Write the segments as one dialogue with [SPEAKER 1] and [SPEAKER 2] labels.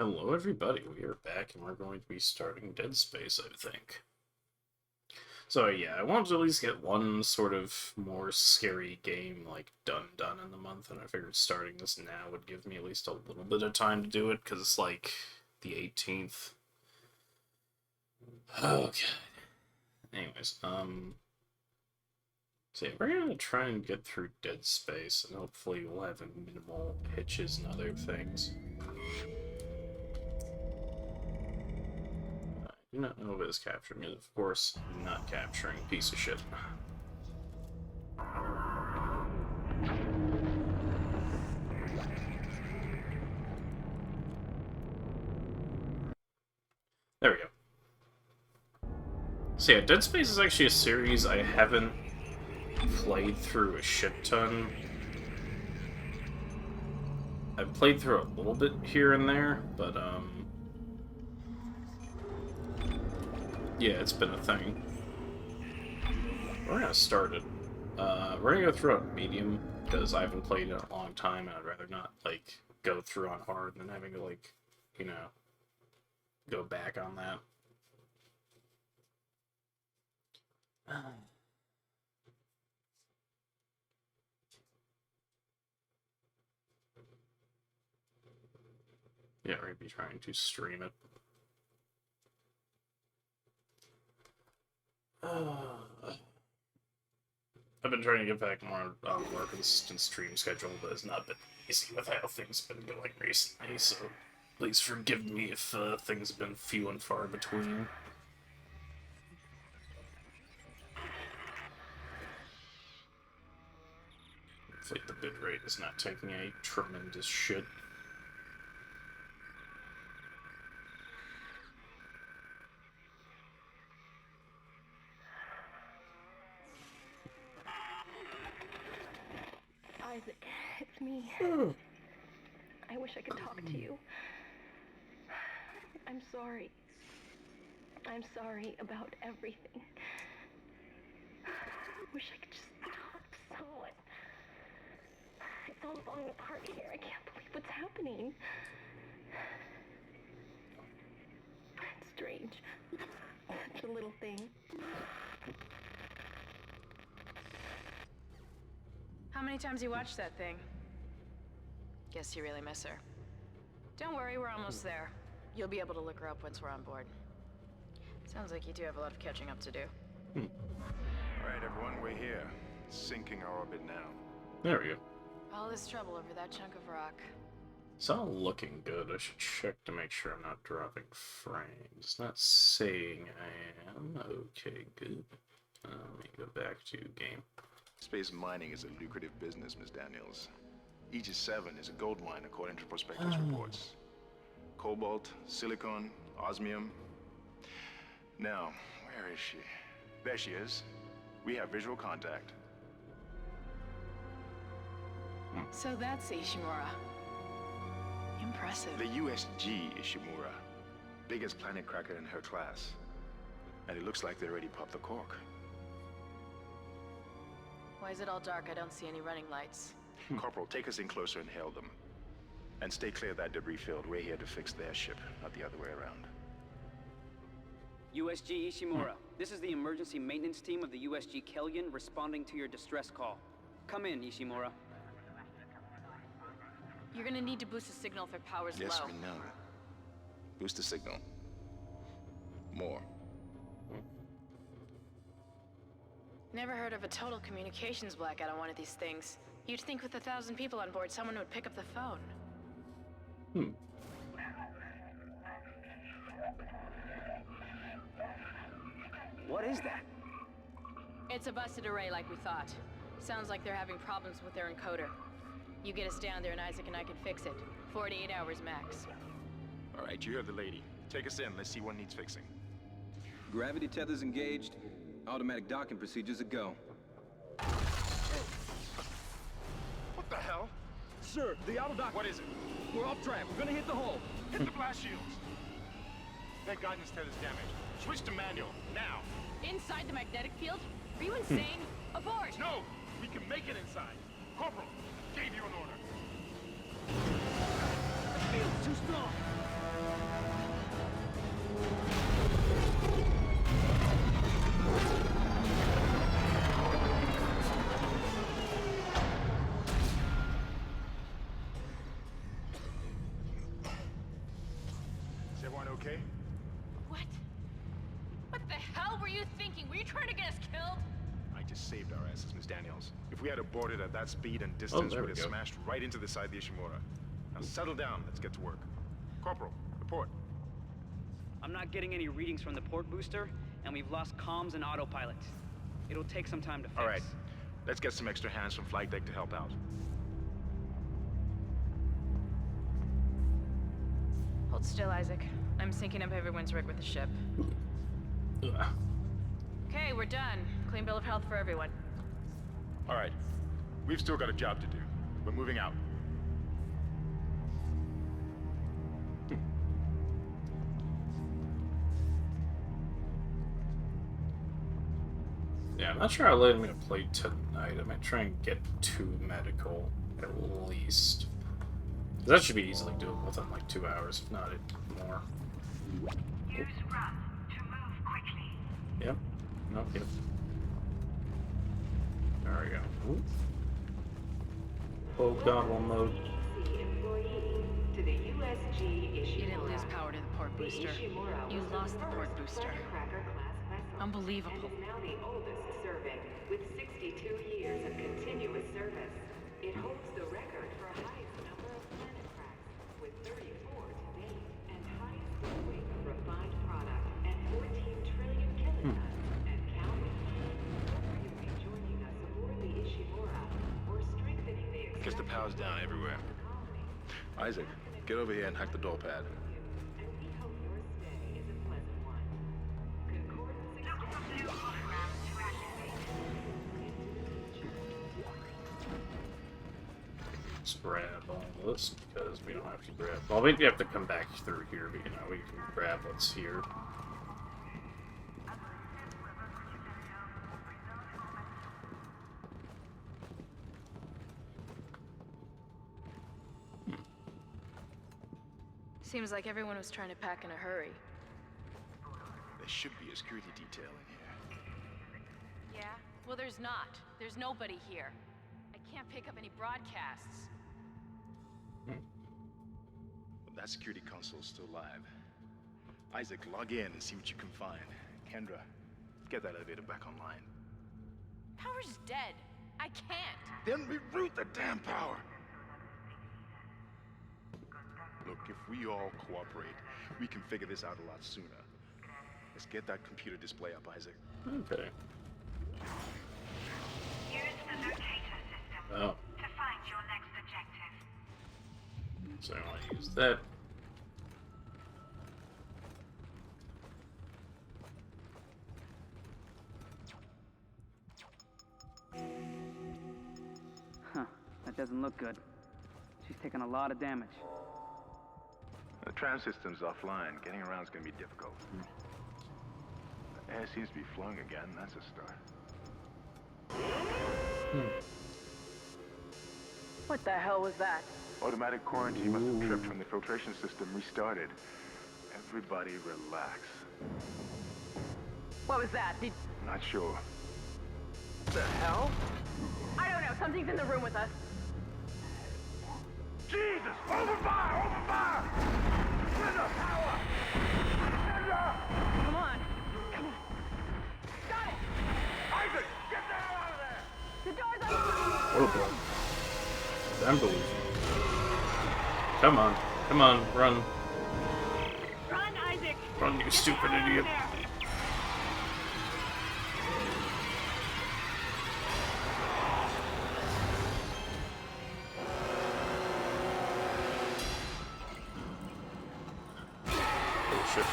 [SPEAKER 1] Hello, everybody. We are back, and we're going to be starting Dead Space, I think. So yeah, I wanted to at least get one sort of more scary game done in the month, and I figured starting this now would give me at least a little bit of time to do it because it's like the 18th. Okay. Anyways, so yeah, we're gonna try and get through Dead Space, and hopefully we'll have minimal hitches and other things. I do not know if it is capturing it. Of course, not capturing. Piece of shit. There we go. So yeah, Dead Space is actually a series I haven't played through a shit ton. I've played through a little bit here and there, but yeah, it's been a thing. We're gonna start it. We're gonna go through on medium, because I haven't played in a long time, and I'd rather not, go through on hard than having to, go back on that. Yeah, we're gonna be trying to stream it. I've been trying to get back more more consistent stream schedule, but it's not been easy with how things have been going recently, so please forgive me if things have been few and far between. Hopefully the bitrate is not taking a tremendous shit.
[SPEAKER 2] Isaac, it's me. I wish I could talk to you. I'm sorry. I'm sorry about everything. I wish I could just talk to someone. It's all falling apart here. I can't believe what's happening. It's strange. Such a little thing.
[SPEAKER 3] How many times you watched that thing? Guess you really miss her. Don't worry, we're almost there. You'll be able to look her up once we're on board. Sounds like you do have a lot of catching up to do.
[SPEAKER 4] Alright, everyone, we're here. Sinking our orbit now.
[SPEAKER 1] There we go.
[SPEAKER 3] All this trouble over that chunk of rock.
[SPEAKER 1] It's all looking good. I should check to make sure I'm not dropping frames. It's not saying I am. Okay, good. Let me go back to game.
[SPEAKER 4] Space mining is a lucrative business, Ms. Daniels. Aegis 7 is a gold mine according to prospectus reports. Cobalt, silicon, osmium. Now, where is she? There she is. We have visual contact.
[SPEAKER 3] So that's Ishimura. Impressive.
[SPEAKER 4] The USG Ishimura. Biggest planet cracker in her class. And it looks like they already popped the cork.
[SPEAKER 3] Why is it all dark? I don't see any running lights.
[SPEAKER 4] Corporal, take us in closer and hail them. And stay clear of that debris field. We're here to fix their ship, not the other way around.
[SPEAKER 5] USG Ishimura, this is the emergency maintenance team of the USG Kellion responding to your distress call. Come in, Ishimura.
[SPEAKER 3] You're gonna need to boost the signal if their power's
[SPEAKER 4] Yes,
[SPEAKER 3] low.
[SPEAKER 4] we know. Boost the signal. More.
[SPEAKER 3] Never heard of a total communications blackout on one of these things. You'd think with 1,000 people on board, someone would pick up the phone.
[SPEAKER 5] What is that?
[SPEAKER 3] It's a busted array like we thought. Sounds like they're having problems with their encoder. You get us down there and Isaac and I can fix it. 48 hours max.
[SPEAKER 4] All right, you heard the lady. Take us in. Let's see what needs fixing.
[SPEAKER 6] Gravity tethers engaged. Automatic docking procedures a go.
[SPEAKER 4] What the hell?
[SPEAKER 6] Sir, the auto dock.
[SPEAKER 4] What is it?
[SPEAKER 6] We're off track. We're gonna hit the hull.
[SPEAKER 4] Hit the blast shields. That guidance tether's damaged. Switch to manual, now.
[SPEAKER 3] Inside the magnetic field? Are you insane? Abort!
[SPEAKER 4] No! We can make it inside. Corporal, gave you an order.
[SPEAKER 6] The field's too strong.
[SPEAKER 3] you thinking? Were you trying to get us killed?
[SPEAKER 4] I just saved our asses, Miss Daniels. If we had aborted at that speed and distance,
[SPEAKER 1] there
[SPEAKER 4] we'd
[SPEAKER 1] we
[SPEAKER 4] have
[SPEAKER 1] go.
[SPEAKER 4] smashed right into the side of the Ishimura. Now settle down. Let's get to work. Corporal, report.
[SPEAKER 5] I'm not getting any readings from the port booster, and we've lost comms and autopilot. It'll take some time to fix.
[SPEAKER 4] All right. Let's get some extra hands from flight deck to help out.
[SPEAKER 3] Hold still, Isaac. I'm syncing up everyone's rig with the ship.
[SPEAKER 1] Ugh.
[SPEAKER 3] Okay, we're done. Clean bill of health for everyone.
[SPEAKER 4] All right. We've still got a job to do. We're moving out.
[SPEAKER 1] Yeah, I'm not sure how late I'm gonna play tonight. I might try and get to medical at least. That should be easily doable within like 2 hours, if not more.
[SPEAKER 7] Use run to move quickly.
[SPEAKER 1] Yep. Nope. Yep. There we go. Ooh. Oh god, one mode.
[SPEAKER 8] To the USG Ishimura.
[SPEAKER 3] You didn't lose power to the port booster. You lost the port booster. Unbelievable.
[SPEAKER 8] And is now the oldest serving, with 62 years of continuous service. It holds the record for highest number of planet cracks, with 34 to date, and highest weight of refined product at 14 trillion kilotons, and counting. Whether you be joining us aboard the Ishimura, or strengthening the
[SPEAKER 4] Guess the power's down everywhere. Isaac, get over here and hack the door pad.
[SPEAKER 8] and we hope your stay is a pleasant one. Concordance
[SPEAKER 7] Look for blue holograms to activate.
[SPEAKER 1] Let's grab all this because we don't have to grab. Well, we have to come back through here, but you know, we can grab what's here.
[SPEAKER 3] Seems like everyone was trying to pack in a hurry.
[SPEAKER 4] There should be a security detail in here.
[SPEAKER 3] Yeah? Well, there's not. There's nobody here. I can't pick up any broadcasts.
[SPEAKER 4] But that security console's still live. Isaac, log in and see what you can find. Kendra, get that elevator back online.
[SPEAKER 3] Power's dead. I can't.
[SPEAKER 4] Then reroute the damn power! Look, if we all cooperate, we can figure this out a lot sooner. Let's get that computer display up, Isaac.
[SPEAKER 1] Okay.
[SPEAKER 7] Use the locator system
[SPEAKER 1] Oh,
[SPEAKER 7] to find your next objective.
[SPEAKER 1] so I want to use that.
[SPEAKER 5] Huh. That doesn't look good. She's taken a lot of damage.
[SPEAKER 4] The tram system's offline. Getting around's gonna be difficult. The air seems to be flowing again. That's a start.
[SPEAKER 3] What the hell was that?
[SPEAKER 4] Automatic quarantine must have tripped when the filtration system restarted. Everybody relax.
[SPEAKER 3] What was that?
[SPEAKER 4] Not sure.
[SPEAKER 3] The hell? I don't know. Something's in the room with us.
[SPEAKER 4] Jesus! Open fire! Open fire! Send the power!
[SPEAKER 3] Come on. Come on. Got it.
[SPEAKER 4] Isaac! Get the hell out of there!
[SPEAKER 3] The door's open.
[SPEAKER 1] Oh boy. Unbelievable. Come on. Come on. Run.
[SPEAKER 7] Run, Isaac!
[SPEAKER 1] Run, you stupid idiot. Oh shit.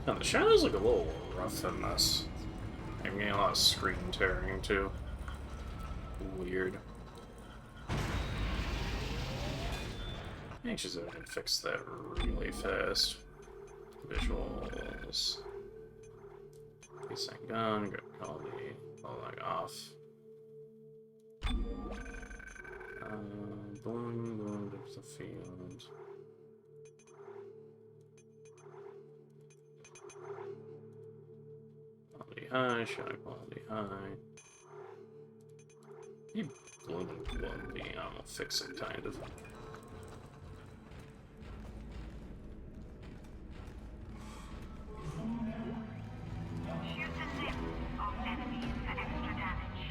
[SPEAKER 1] Now, the shadows look a little rough in this. I'm getting a lot of screen tearing too. Weird. Anxious if I can fix that really fast. Visuals. Decent gun, good quality, log off. Boom, boom, depth of field. Quality high, shadow quality high. You blooming being, I'm gonna fix it, kind of.
[SPEAKER 7] Shoot the limbs of enemies for extra damage.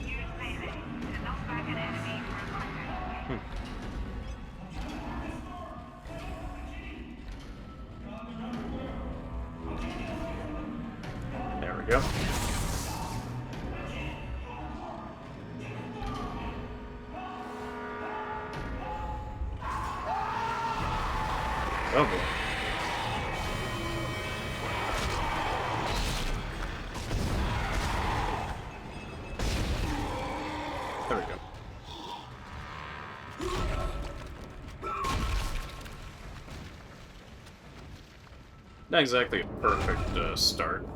[SPEAKER 7] Use melee to knock back an enemy for a quicker escape.
[SPEAKER 1] There we go. Oh boy. There we go. Not exactly a perfect start.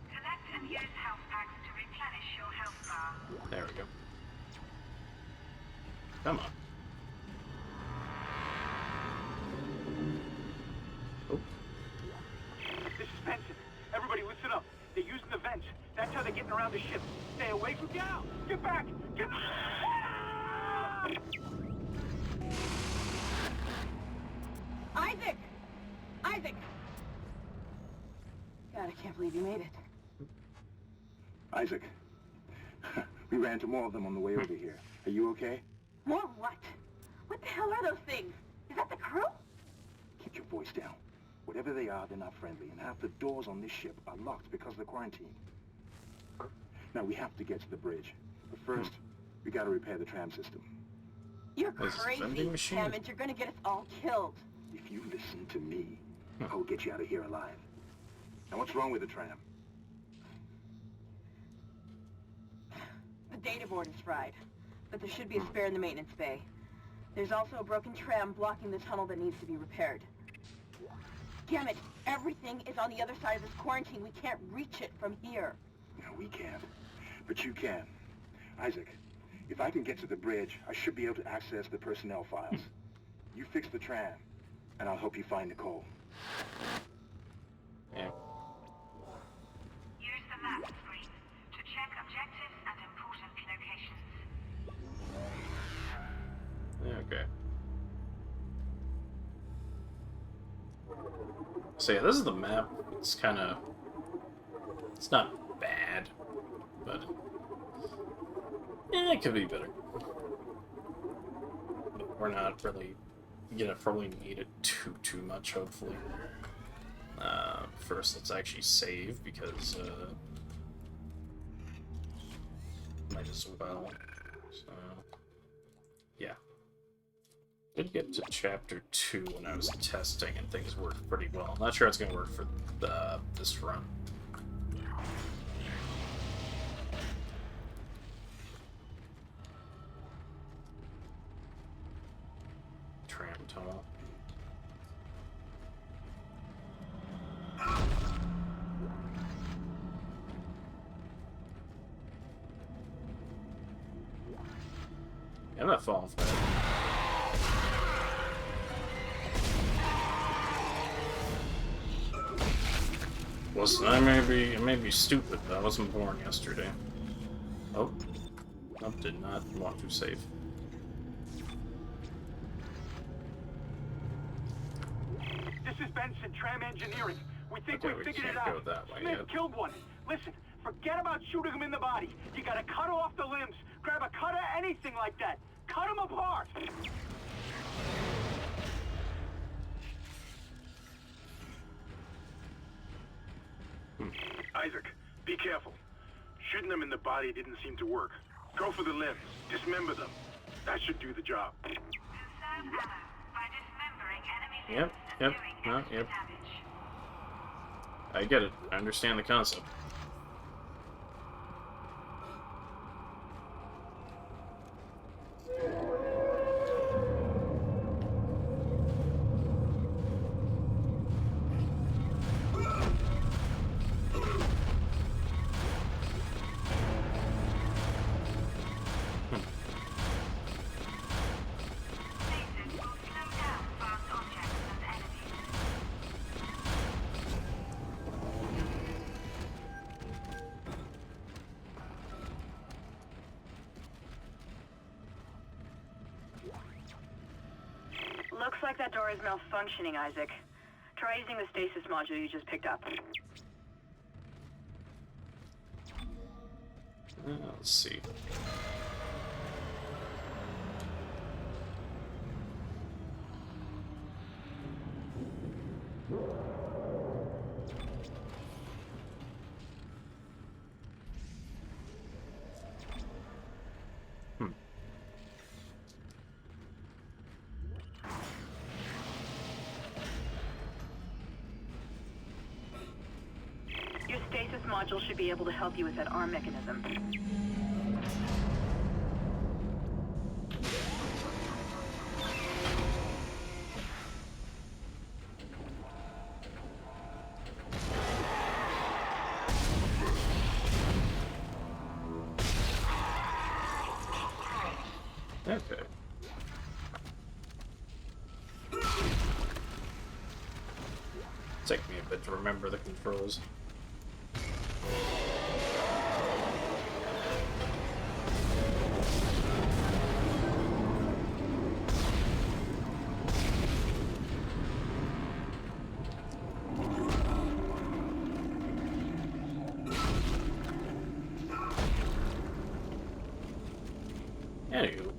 [SPEAKER 7] Collect and use health packs to replenish your health bar.
[SPEAKER 1] There we go. Come on. Oh,
[SPEAKER 9] This is Benson. Everybody listen up. They're using the vents. That's how they're getting around the ship. Stay away from now! Get back! Get
[SPEAKER 10] Isaac! Isaac! God, I can't believe you made it.
[SPEAKER 11] Isaac, we ran into more of them on the way over here. Are you okay?
[SPEAKER 10] More what? What the hell are those things? Is that the crew?
[SPEAKER 11] Keep your voice down. Whatever they are, they're not friendly, and half the doors on this ship are locked because of the quarantine. Now, we have to get to the bridge. But first, we gotta repair the tram system.
[SPEAKER 10] You're
[SPEAKER 1] This is a vending
[SPEAKER 10] crazy,
[SPEAKER 1] machine?
[SPEAKER 10] Hammond. You're gonna get us all killed.
[SPEAKER 11] If you listen to me, I'll get you out of here alive. Now, what's wrong with the tram?
[SPEAKER 10] The data board is fried, but there should be a spare in the maintenance bay. There's also a broken tram blocking the tunnel that needs to be repaired. Damn it! Everything is on the other side of this quarantine. We can't reach it from here.
[SPEAKER 11] No, we can't. But you can. Isaac, if I can get to the bridge, I should be able to access the personnel files. You fix the tram, and I'll help you find Nicole.
[SPEAKER 1] yeah.
[SPEAKER 7] Use the map screen to check objectives and important locations.
[SPEAKER 1] Yeah, okay. So yeah, this is the map. It's kind of... It's not bad, but... Yeah, it could be better. But we're not really gonna probably need it too much, hopefully. First, let's actually save, because, might as well. So, yeah. Did get to chapter 2 when I was testing, and things worked pretty well. I'm not sure it's gonna work for this run. Tram tunnel. I'm not falling for that. Listen, I may be stupid, but I wasn't born yesterday. Oh. Nope, did not want to save.
[SPEAKER 9] This is Benson, Tram Engineering. We think
[SPEAKER 1] Okay,
[SPEAKER 9] we
[SPEAKER 1] we
[SPEAKER 9] figured
[SPEAKER 1] can't
[SPEAKER 9] it
[SPEAKER 1] go
[SPEAKER 9] out.
[SPEAKER 1] that way
[SPEAKER 9] Smith
[SPEAKER 1] yet.
[SPEAKER 9] killed one. Listen, forget about shooting him in the body. You gotta cut off the limbs. Grab a cutter, anything like that. Cut him apart.
[SPEAKER 4] Isaac, be careful. Shooting them in the body didn't seem to work. Go for the limbs. Dismember them.
[SPEAKER 9] That should do the job.
[SPEAKER 7] Conserve ammo by dismembering enemy
[SPEAKER 1] Yep,
[SPEAKER 7] limbs and
[SPEAKER 1] yep,
[SPEAKER 7] doing
[SPEAKER 1] no,
[SPEAKER 7] extra
[SPEAKER 1] yep.
[SPEAKER 7] damage.
[SPEAKER 1] I get it. I understand the concept.
[SPEAKER 7] Lasers will slow down fast objects and enemies.
[SPEAKER 10] Looks like that door is malfunctioning, Isaac. Try using the stasis module you just picked up.
[SPEAKER 1] Let's see.
[SPEAKER 10] Your stasis module should be able to help you with that arm mechanism.
[SPEAKER 1] Okay. Take me a bit to remember the controls. Anywho.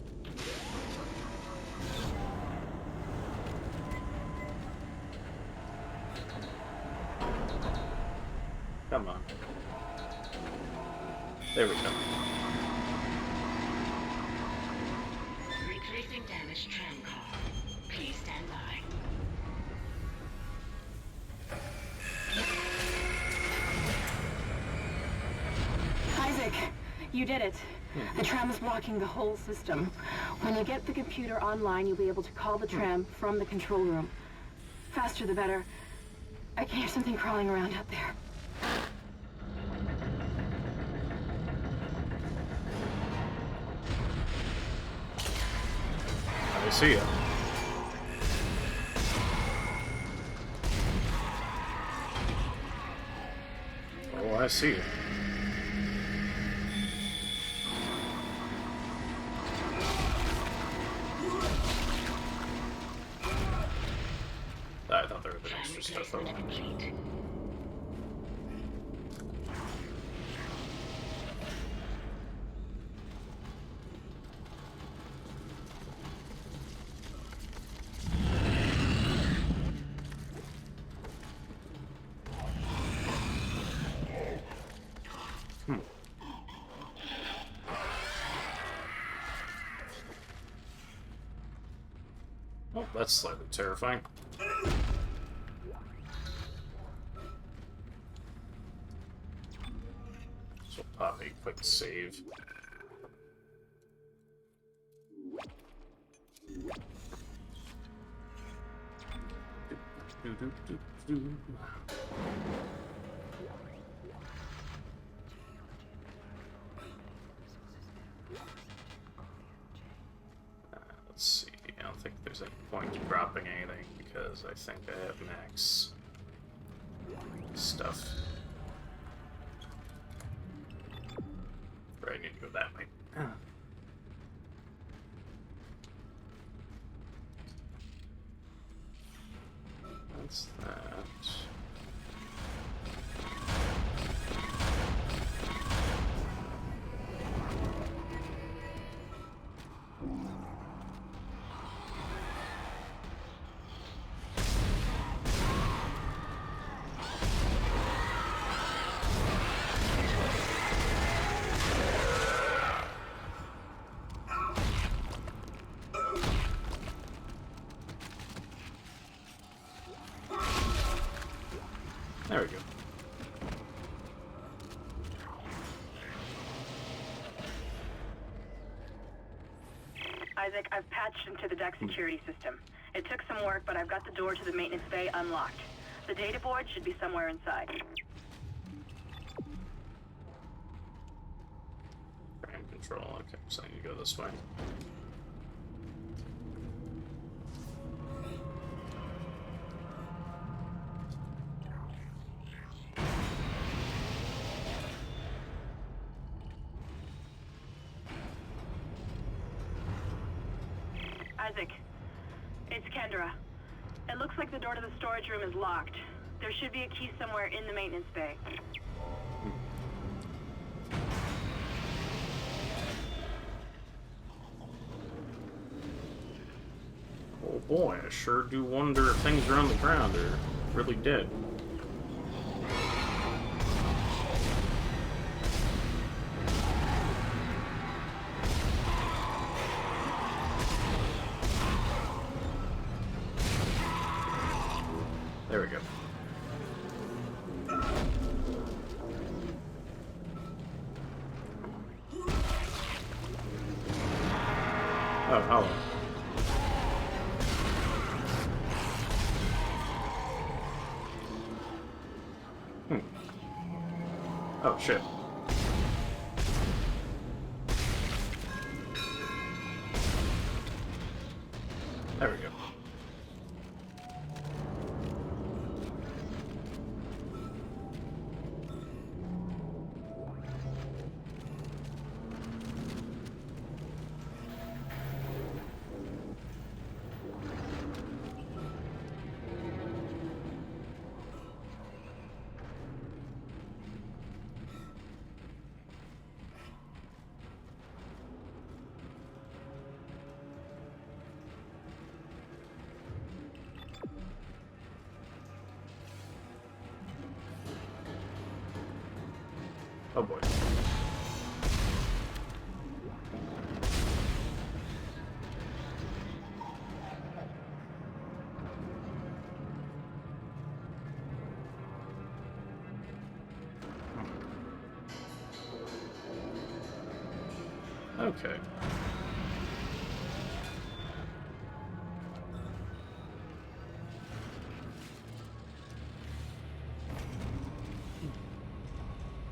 [SPEAKER 1] Come on. There we go.
[SPEAKER 12] Replacing damaged tram car. Please stand by.
[SPEAKER 10] Isaac, you did it. The tram is blocking the whole system. When you get the computer online, you'll be able to call the tram from the control room. Faster the better. I can hear something crawling around out there.
[SPEAKER 1] I see ya. Oh, I see ya. I thought there would have been extra stuff on it. Oh, that's slightly terrifying. So pop a quick save. Let's see. I don't think there's any point to dropping anything because I think I have max stuff. Right, I need to go that way. That's that.
[SPEAKER 10] Isaac, I've patched into the deck security system. It took some work, but I've got the door to the maintenance bay unlocked. The data board should be somewhere inside.
[SPEAKER 1] Frame control, okay, so I need to go this way.
[SPEAKER 10] Isaac, it's Kendra. It looks like the door to the storage room is locked. There should be a key somewhere in the maintenance bay.
[SPEAKER 1] Oh boy, I sure do wonder if things around the ground are really dead. There we go. Oh, hello. Oh, shit. There we go. Oh boy. Okay.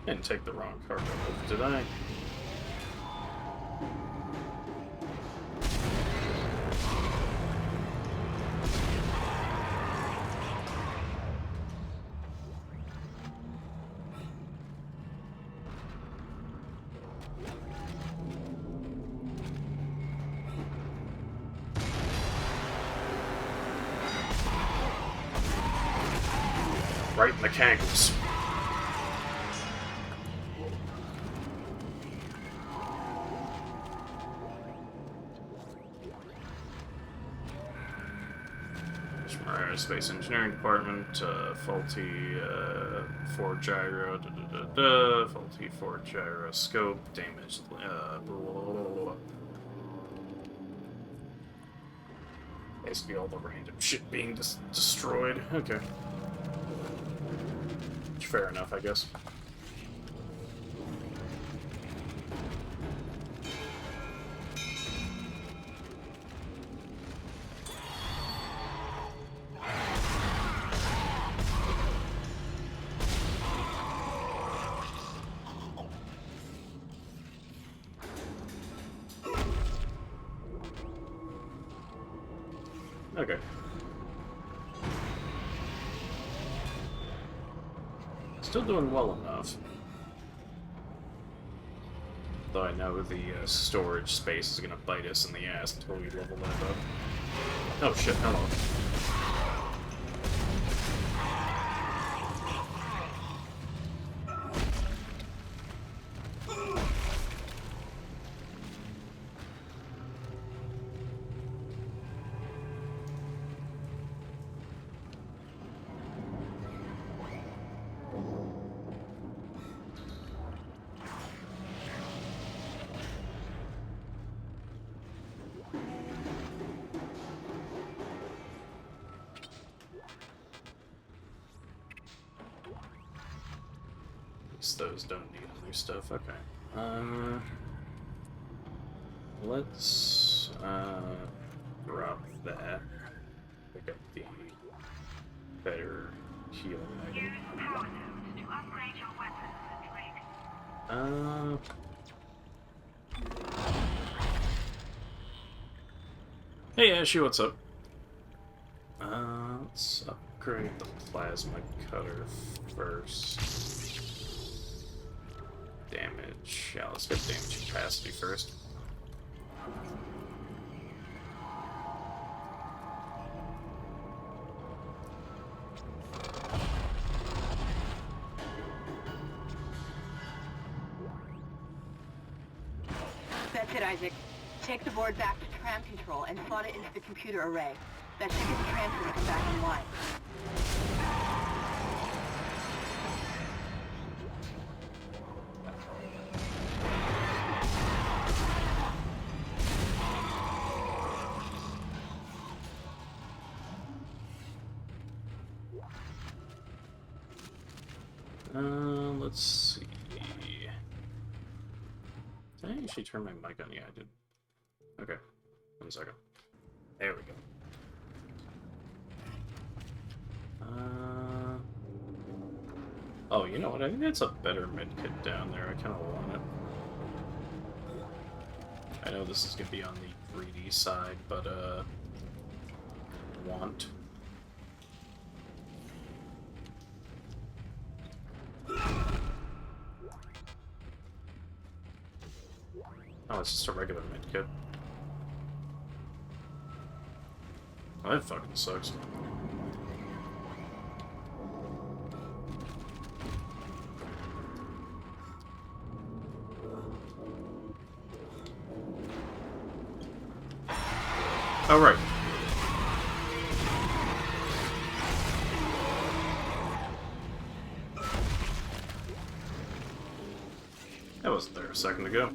[SPEAKER 1] Didn't take the wrong cargo over, did I? Right in the cankles. Aerospace Engineering Department, faulty forward gyro, faulty forward gyroscope, damaged, basically all the random shit being destroyed. Okay. Fair enough, I guess. Okay. Still doing well enough. Though I know the storage space is gonna bite us in the ass until we level that up. Oh shit, hello. Those don't need other stuff. Okay. Let's Drop that. Pick up the better healing item.
[SPEAKER 7] Use power nodes to upgrade your weapons and rig.
[SPEAKER 1] Hey Ashy, what's up? Let's upgrade the plasma cutter first. Damage. Yeah, let's get damage capacity first.
[SPEAKER 10] That's it, Isaac. Take the board back to tram control and slot it into the computer array. That should get the transfer to come back in line.
[SPEAKER 1] Let's see. Did I actually turn my mic on? Yeah, I did. Okay. 1 second. There we go. Oh, you know what? I think that's a better medkit down there. I kind of want it. I know this is going to be on the greedy side, but, want. Oh, it's just a regular medkit. Oh, that fucking sucks. Oh, right. That wasn't there a second ago.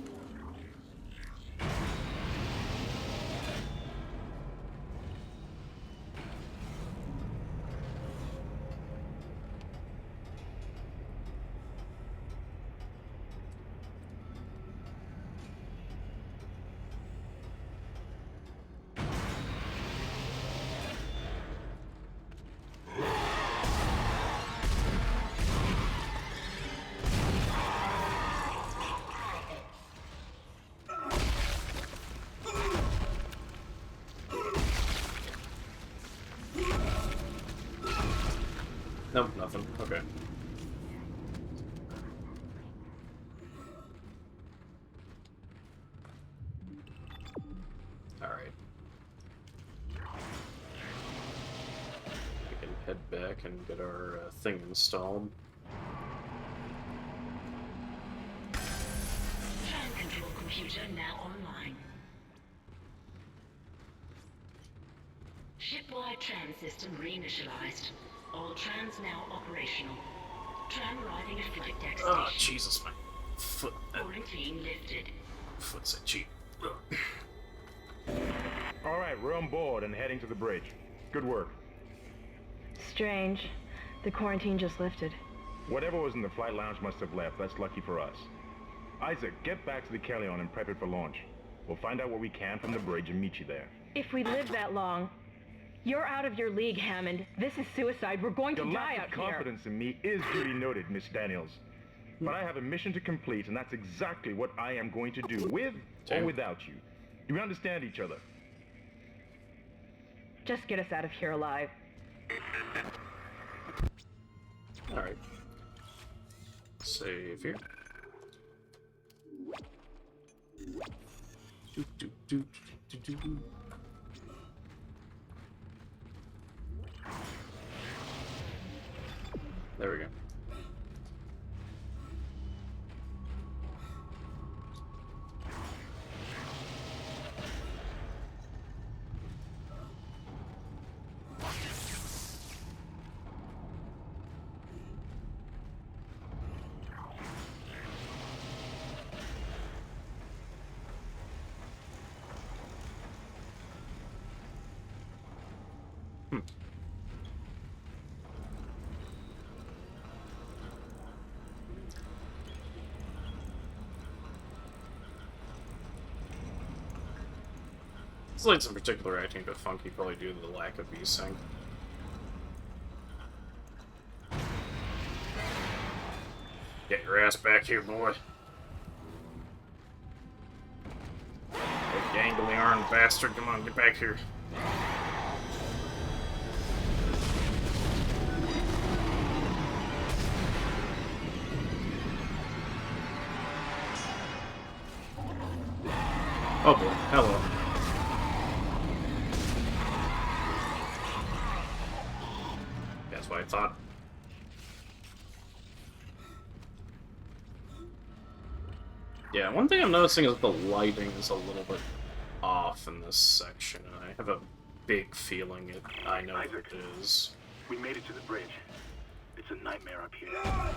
[SPEAKER 1] Nope, nothing. Okay. Alright. We can head back and get our thing installed.
[SPEAKER 12] Tram control computer now online. Shipwide tram system reinitialized. All trams now operational. Tram arriving at flight deck station.
[SPEAKER 1] Oh, Jesus, my foot.
[SPEAKER 12] Quarantine lifted.
[SPEAKER 1] Foot's itchy.
[SPEAKER 11] All right, we're on board and heading to the bridge. Good work.
[SPEAKER 3] Strange. The quarantine just lifted.
[SPEAKER 11] Whatever was in the flight lounge must have left. That's lucky for us. Isaac, get back to the Kellion and prep it for launch. We'll find out what we can from the bridge and meet you there.
[SPEAKER 3] If we live that long, you're out of your league, Hammond. This is suicide. We're going to
[SPEAKER 11] Your
[SPEAKER 3] die
[SPEAKER 11] lack
[SPEAKER 3] out
[SPEAKER 11] of confidence in me is duly noted, Miss Daniels. But I have a mission to complete, and that's exactly what I am going to do, with or without you. Do we understand each other?
[SPEAKER 3] Just get us out of here alive.
[SPEAKER 1] Alright. Save here. Do. There we go. These lights in particular are acting a bit funky, probably due to the lack of VSync. Get your ass back here, boy. You gangly armed bastard, come on, get back here. Oh boy, hello. That's what I thought. Yeah, one thing I'm noticing is the lighting is a little bit off in this section, and I have a big feeling I know what it is.
[SPEAKER 11] We made it to the bridge. It's a nightmare up here.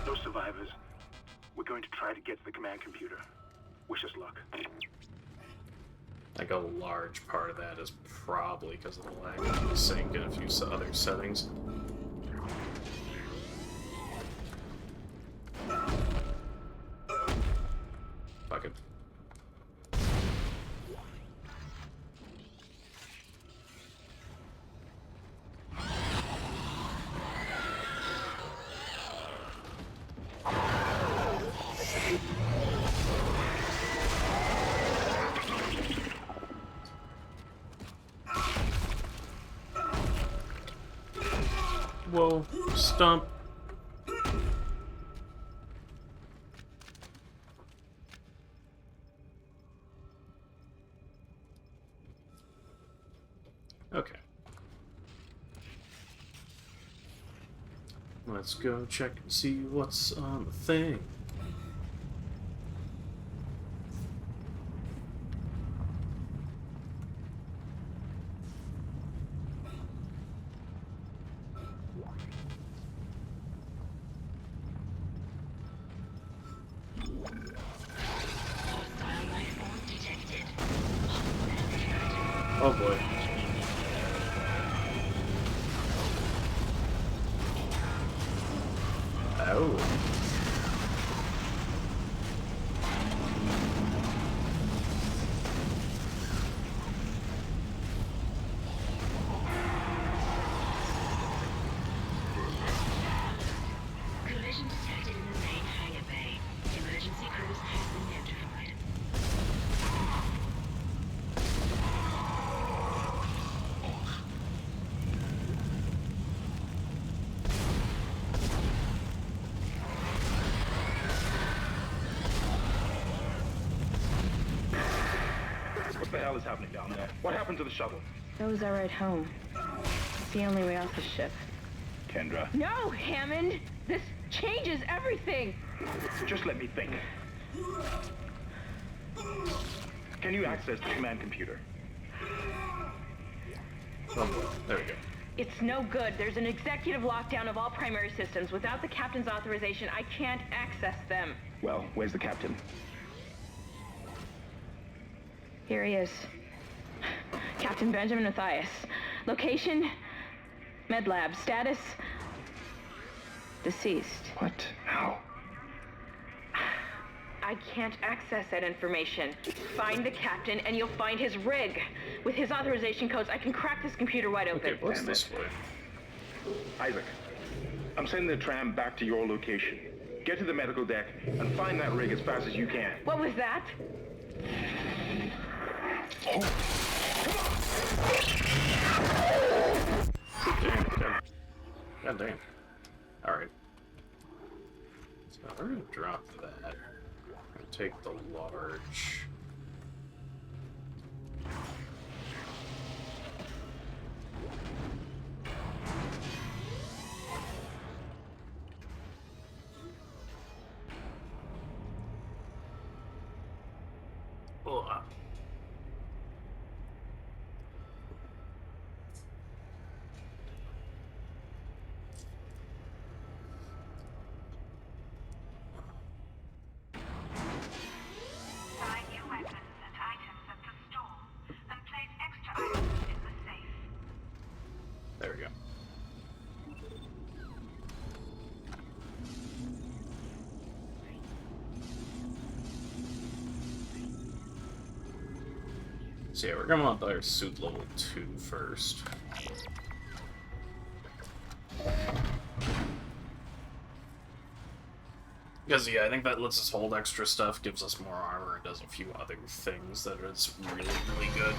[SPEAKER 11] No survivors. We're going to try to get to the command computer. Wish us luck.
[SPEAKER 1] Like a large part of that is probably because of the lag of sync and a few other settings. Fuck it. Whoa, stump. Okay. Let's go check and see what's on the thing. Oh boy. Oh.
[SPEAKER 12] Collision detected in the main hangar bay. Emergency crews have been notified.
[SPEAKER 11] What the hell is happening down there? What happened to the shuttle?
[SPEAKER 3] That was our ride home. It's the only way off the ship.
[SPEAKER 11] Kendra,
[SPEAKER 3] No, Hammond! This changes everything!
[SPEAKER 11] just let me think. Can you access the command computer?
[SPEAKER 1] Oh boy. There we go.
[SPEAKER 3] It's no good. There's an executive lockdown of all primary systems. Without the captain's authorization, I can't access them.
[SPEAKER 11] Well, where's the captain?
[SPEAKER 3] Here he is. Captain Benjamin Mathias. Location? Med lab. Status? Deceased.
[SPEAKER 11] What? How?
[SPEAKER 3] I can't access that information. Find the captain and you'll find his rig. With his authorization codes, I can crack this computer wide open.
[SPEAKER 1] Okay, what's this way?
[SPEAKER 11] Isaac, I'm sending the tram back to your location. Get to the medical deck and find that rig as fast as you can.
[SPEAKER 3] What was that?
[SPEAKER 1] God damn. Alright. So we're gonna drop that. We're gonna take the large. Ugh.
[SPEAKER 7] Find new weapons and items at the store. The
[SPEAKER 1] So yeah, we're gonna want our suit level 2 first. Because, yeah, I think that lets us hold extra stuff, gives us more armor, and does a few other things that is really, really good.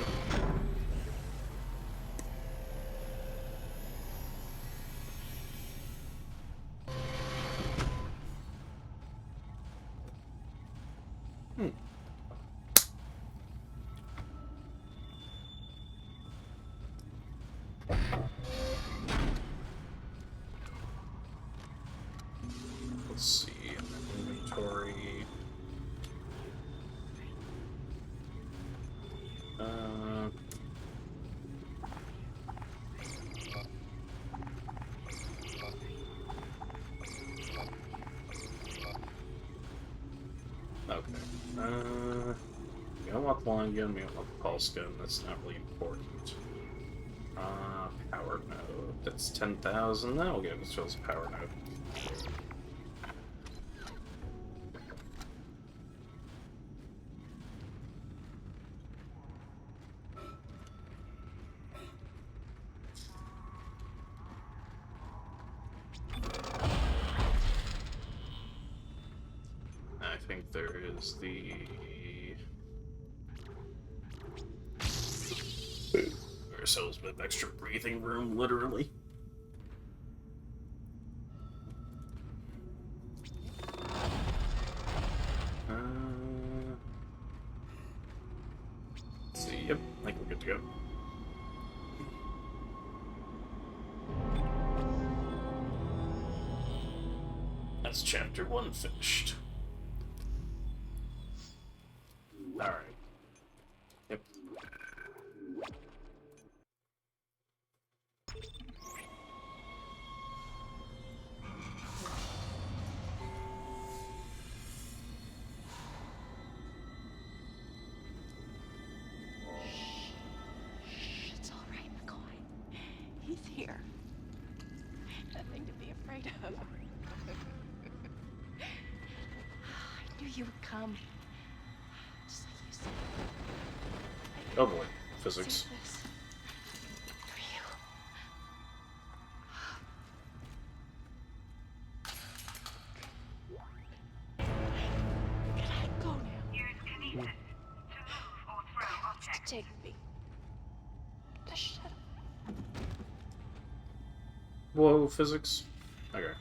[SPEAKER 1] Let's see, inventory. Okay. We don't want the long gun, we don't want the pulse gun, that's not really important. Power node, that's 10,000, that'll give us a power node. I think there is the... ourselves a bit of extra breathing room, literally. Let's see, yep, I think we're good to go. That's chapter 1 finished. Alright. Yep.
[SPEAKER 3] It's all right, McCoy. He's here. Nothing to be afraid of. I knew you would come. Just like you said.
[SPEAKER 1] Oh boy, physics.
[SPEAKER 3] Save this for you. Can I go now?
[SPEAKER 7] Use kinesis to move or throw objects.
[SPEAKER 3] Take me. Just shut up.
[SPEAKER 1] Whoa, physics. Okay.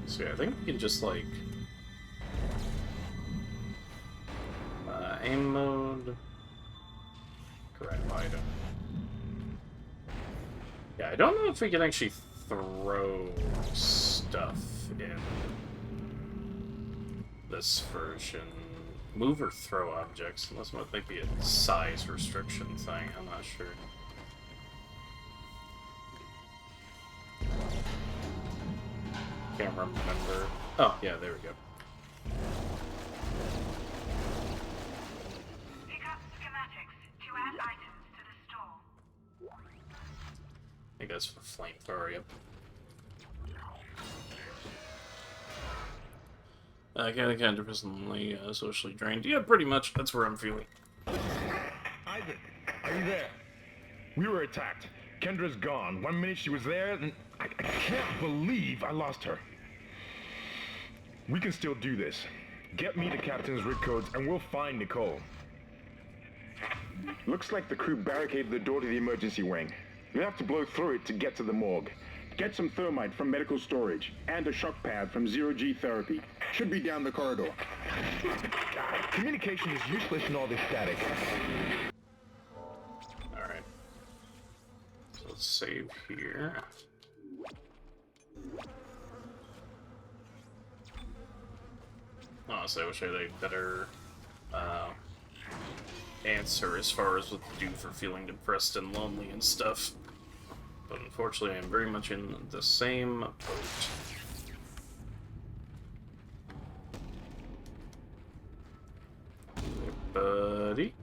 [SPEAKER 1] So yeah, I think we can just like aim mode, grab item. Yeah, I don't know if we can actually throw stuff in this version. Move or throw objects, unless it might be a size restriction thing, I'm not sure. Can't remember. Oh, yeah, there we go.
[SPEAKER 7] Pick up schematics to add items to the store.
[SPEAKER 1] I think that's for flamethrower, yep. Kind of personally, socially drained. Yeah, pretty much. That's where I'm feeling.
[SPEAKER 13] Isaac, are you there? We were attacked. Kendra's gone. 1 minute she was there, and I can't believe I lost her. We can still do this. Get me the captain's rig codes, and we'll find Nicole. Looks like the crew barricaded the door to the emergency wing. We have to blow through it to get to the morgue. Get some thermite from medical storage, and a shock pad from zero-G therapy. Should be down the corridor. Communication is useless in all this static.
[SPEAKER 1] Alright. So let's save here. Honestly, I wish I had a better answer as far as what to do for feeling depressed and lonely and stuff. But unfortunately, I'm very much in the same boat. Hey, buddy.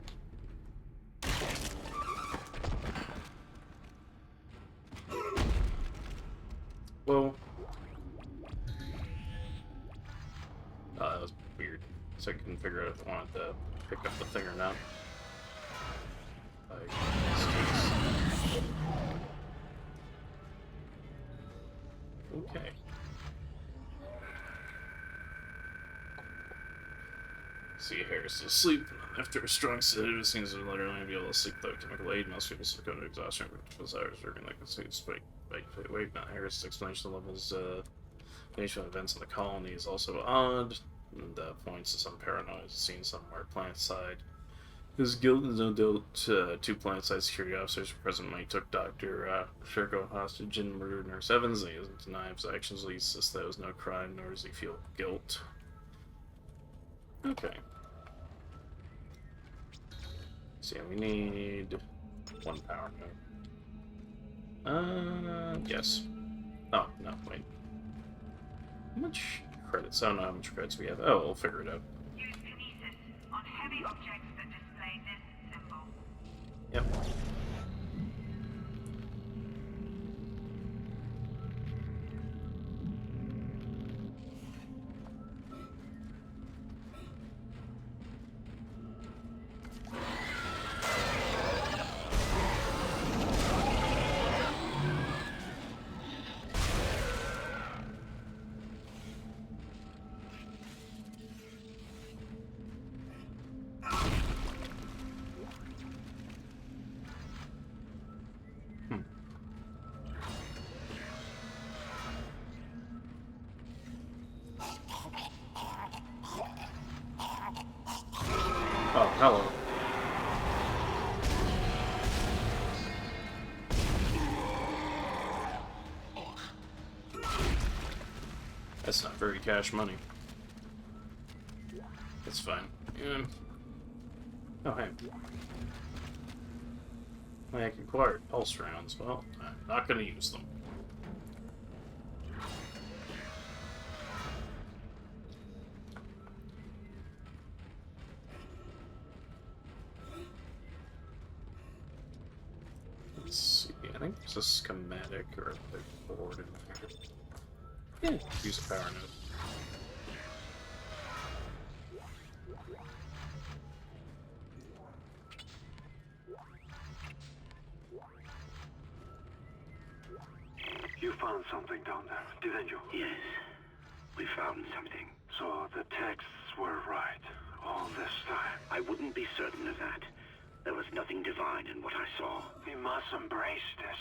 [SPEAKER 1] Whoa. Oh, that was weird. So I couldn't figure out if I wanted to pick up the thing or not. Okay. See, Harris is asleep. After a strong sedative, it seems to later on be able to sleep without chemical aid. Most people succumb to exhaustion with desires working like a suit spike. Wait, not Harris' explanation of levels, nation of events in the colony is also odd, and points to some paranoia seen somewhere planet side. His guilt is no doubt two planet-side security officers present when he took Dr. Sherko hostage and murdered Nurse Evans. He doesn't deny his actions, at least says there was no crime, nor does he feel guilt. Okay. So yeah, we need one power node. Yes. Oh, no, wait. How much credits? I don't know how much credits we have. Oh, we'll figure it out.
[SPEAKER 7] Use kinesis on heavy objects that display this symbol.
[SPEAKER 1] Yep. Oh, hello. That's not very cash money. It's fine. Oh, hey. I acquired pulse rounds. Well, I'm not going to use them. Let's see. I think there's a schematic or a board in there. Yeah, use a power node.
[SPEAKER 11] You found something down there, didn't you?
[SPEAKER 14] Yes, we found something.
[SPEAKER 11] So the texts were right all this time.
[SPEAKER 14] I wouldn't be certain of that. There was nothing divine in what I saw.
[SPEAKER 11] We must embrace this.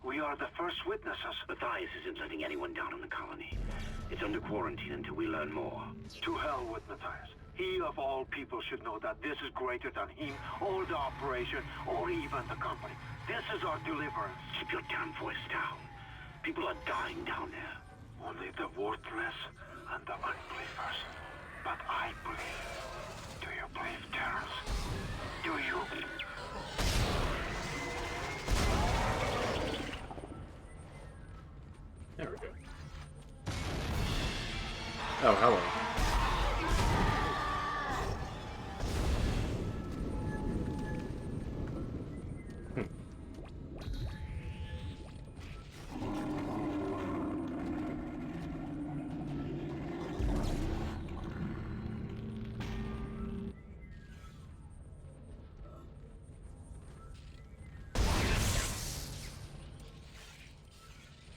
[SPEAKER 11] We are the first witnesses.
[SPEAKER 14] Matthias isn't letting anyone down in the colony. It's under quarantine until we learn more.
[SPEAKER 11] To hell with Matthias. He of all people should know that this is greater than him, or the operation, or even the company. This is our deliverance.
[SPEAKER 14] Keep your damn voice down. People are dying down there.
[SPEAKER 11] Only the worthless and the unbelievers. But I believe. Do you believe, Terrence? Do you?
[SPEAKER 1] There we go. Oh, hello.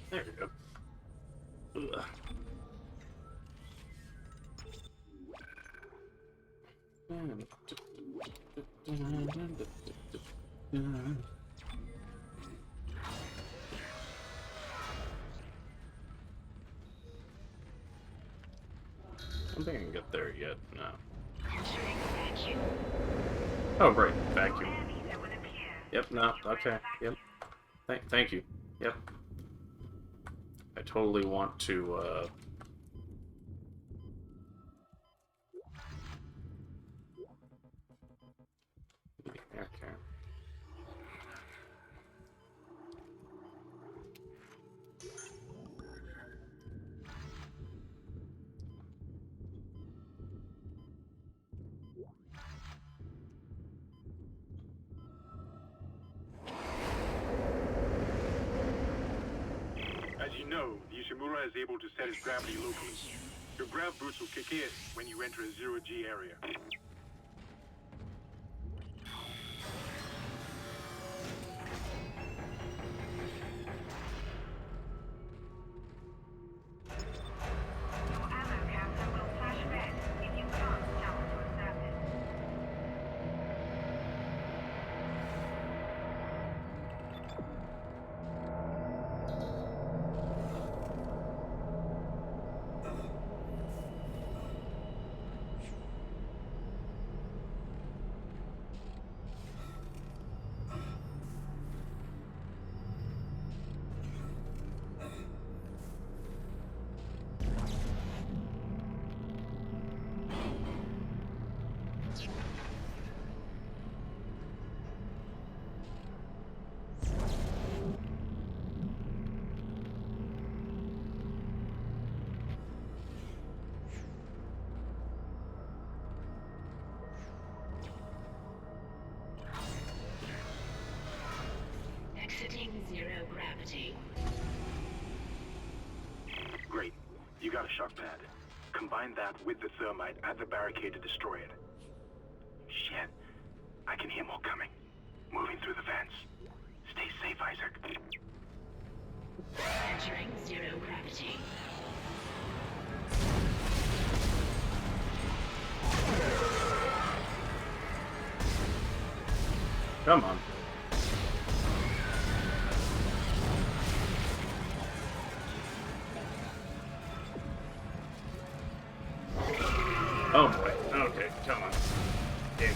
[SPEAKER 1] There we go. Ugh. I don't think I can get there yet. No. Oh, right. Vacuum. Yep, no. Okay. Yep. Thank you. Yep. I totally want to, Okay.
[SPEAKER 15] As you know, the Ishimura is able to set its gravity locally. Your grav boots will kick in when you enter a zero-G area.
[SPEAKER 12] Exiting zero gravity.
[SPEAKER 14] Great. You got a shock pad. Combine that with the thermite at the barricade to destroy it. Shit. I can hear more coming. Moving through the vents. Stay safe, Isaac.
[SPEAKER 12] Entering zero gravity.
[SPEAKER 1] Come on. Oh boy. Okay, come on. Game.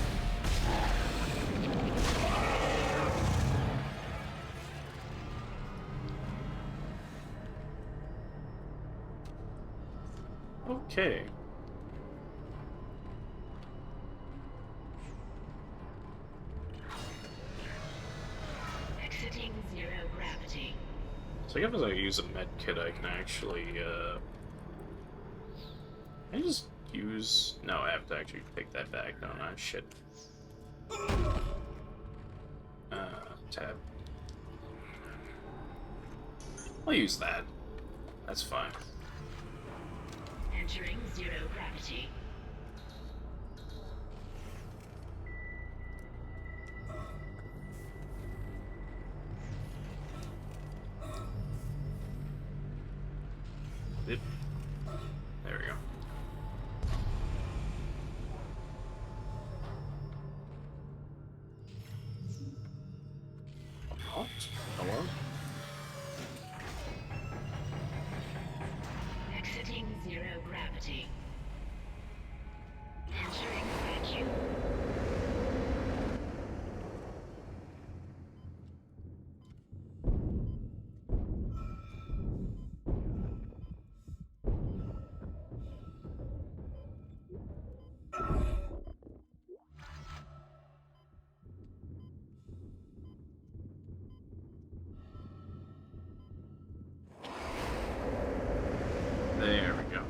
[SPEAKER 1] Okay.
[SPEAKER 12] Exiting zero gravity.
[SPEAKER 1] So I guess as I use a med kit, I can actually, I just use... No, I have to actually take that back, don't I? Shit. Tab. I'll use that. That's fine.
[SPEAKER 12] Entering zero gravity.
[SPEAKER 1] There we go. What? Hello?
[SPEAKER 12] Exiting zero gravity. Entering vacuum.
[SPEAKER 1] There we go.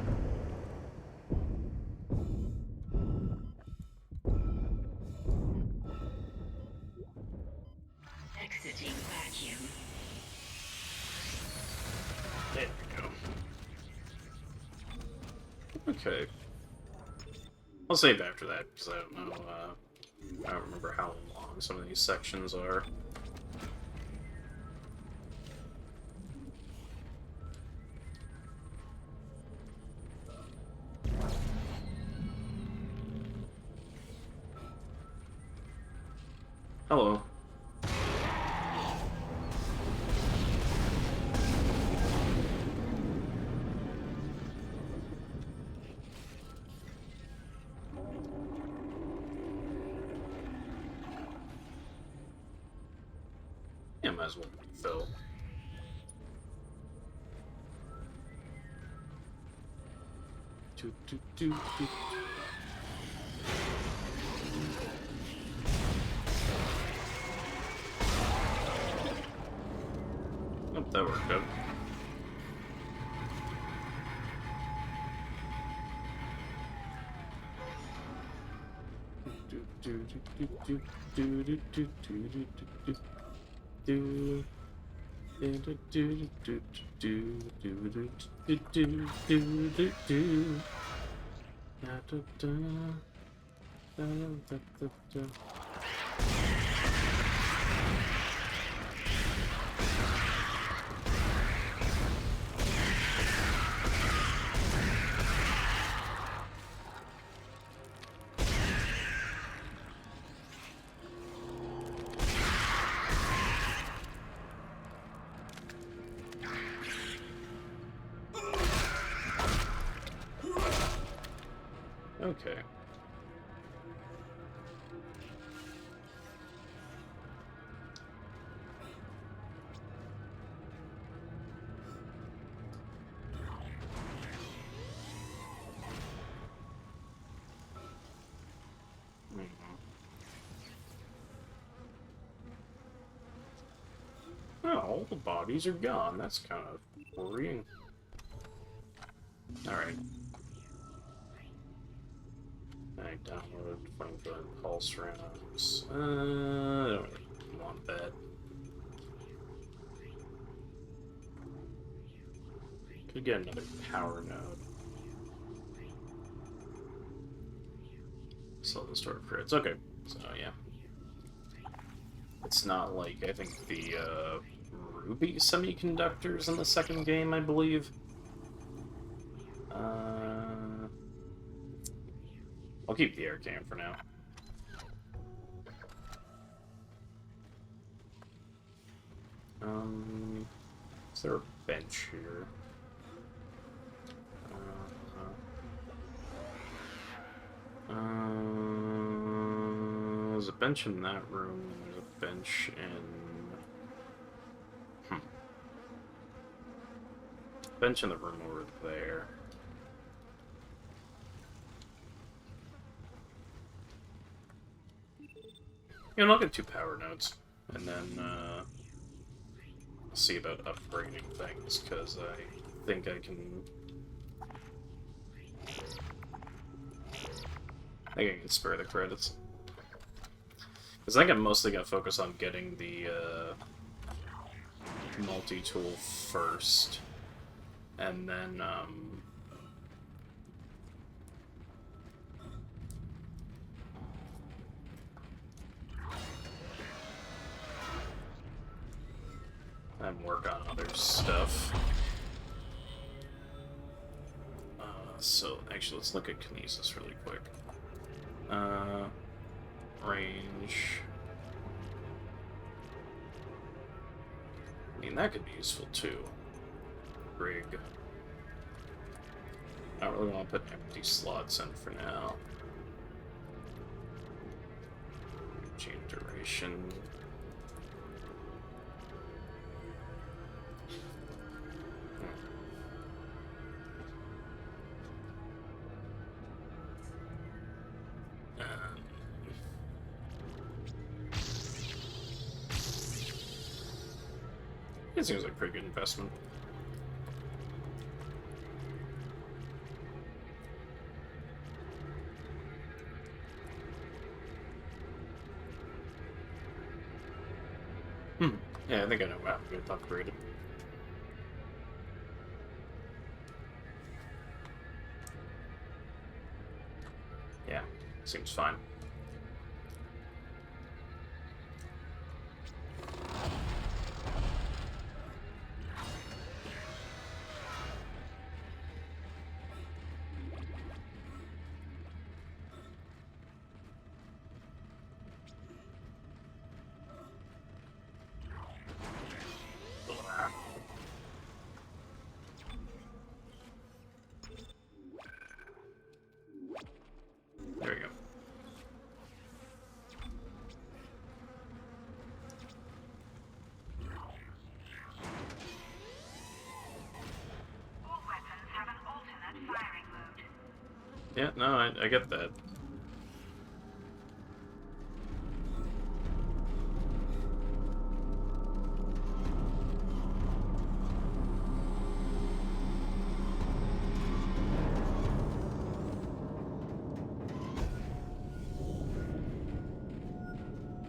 [SPEAKER 12] Exiting vacuum.
[SPEAKER 1] There we go. Okay. I'll save after that, because I don't know, I don't remember how long some of these sections are. Hello. Yeah, might as well fill. Do. Oh, that worked out. Okay. Oh, all the bodies are gone. That's kind of worrying. Alright. I downloaded Flamethrower Pulse Rounds. I don't really want that. Could get another power node. Sell the store crits. Okay, so yeah. It's not like, I think, the Ruby semiconductors in the second game, I believe. I'll keep the air cam for now. Is there a bench here? There's a bench in that room, and there's a bench in... Bench in the room over there. You know, I'll get 2 power nodes, and then, see about upgrading things, because I think I can... I think I can spare the credits. Because I think I'm mostly going to focus on getting the multi-tool first, and then, and work on other stuff. So, actually, let's look at Kinesis really quick. Range. I mean, that could be useful too. Rig. I don't really want to put empty slots in for now. Chain duration. It seems like a pretty good investment. Yeah, I think I know how to get upgraded. Yeah, seems fine. There we go.
[SPEAKER 7] All weapons have an alternate firing mode.
[SPEAKER 1] Yeah, no, I get that.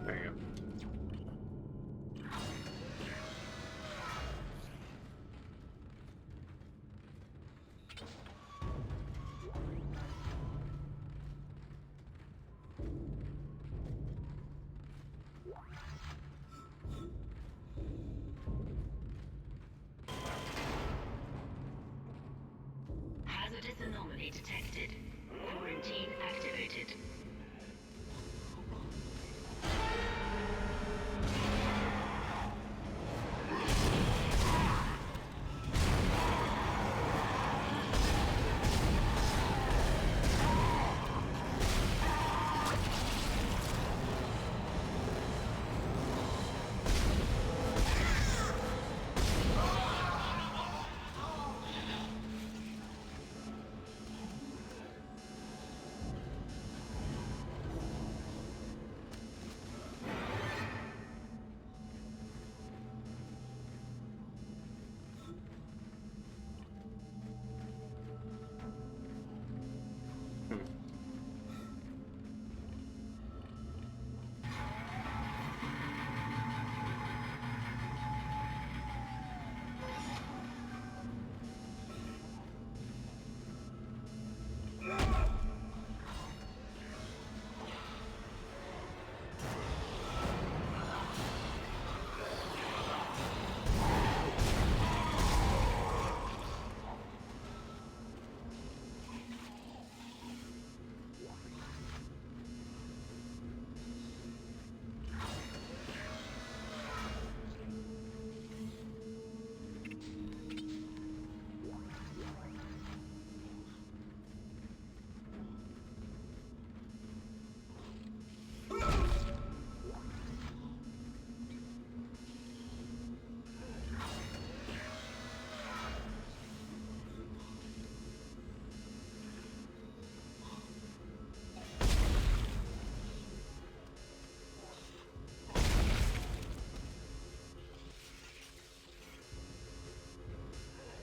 [SPEAKER 1] There you go.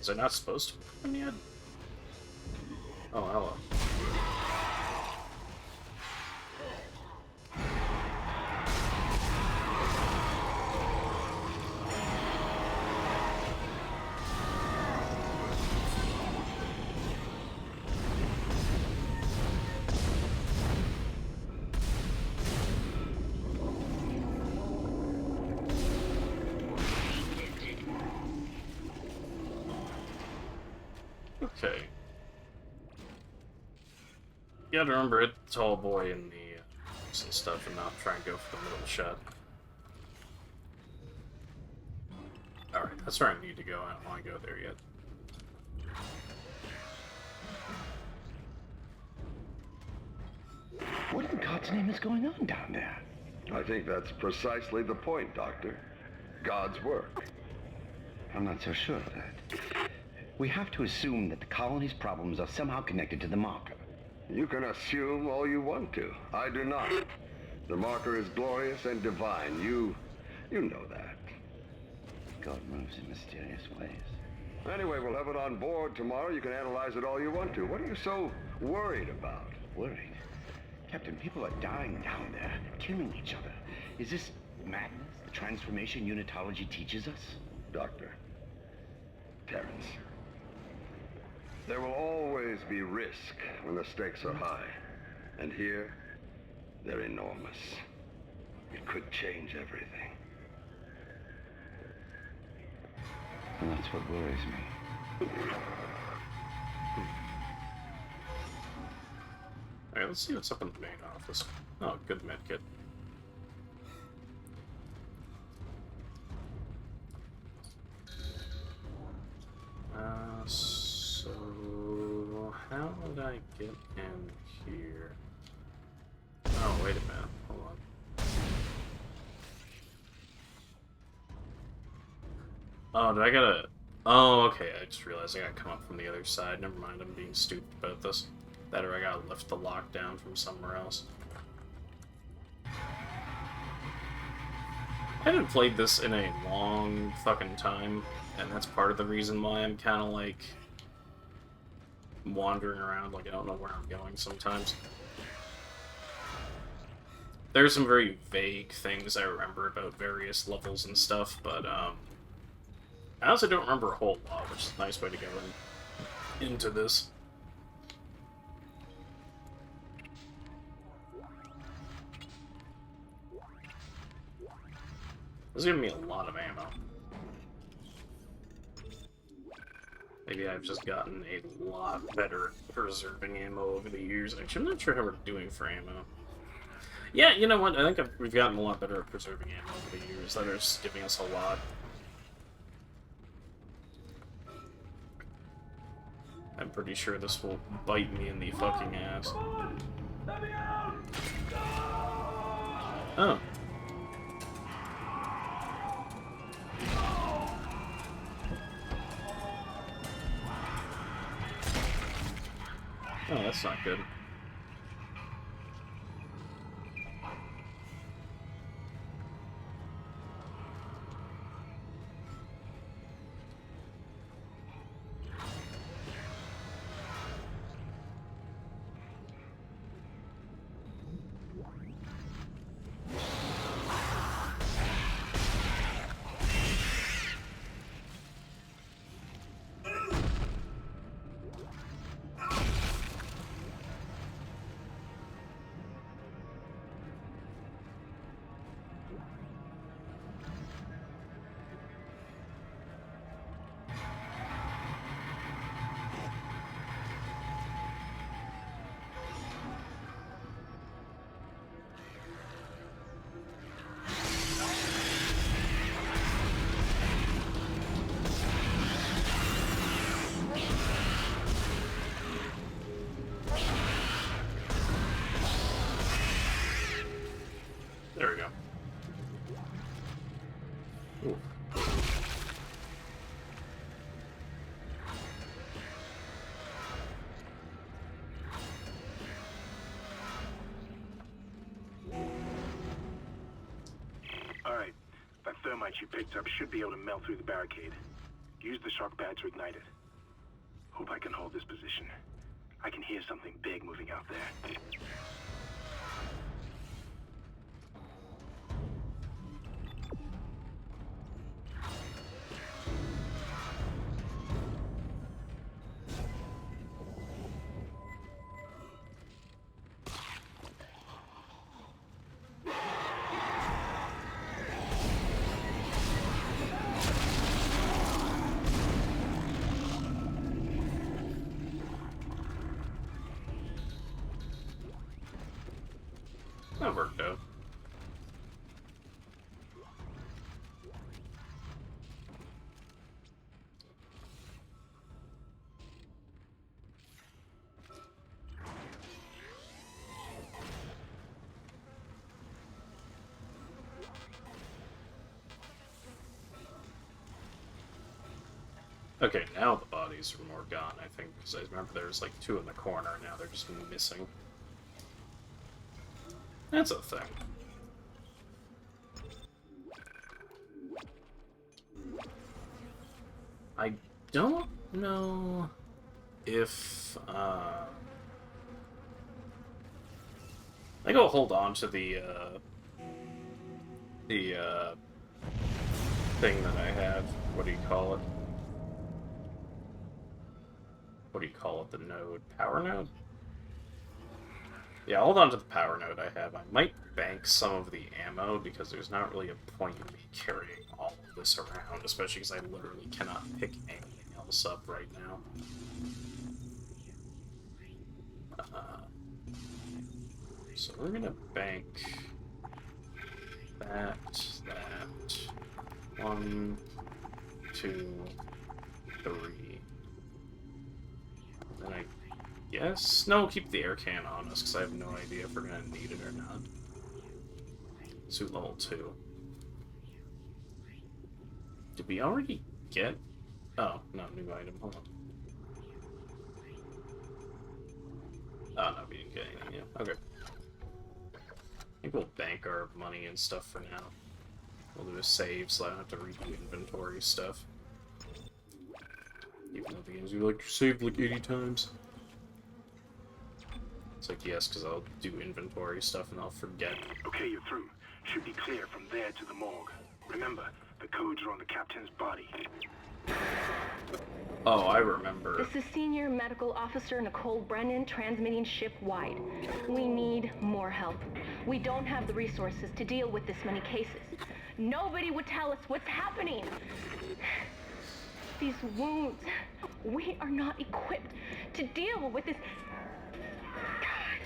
[SPEAKER 1] Is it not supposed to open yet? Oh, hello. Okay. You gotta remember hit the tall boy in the and stuff and not try and go for the middle shot. Alright, that's where I need to go. I don't want to go there yet.
[SPEAKER 16] What in God's name is going on down there?
[SPEAKER 17] I think that's precisely the point, Doctor. God's work.
[SPEAKER 16] I'm not so sure of that. We have to assume that the colony's problems are somehow connected to the marker.
[SPEAKER 17] You can assume all you want to. I do not. The marker is glorious and divine. You know that.
[SPEAKER 16] God moves in mysterious ways.
[SPEAKER 17] Anyway, we'll have it on board tomorrow. You can analyze it all you want to. What are you so worried about?
[SPEAKER 16] Worried? Captain, people are dying down there, killing each other. Is this madness the transformation unitology teaches us?
[SPEAKER 17] Doctor. Terrence. There will always be risk when the stakes are high. And here, they're enormous. It could change everything.
[SPEAKER 16] And that's what worries me.
[SPEAKER 1] Alright, let's see what's up in the main office. Oh, good medkit. So how would I get in here? Oh, wait a minute. Hold on. Oh, did I gotta... Oh, okay, I just realized I gotta come up from the other side. Never mind, I'm being stupid about this. That or I gotta lift the lock down from somewhere else. I haven't played this in a long fucking time, and that's part of the reason why I'm kind of like wandering around, like I don't know where I'm going sometimes. There's some very vague things I remember about various levels and stuff, but I also don't remember a whole lot, which is a nice way to go into this. This is giving me a lot of ammo. Maybe I've just gotten a lot better at preserving ammo over the years. Actually, I'm not sure how we're doing for ammo. Yeah, you know what? I think we've gotten a lot better at preserving ammo over the years. That is giving us a lot. I'm pretty sure this will bite me in the fucking ass. Oh. Oh, that's not good. There we go. Ooh.
[SPEAKER 14] Alright, that thermite you picked up should be able to melt through the barricade. Use the shock pad to ignite it. Hope I can hold this position. I can hear something big moving out there.
[SPEAKER 1] That worked out. Okay, now the bodies are more gone, I think, because I remember there was like 2 in the corner, now they're just missing. That's a thing. I don't know if, I think I'll hold on to the thing that I have. What do you call it? What do you call it? The node? Power node? Yeah, hold on to the power node I have. I might bank some of the ammo, because there's not really a point in me carrying all of this around, especially because I literally cannot pick anything else up right now. So we're gonna bank that. 1, 2, 3. Then I guess... No, keep the air can on us, because I have no idea if we're going to need it or not. Suit level 2. Did we already get... Oh, no, new item. Hold on. Oh, no, we didn't get anything yet. Okay. I think we'll bank our money and stuff for now. We'll do a save, so I don't have to redo inventory stuff. Even though the games you like saved like 80 times. It's like, yes, because I'll do inventory stuff and I'll forget.
[SPEAKER 14] Okay, you're through. Should be clear from there to the morgue. Remember, the codes are on the captain's body.
[SPEAKER 1] Oh, I remember.
[SPEAKER 2] This is Senior Medical Officer Nicole Brennan transmitting ship-wide. We need more help. We don't have the resources to deal with this many cases. Nobody would tell us what's happening. These wounds, we are not equipped to deal with this. God.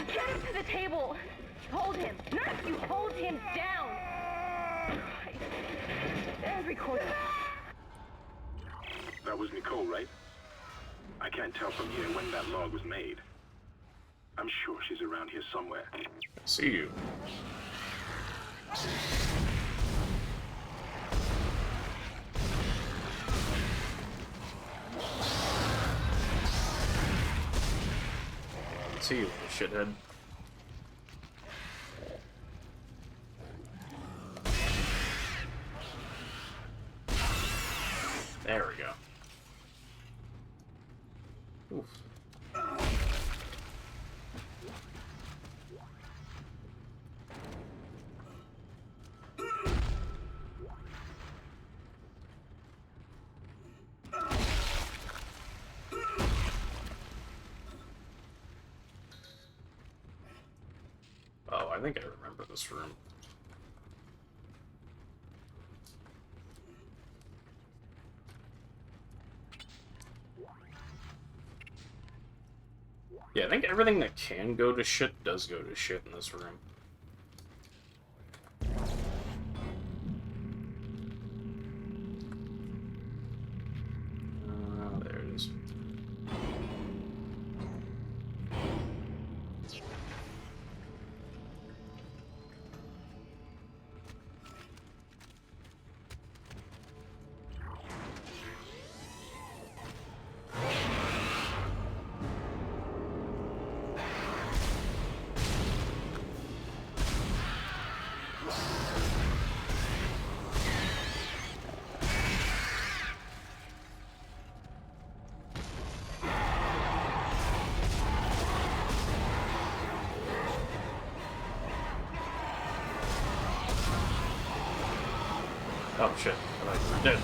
[SPEAKER 2] Get him to the table. Hold him. None of you hold him down. And record him.
[SPEAKER 14] That was Nicole, right? I can't tell from here when that log was made. I'm sure she's around here somewhere.
[SPEAKER 1] See you. See you, shithead. There we go. Oof. Oh, I think I remember this room. Yeah, I think everything that can go to shit does go to shit in this room. There it is. Oh shit, I thought you were dead.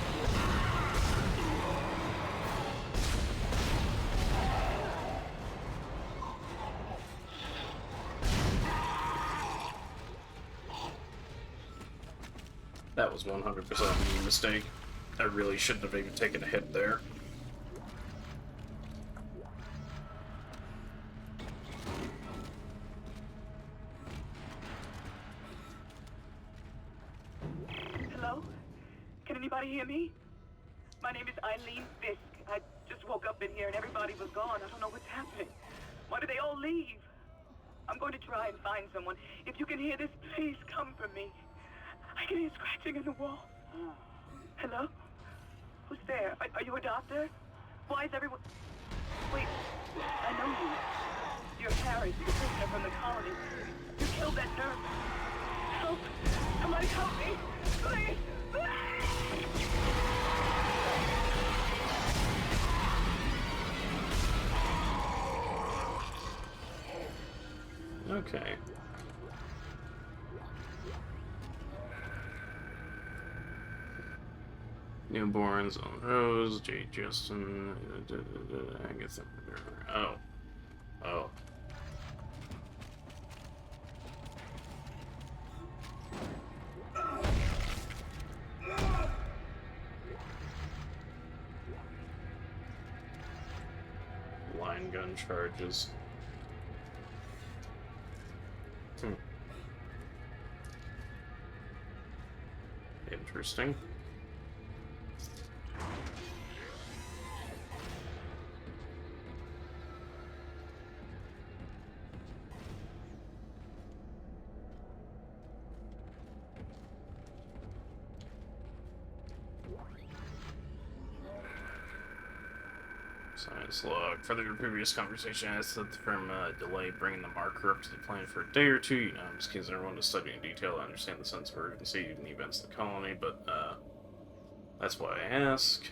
[SPEAKER 1] That was 100% a mistake. I really shouldn't have even taken a hit there.
[SPEAKER 18] Hello? Can anybody hear me? My name is Eileen Fisk. I just woke up in here and everybody was gone. I don't know what's happening. Why did they all leave? I'm going to try and find someone. If you can hear this, please come for me. I can hear scratching in the wall. Hello? Who's there? Are you a doctor? Why is everyone... Wait, I know you. You're Harris, the prisoner from the colony. You killed that nurse. Help! Somebody help me! Please!
[SPEAKER 1] Okay. Newborns on Rose, J. Justin, Agatha. Oh. Oh. Line gun charges. Interesting. Science log. Further to the previous conversation, I asked that the firm delay bringing the marker up to the plane for a day or two. You know, I'm just kidding everyone to study in detail. I understand the sense of urgency in the events of the colony, but that's why I ask.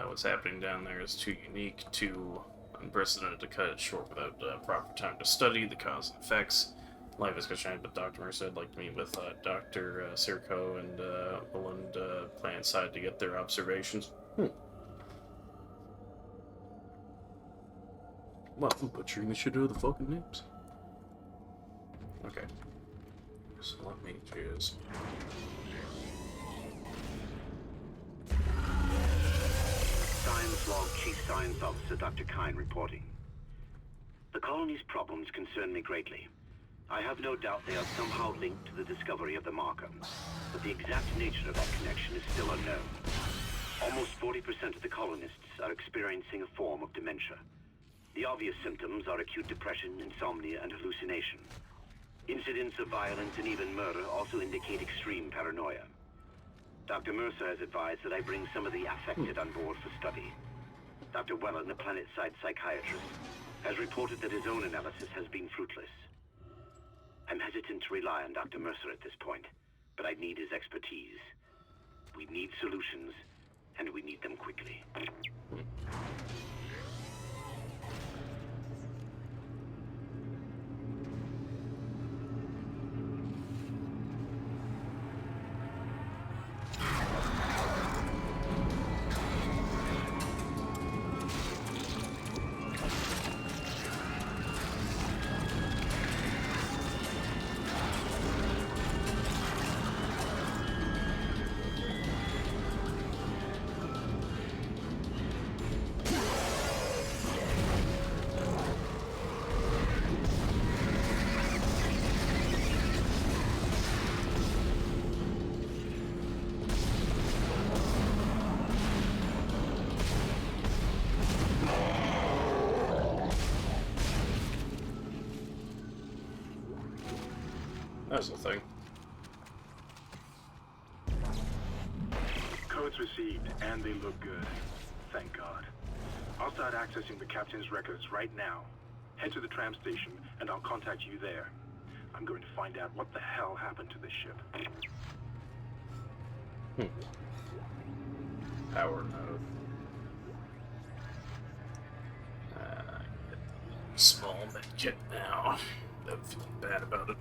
[SPEAKER 1] What's happening down there is too unique, too unprecedented to cut it short without proper time to study the cause and effects. Life is constrained, but Dr. Mercer would like to meet with Dr. Sirko and Willand play inside to get their observations. Well, I'm butchering the shit out of the fucking names. Okay. So let me just...
[SPEAKER 19] Science Log Chief Science Officer Dr. Kine reporting. The colony's problems concern me greatly. I have no doubt they are somehow linked to the discovery of the marker, but the exact nature of that connection is still unknown. Almost 40% of the colonists are experiencing a form of dementia. The obvious symptoms are acute depression, insomnia, and hallucination. Incidents of violence and even murder also indicate extreme paranoia. Dr. Mercer has advised that I bring some of the affected on board for study. Dr. Wellen, the planet-side psychiatrist, has reported that his own analysis has been fruitless. I'm hesitant to rely on Dr. Mercer at this point, but I need his expertise. We need solutions, and we need them quickly.
[SPEAKER 1] That's the thing.
[SPEAKER 14] Codes received, and they look good. Thank God. I'll start accessing the captain's records right now. Head to the tram station, and I'll contact you there. I'm going to find out what the hell happened to this ship.
[SPEAKER 1] Power node. Small medkit now. I'm feeling bad about it.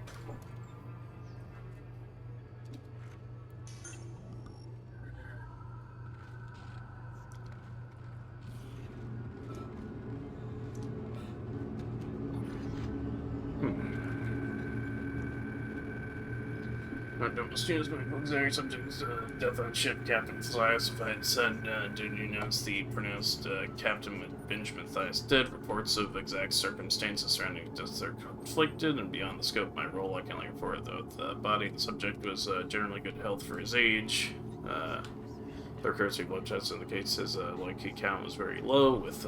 [SPEAKER 1] Domus News, auxiliary subjects, death on ship, Captain Classified said, duty announced the pronounced Captain Benjamin Mathias dead. Reports of exact circumstances surrounding deaths are conflicted, and beyond the scope of my role, I can only report that the body of the subject was generally good health for his age. The cursory blood test indicates his low-key count was very low, with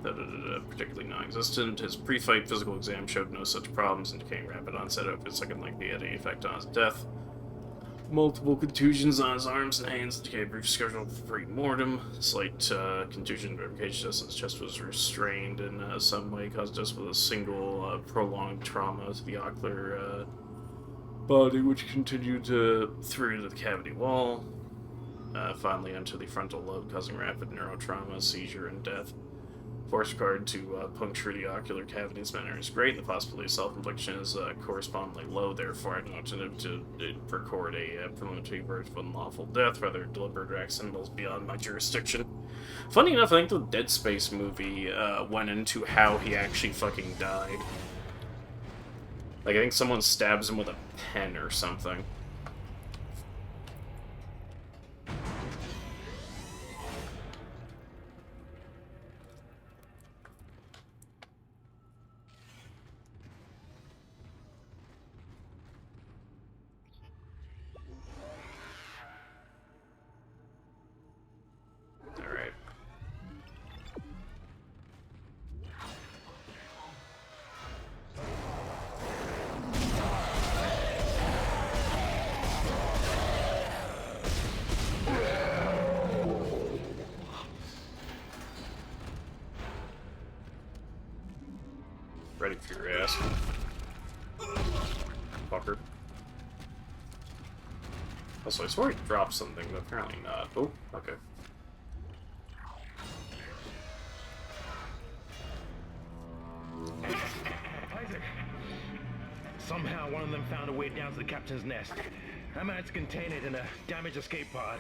[SPEAKER 1] particularly non-existent. His pre-fight physical exam showed no such problems, indicating rapid onset of his second likely had any effect on his death. Multiple contusions on his arms and hands indicate brief schedule for pre-mortem. Slight contusion verification as his chest was restrained in some way, caused just with a single prolonged trauma to the ocular body, which continued through to the cavity wall. Finally onto the frontal lobe, causing rapid neurotrauma, seizure, and death. Force required to puncture the ocular cavities manner is great. The possibility of self-infliction is correspondingly low, therefore I don't attempt to record a preliminary verdict of unlawful death, whether deliberate or accidental is beyond my jurisdiction. Funny enough, I think the Dead Space movie went into how he actually fucking died. Like, I think someone stabs him with a pen or something. Ready for your ass. Fucker. Also, I swore he dropped something, but apparently not. Oh, okay.
[SPEAKER 13] Isaac! Somehow one of them found a way down to the captain's nest. I managed to contain it in a damaged escape pod.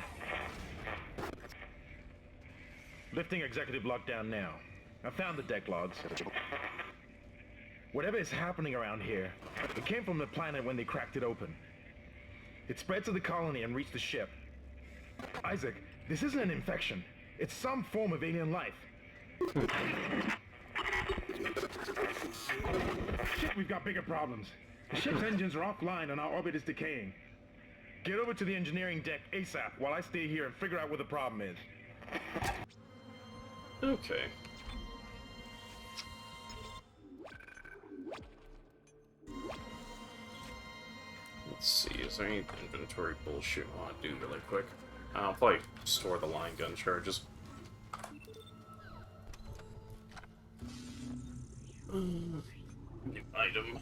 [SPEAKER 13] Lifting executive lockdown now. I found the deck logs. Whatever is happening around here, it came from the planet when they cracked it open. It spread to the colony and reached the ship. Isaac, this isn't an infection. It's some form of alien life. Shit, we've got bigger problems. The ship's engines are offline and our orbit is decaying. Get over to the engineering deck ASAP while I stay here and figure out what the problem is.
[SPEAKER 1] Okay. Let's see, is there any inventory bullshit I want to do really quick? I'll probably store the line gun charges. New item.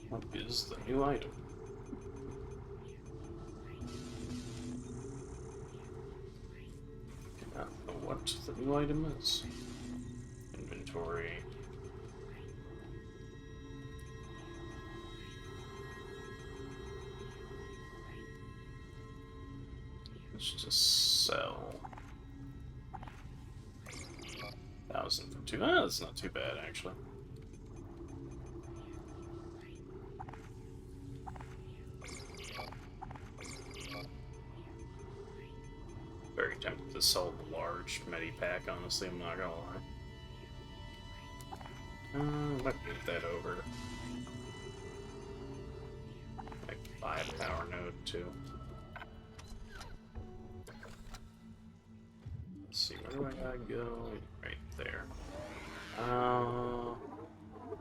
[SPEAKER 1] What is the new item? I don't know what the new item is. Inventory. Let's just sell 1,000 for 2. Ah, that's not too bad actually. Very tempted to sell the large Medipack, honestly, I'm not gonna lie. Might move that over. Like, buy a power node too. Let's see, where do I gotta go? Right there.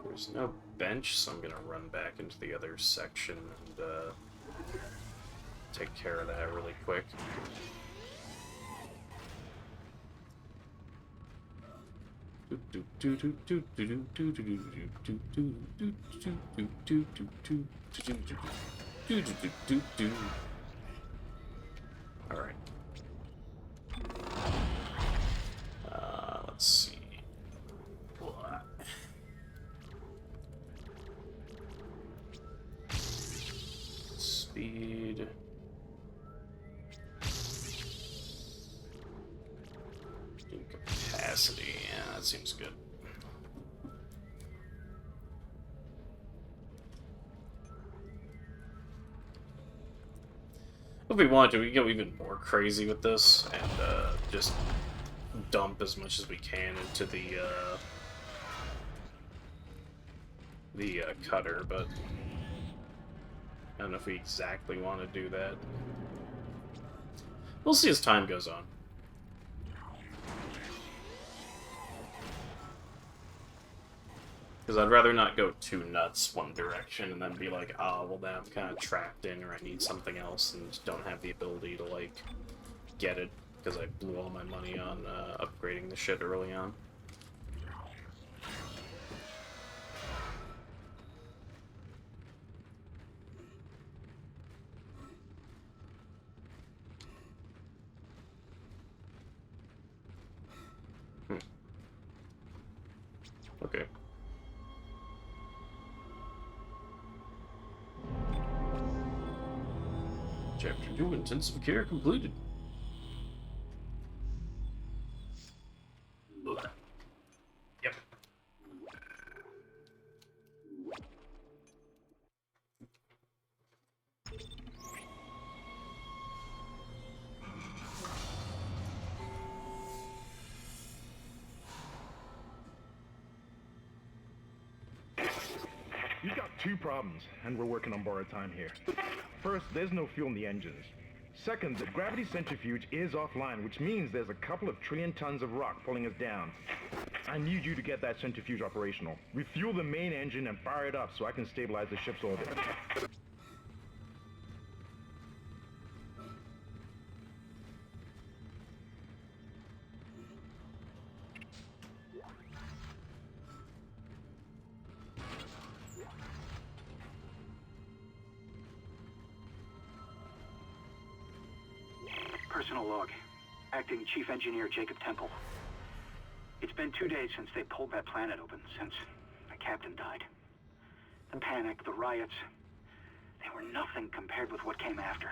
[SPEAKER 1] There's no bench, so I'm gonna run back into the other section and take care of that really quick. All right. Let's see. Speed. Capacity. Yeah, that seems good. If we want to, we can go even more crazy with this and just dump as much as we can into the cutter, but I don't know if we exactly want to do that. We'll see as time goes on. Because I'd rather not go too nuts one direction and then be like, oh, well, now I'm kind of trapped in, or I need something else and just don't have the ability to, like, get it because I blew all my money on upgrading the shit early on. Okay. Chapter 2, Intensive Care completed. Yep.
[SPEAKER 13] You've got two problems, and we're working on borrowed time here. First, there's no fuel in the engines. Second, the gravity centrifuge is offline, which means there's a couple of trillion tons of rock pulling us down. I need you to get that centrifuge operational. Refuel the main engine and fire it up so I can stabilize the ship's orbit.
[SPEAKER 14] Personal log. Acting Chief Engineer Jacob Temple. It's been 2 days since they pulled that planet open, since the captain died. The panic, the riots, they were nothing compared with what came after.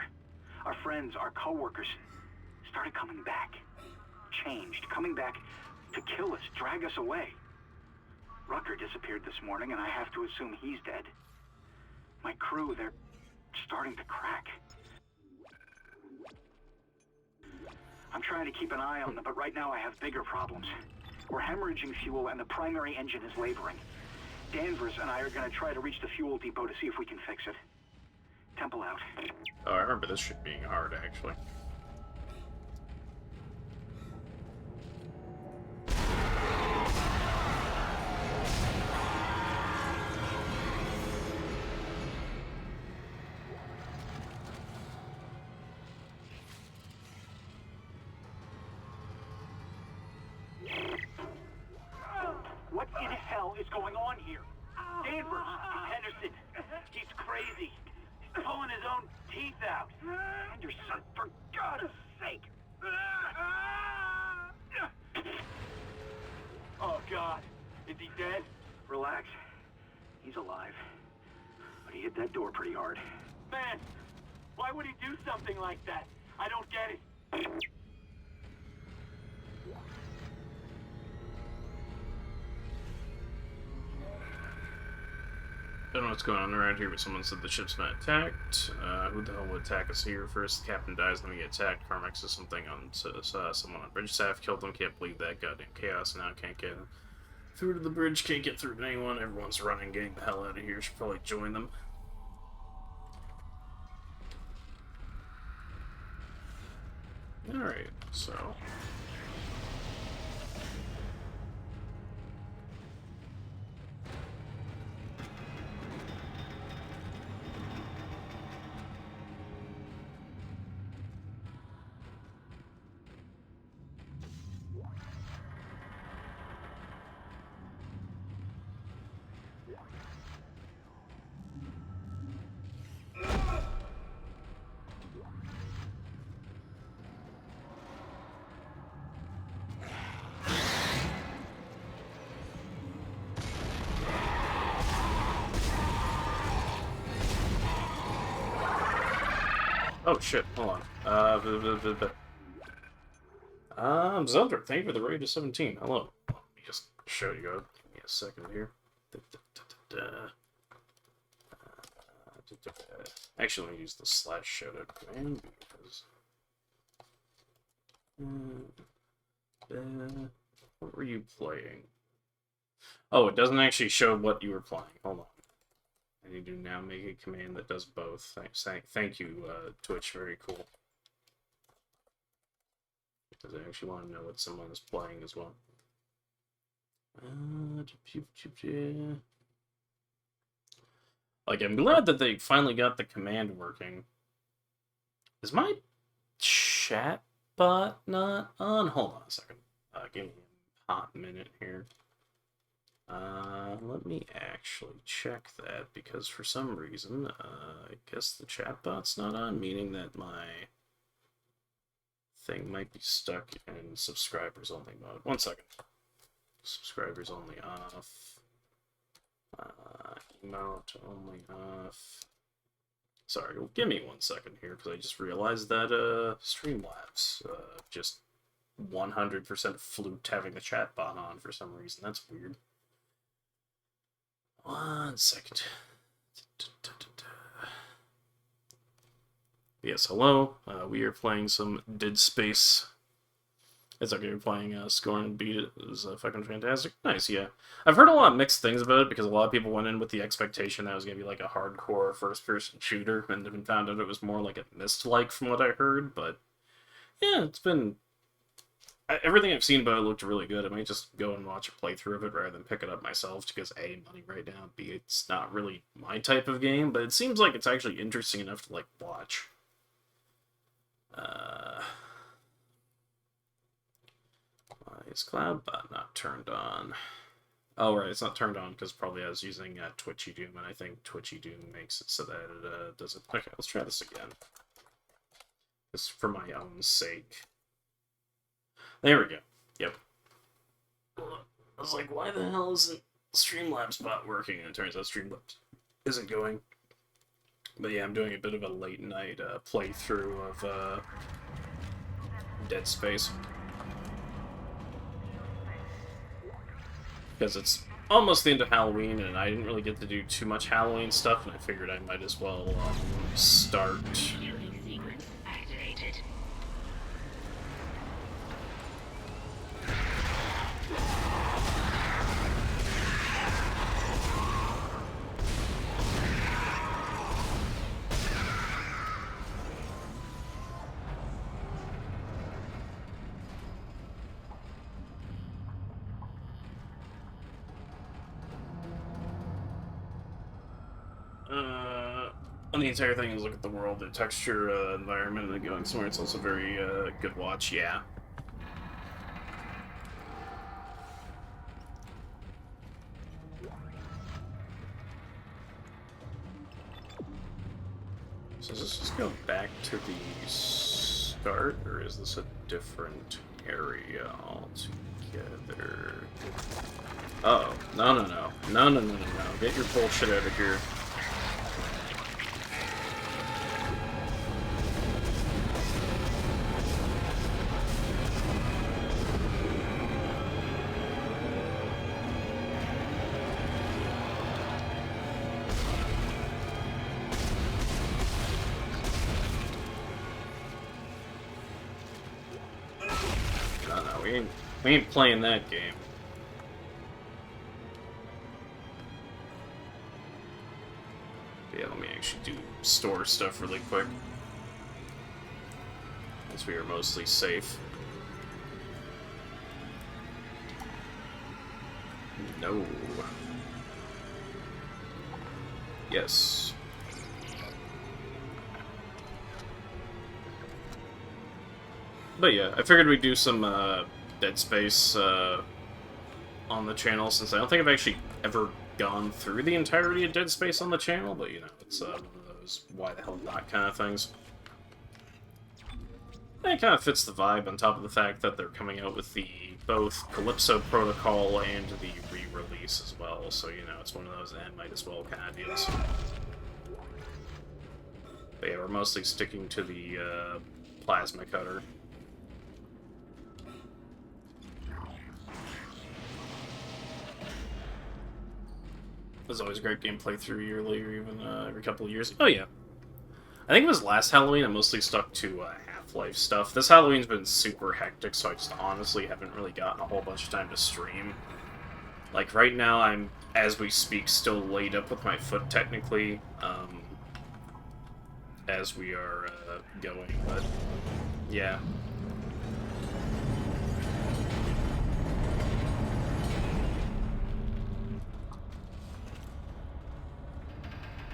[SPEAKER 14] Our friends, our co-workers, started coming back. Changed, coming back to kill us, drag us away. Rucker disappeared this morning, and I have to assume he's dead. My crew, they're starting to crack. I'm trying to keep an eye on them, but right now I have bigger problems. We're hemorrhaging fuel and the primary engine is laboring. Danvers and I are going to try to reach the fuel depot to see if we can fix it. Temple out.
[SPEAKER 1] Oh, I remember this shit being hard, actually.
[SPEAKER 9] What in hell is going on here? Danvers, Henderson, he's crazy. He's pulling his own teeth out. Henderson, for God's sake. Oh, God. Is he dead?
[SPEAKER 14] Relax. He's alive. But he hit that door pretty hard.
[SPEAKER 9] Man, why would he do something like that? I don't get it.
[SPEAKER 1] Don't know what's going on around here, but someone said the ship's been attacked. Who the hell would attack us here? First, the captain dies, then we get attacked. Carmack says something on someone on bridge staff killed them. Can't believe that. Goddamn chaos. Now can't get through to the bridge. Can't get through to anyone. Everyone's running, getting the hell out of here. Should probably join them. Alright, so... Oh shit, hold on. Zeldrick, thank you for the raid to 17. Hello. Let me just show you. Give me a second here. Actually, let me use the /shoutout command because... what were you playing? Oh, it doesn't actually show what you were playing. Hold on. I need to now make a command that does both. Thank you, Twitch. Very cool. Because I actually want to know what someone is playing as well. Like, I'm glad that they finally got the command working. Is my chat bot not on? Hold on a second. Give me a hot minute here. Let me actually check that, because for some reason, I guess the chat bot's not on, meaning that my thing might be stuck in subscribers only mode. 1 second. Subscribers only off. Emote only off. Sorry, give me 1 second here, because I just realized that Streamlabs just 100% fluked having the chat bot on for some reason. That's weird. 1 second. Yes, hello. We are playing some Dead Space. It's okay, you're playing Scorn and Beat It. It was fucking fantastic. Nice, yeah. I've heard a lot of mixed things about it, because a lot of people went in with the expectation that it was going to be like a hardcore first-person shooter, and then found out it was more like a Myst-like from what I heard, but yeah, it's been... Everything I've seen about it looked really good. I might just go and watch a playthrough of it rather than pick it up myself, because A, money right now, B, it's not really my type of game, but it seems like it's actually interesting enough to, like, watch. Why is CloudBot not turned on? Oh, right, it's not turned on because probably I was using Twitchy Doom, and I think Twitchy Doom makes it so that it doesn't... Okay, let's try this again. Just for my own sake. There we go. Yep. I was like, why the hell isn't Streamlabs bot working? And it turns out Streamlabs isn't going. But yeah, I'm doing a bit of a late night playthrough of Dead Space. Because it's almost the end of Halloween, and I didn't really get to do too much Halloween stuff, and I figured I might as well start...
[SPEAKER 12] Activated.
[SPEAKER 1] On the entire thing is look at the world, the texture, environment, and going somewhere. It's also very good watch, yeah. So does this just go back to the start, or is this a different area altogether? Uh-oh. No. Get your bullshit out of here. We ain't playing that game. Yeah, let me actually do store stuff really quick. As we are mostly safe. No. Yes. But yeah, I figured we'd do some Dead Space on the channel, since I don't think I've actually ever gone through the entirety of Dead Space on the channel, but you know, it's one of those why the hell not kind of things. And it kind of fits the vibe, on top of the fact that they're coming out with the both Calypso Protocol and the re-release as well, so you know, it's one of those might as well kind of deals. But yeah, we're mostly sticking to the plasma cutter. There's always a great gameplay through yearly, or even every couple of years. Oh yeah. I think it was last Halloween, I mostly stuck to Half-Life stuff. This Halloween's been super hectic, so I just honestly haven't really gotten a whole bunch of time to stream. Like, right now, I'm, as we speak, still laid up with my foot, technically, as we are going, but, yeah.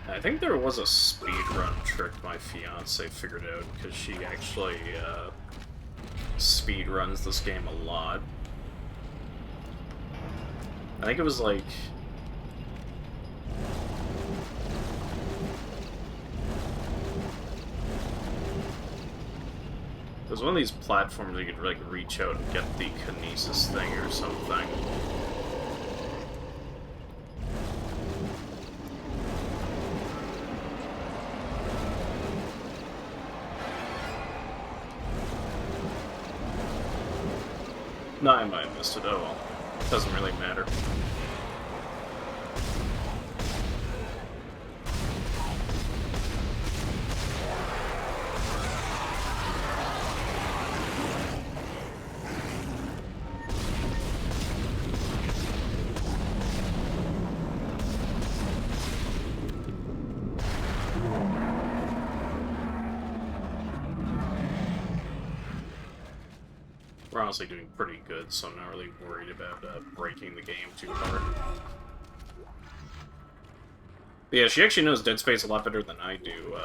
[SPEAKER 1] I think there was a speedrun trick my fiance figured out, because she actually speedruns this game a lot. I think it was like... It was one of these platforms you could, like, reach out and get the kinesis thing or something. No, I might have missed it. Oh well. Doesn't really matter. We're honestly doing pretty good, so I'm not really worried about breaking the game too hard. But yeah, she actually knows Dead Space a lot better than I do,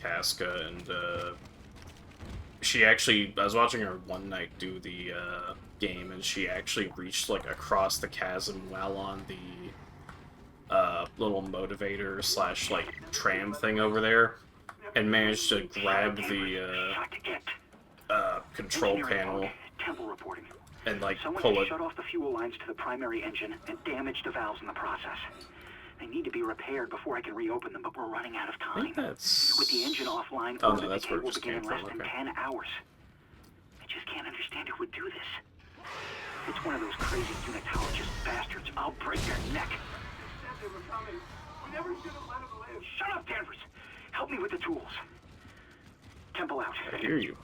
[SPEAKER 1] Casca, and she actually, I was watching her one night do the game, and she actually reached, like, across the chasm while on the little motivator slash, like, tram thing over there, and managed to grab the control panel
[SPEAKER 9] Temple reporting.
[SPEAKER 1] and, like,
[SPEAKER 9] Someone
[SPEAKER 1] pull it.
[SPEAKER 9] shut off the fuel lines to the primary engine and damaged the valves in the process. They need to be repaired before I can reopen them, but we're running out of time. With the engine offline,
[SPEAKER 1] Oh, no, that's
[SPEAKER 9] decay
[SPEAKER 1] where it
[SPEAKER 9] will
[SPEAKER 1] just
[SPEAKER 9] begin
[SPEAKER 1] came
[SPEAKER 9] in less
[SPEAKER 1] from,
[SPEAKER 9] than
[SPEAKER 1] okay.
[SPEAKER 9] 10 hours. I just can't understand who would do this. It's one of those crazy unitologist bastards. I'll break their neck. They said they were coming. We never should have let them live. Shut up, Danvers. Help me with the tools. Temple out.
[SPEAKER 1] I hear you.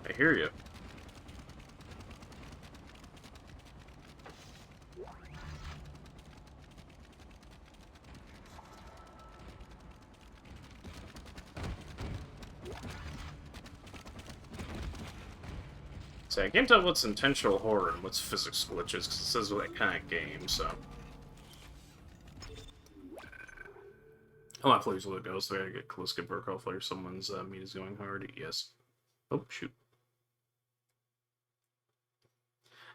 [SPEAKER 1] I hear you. So I can't tell what's intentional horror and what's physics glitches, because it says that kind of game, so... I'm not pleased with it goes, so I gotta get close to Burkle Flare. Someone's meat is going hard. Yes. Oh, shoot.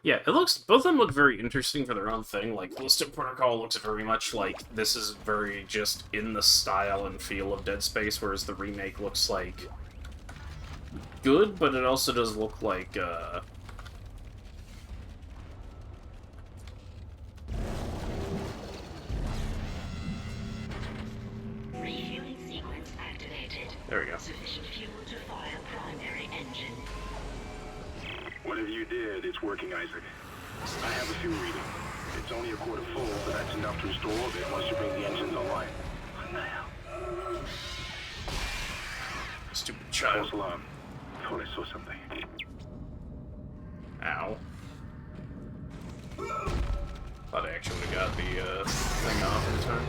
[SPEAKER 1] Yeah, it looks... Both of them look very interesting for their own thing. Like, Callisto Protocol looks very much like this is very just in the style and feel of Dead Space, whereas the remake looks like... good, but it also does look like,
[SPEAKER 12] Refueling sequence activated.
[SPEAKER 1] There we go.
[SPEAKER 12] Sufficient fuel to fire primary engine.
[SPEAKER 14] Whatever you did, it's working, Isaac. I have a fuel reading. It's only a quarter full, but that's enough to restore orbit once you bring the engines online. What the hell?
[SPEAKER 1] Stupid child.
[SPEAKER 14] False alarm. Thought I saw something.
[SPEAKER 1] Ow. Thought I actually would've got the, thing off in time.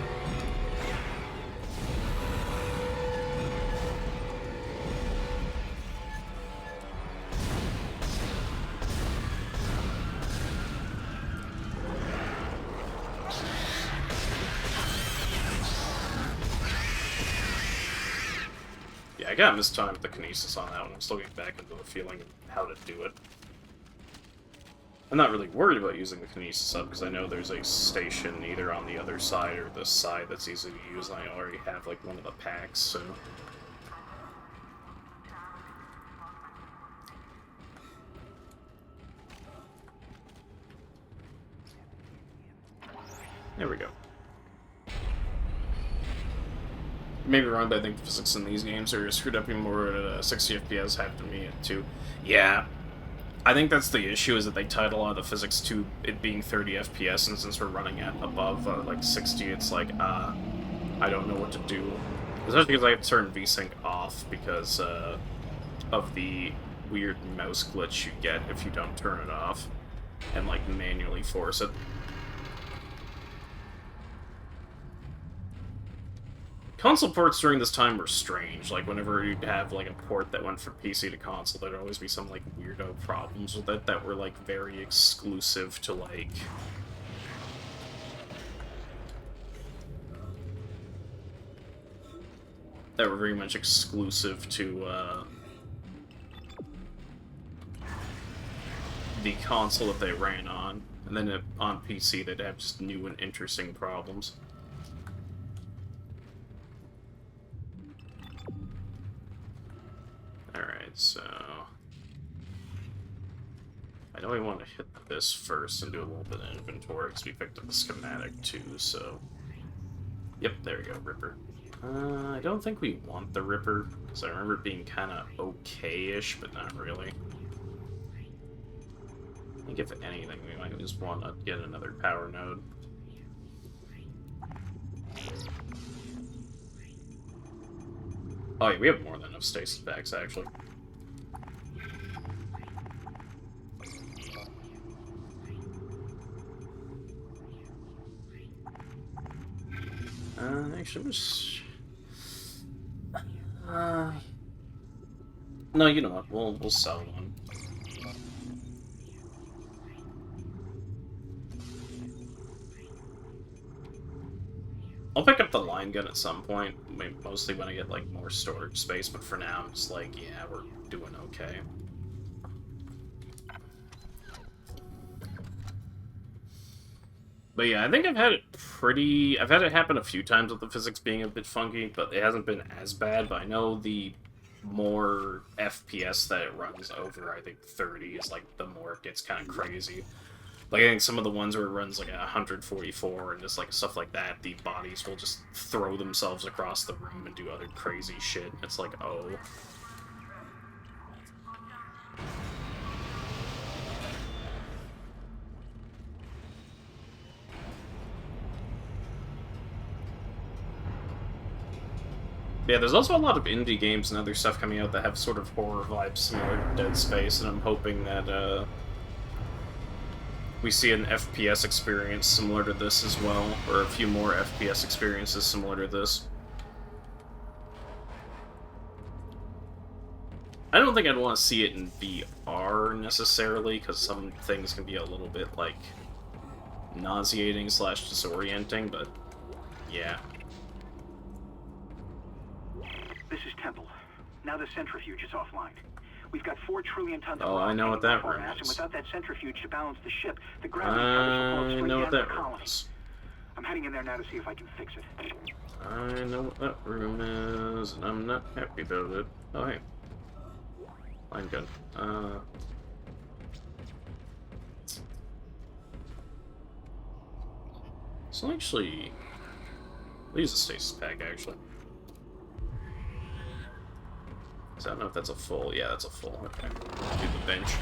[SPEAKER 1] Yeah, I got mistimed the kinesis on that one. I'm still getting back into the feeling of how to do it. I'm not really worried about using the kinesis up, because I know there's a station either on the other side or this side that's easy to use, and I already have, like, one of the packs, so... There we go. Maybe wrong, but I think the physics in these games are screwed up even more at 60 FPS have to me too. Yeah, I think that's the issue, is that they tied a lot of the physics to it being 30 FPS, and since we're running at above like 60, it's like, I don't know what to do. Especially because I have to turn VSync off because of the weird mouse glitch you get if you don't turn it off and, like, manually force it. Console ports during this time were strange. Like, whenever you'd have, like, a port that went from PC to console, there'd always be some, like, weirdo problems with it that were, like, very exclusive to, like... that were very much exclusive to, the console that they ran on. And then on PC, they'd have just new and interesting problems. Alright, so... I know we want to hit this first and do a little bit of inventory, because we picked up a schematic too, so... Yep, there we go, Ripper. I don't think we want the Ripper, because I remember it being kind of okay-ish, but not really. I think if anything, we might just want to get another power node. Oh yeah, we have more than enough stasis packs, actually. Actually, I'm just... No, you know what? We'll sell one. I'll pick up the line gun at some point, mostly when I get, like, more storage space, but for now, I'm just like, yeah, we're doing okay. But yeah, I think I've had it happen a few times with the physics being a bit funky, but it hasn't been as bad, but I know the more FPS that it runs over, I think 30 is, like, the more it gets kind of crazy. Like, I think some of the ones where it runs, like, 144 and just, like, stuff like that, the bodies will just throw themselves across the room and do other crazy shit. It's like, oh. Yeah, there's also a lot of indie games and other stuff coming out that have sort of horror vibes similar to Dead Space, and I'm hoping that, we see an FPS experience similar to this as well, or a few more FPS experiences similar to this. I don't think I'd want to see it in VR, necessarily, because some things can be a little bit, like, nauseating / disorienting, but, yeah.
[SPEAKER 9] This is Temple. Now the centrifuge is offline. We've got 4 trillion tons of
[SPEAKER 1] Oh, I know what that room
[SPEAKER 9] mass, and
[SPEAKER 1] is.
[SPEAKER 9] without that centrifuge to balance the ship, the gravity will
[SPEAKER 1] I
[SPEAKER 9] straight
[SPEAKER 1] know
[SPEAKER 9] down
[SPEAKER 1] what
[SPEAKER 9] the
[SPEAKER 1] that room
[SPEAKER 9] colony.
[SPEAKER 1] is.
[SPEAKER 9] I'm heading in there now to see if I can fix it.
[SPEAKER 1] I know what that room is, and I'm not happy about it. Oh, hey. Line gun. So actually... I'll use a stasis pack, actually. So I don't know if that's a full. Yeah, that's a full. Okay. Do the bench.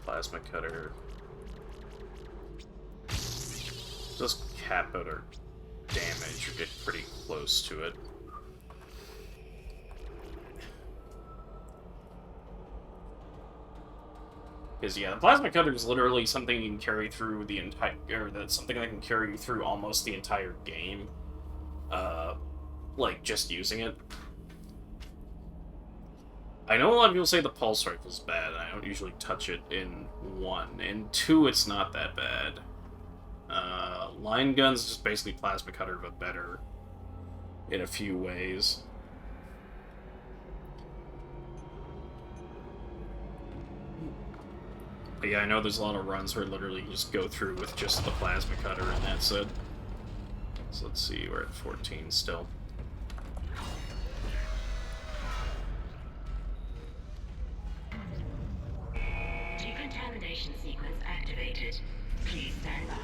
[SPEAKER 1] Plasma cutter. Just cap out our damage or get pretty close to it. Because, yeah, the plasma cutter is literally something you can carry through the entire... or that's something that can carry you through almost the entire game. Like, just using it. I know a lot of people say the pulse rifle's bad, and I don't usually touch it in 1. In 2, it's not that bad. Line gun's just basically plasma cutter, but better in a few ways. But yeah, I know there's a lot of runs where literally you just go through with just the plasma cutter and that's it. So let's see, we're at 14 still.
[SPEAKER 12] Decontamination sequence activated. Please stand by.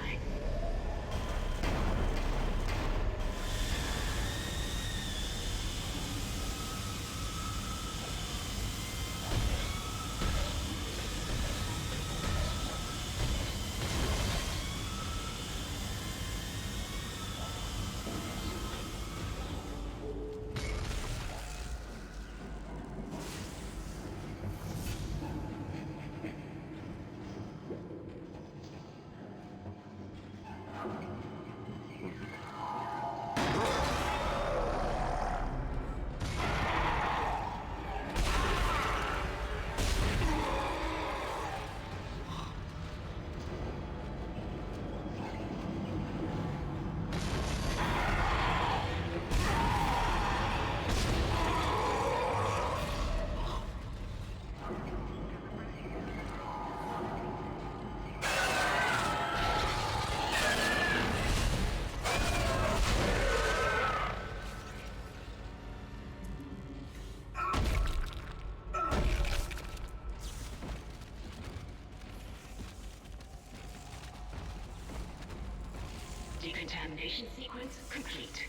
[SPEAKER 12] decontamination sequence complete.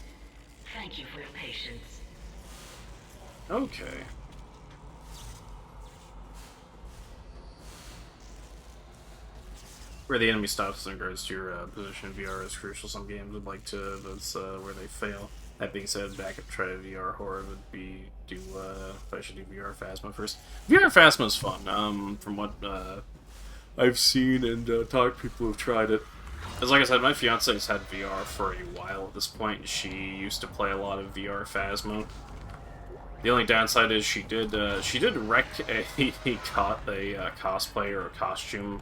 [SPEAKER 12] Thank you for your patience.
[SPEAKER 1] Okay. Where the enemy stops in regards to your position in VR is crucial. Some games would like to, that's where they fail. That being said, backup try to VR horror would be I should do VR Phasma first. VR Phasma is fun. From what I've seen and talked to people who've tried it. As like I said, my fiance has had VR for a while at this point, and she used to play a lot of VR Phasma. The only downside is she did wreck a cosplay or a costume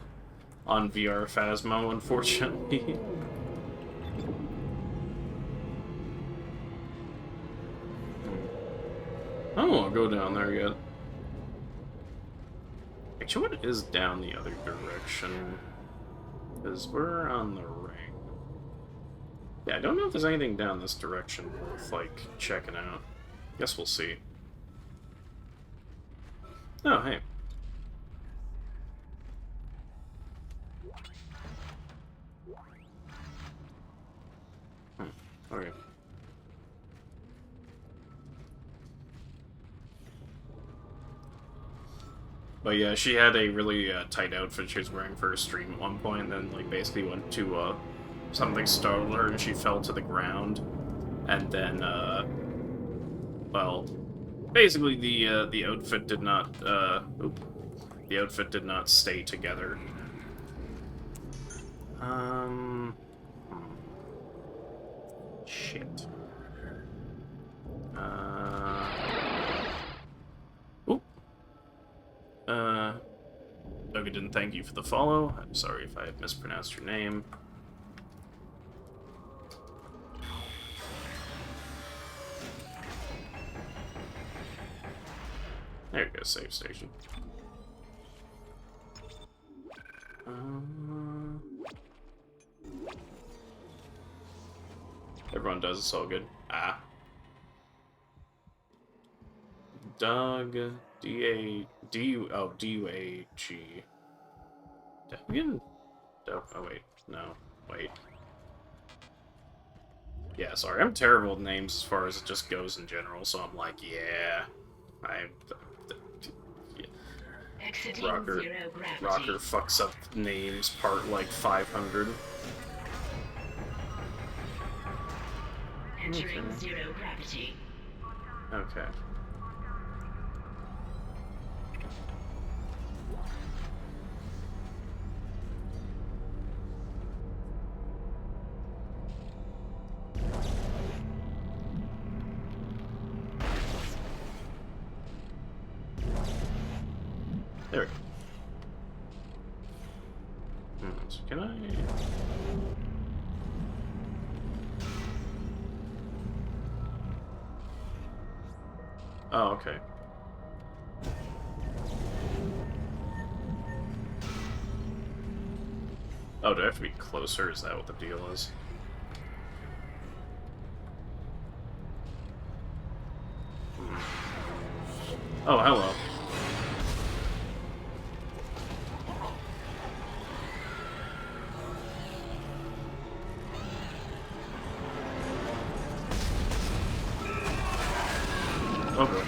[SPEAKER 1] on VR Phasma, unfortunately. I don't want to go down there yet. Actually, what is down the other direction? Because we're on the ring. Yeah, I don't know if there's anything down this direction worth, like, checking out. Guess we'll see. Oh, hey. Okay. But yeah, she had a really tight outfit she was wearing for her stream at one point, and then like basically went to something startled her and she fell to the ground, and then well, basically the outfit did not the outfit did not stay together. Shit. Doga didn't thank you for the follow. I'm sorry if I have mispronounced your name. There you go, save station. Everyone does, it's all good. Ah. Doug, D-U-A-G. Again? Oh, wait. No. Wait. Yeah, sorry. I'm terrible with names as far as it just goes in general, so I'm like, yeah. Yeah. Rocker fucks up names part, like, 500.
[SPEAKER 12] Entering zero gravity.
[SPEAKER 1] Okay. There we go. So can I... Oh, okay. Oh, do I have to be closer? Is that what the deal is? Oh, hello. Oh boy.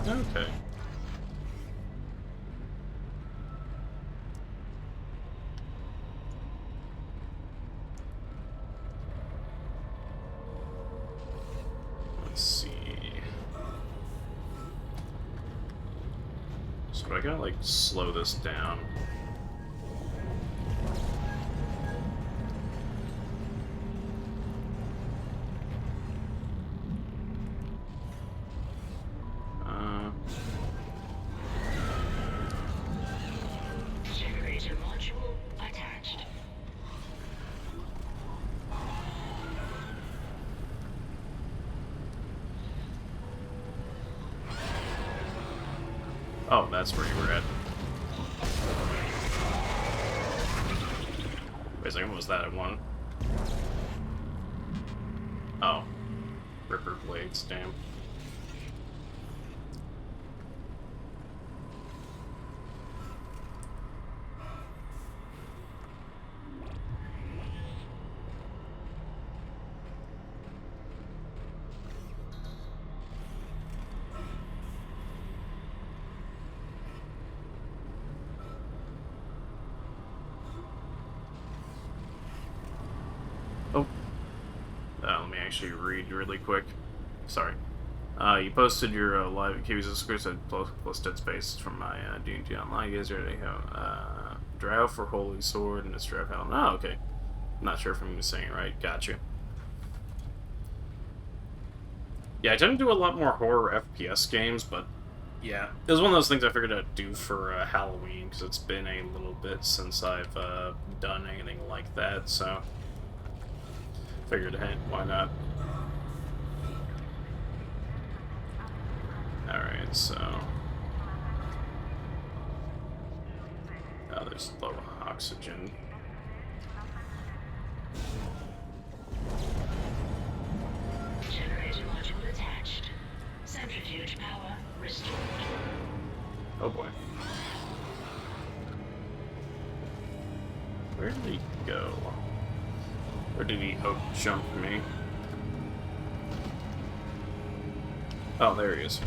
[SPEAKER 1] Okay. Let's see. So I gotta, like, slow this down.
[SPEAKER 12] Generator module attached.
[SPEAKER 1] Oh, that's where you were at. Wait a second, what was that at one? Oh. Ripper blades, damn. Oh. Let me actually read really quick. Sorry. You posted your live Kiwi's exclusive plus Dead Space from my D&D Online. You guys already have Drow for Holy Sword and it's Drow Hell. Oh, okay. I'm not sure if I'm saying it right. Gotcha. Yeah, I tend to do a lot more horror FPS games, but yeah. It was one of those things I figured I'd do for Halloween, because it's been a little bit since I've done anything like that, so figured, hey, why not? Alright, so... Oh, there's low oxygen.
[SPEAKER 12] Generator module attached. Centrifuge power restored.
[SPEAKER 1] Oh boy. Where did he go? Or did he jump me? Oh, there he is.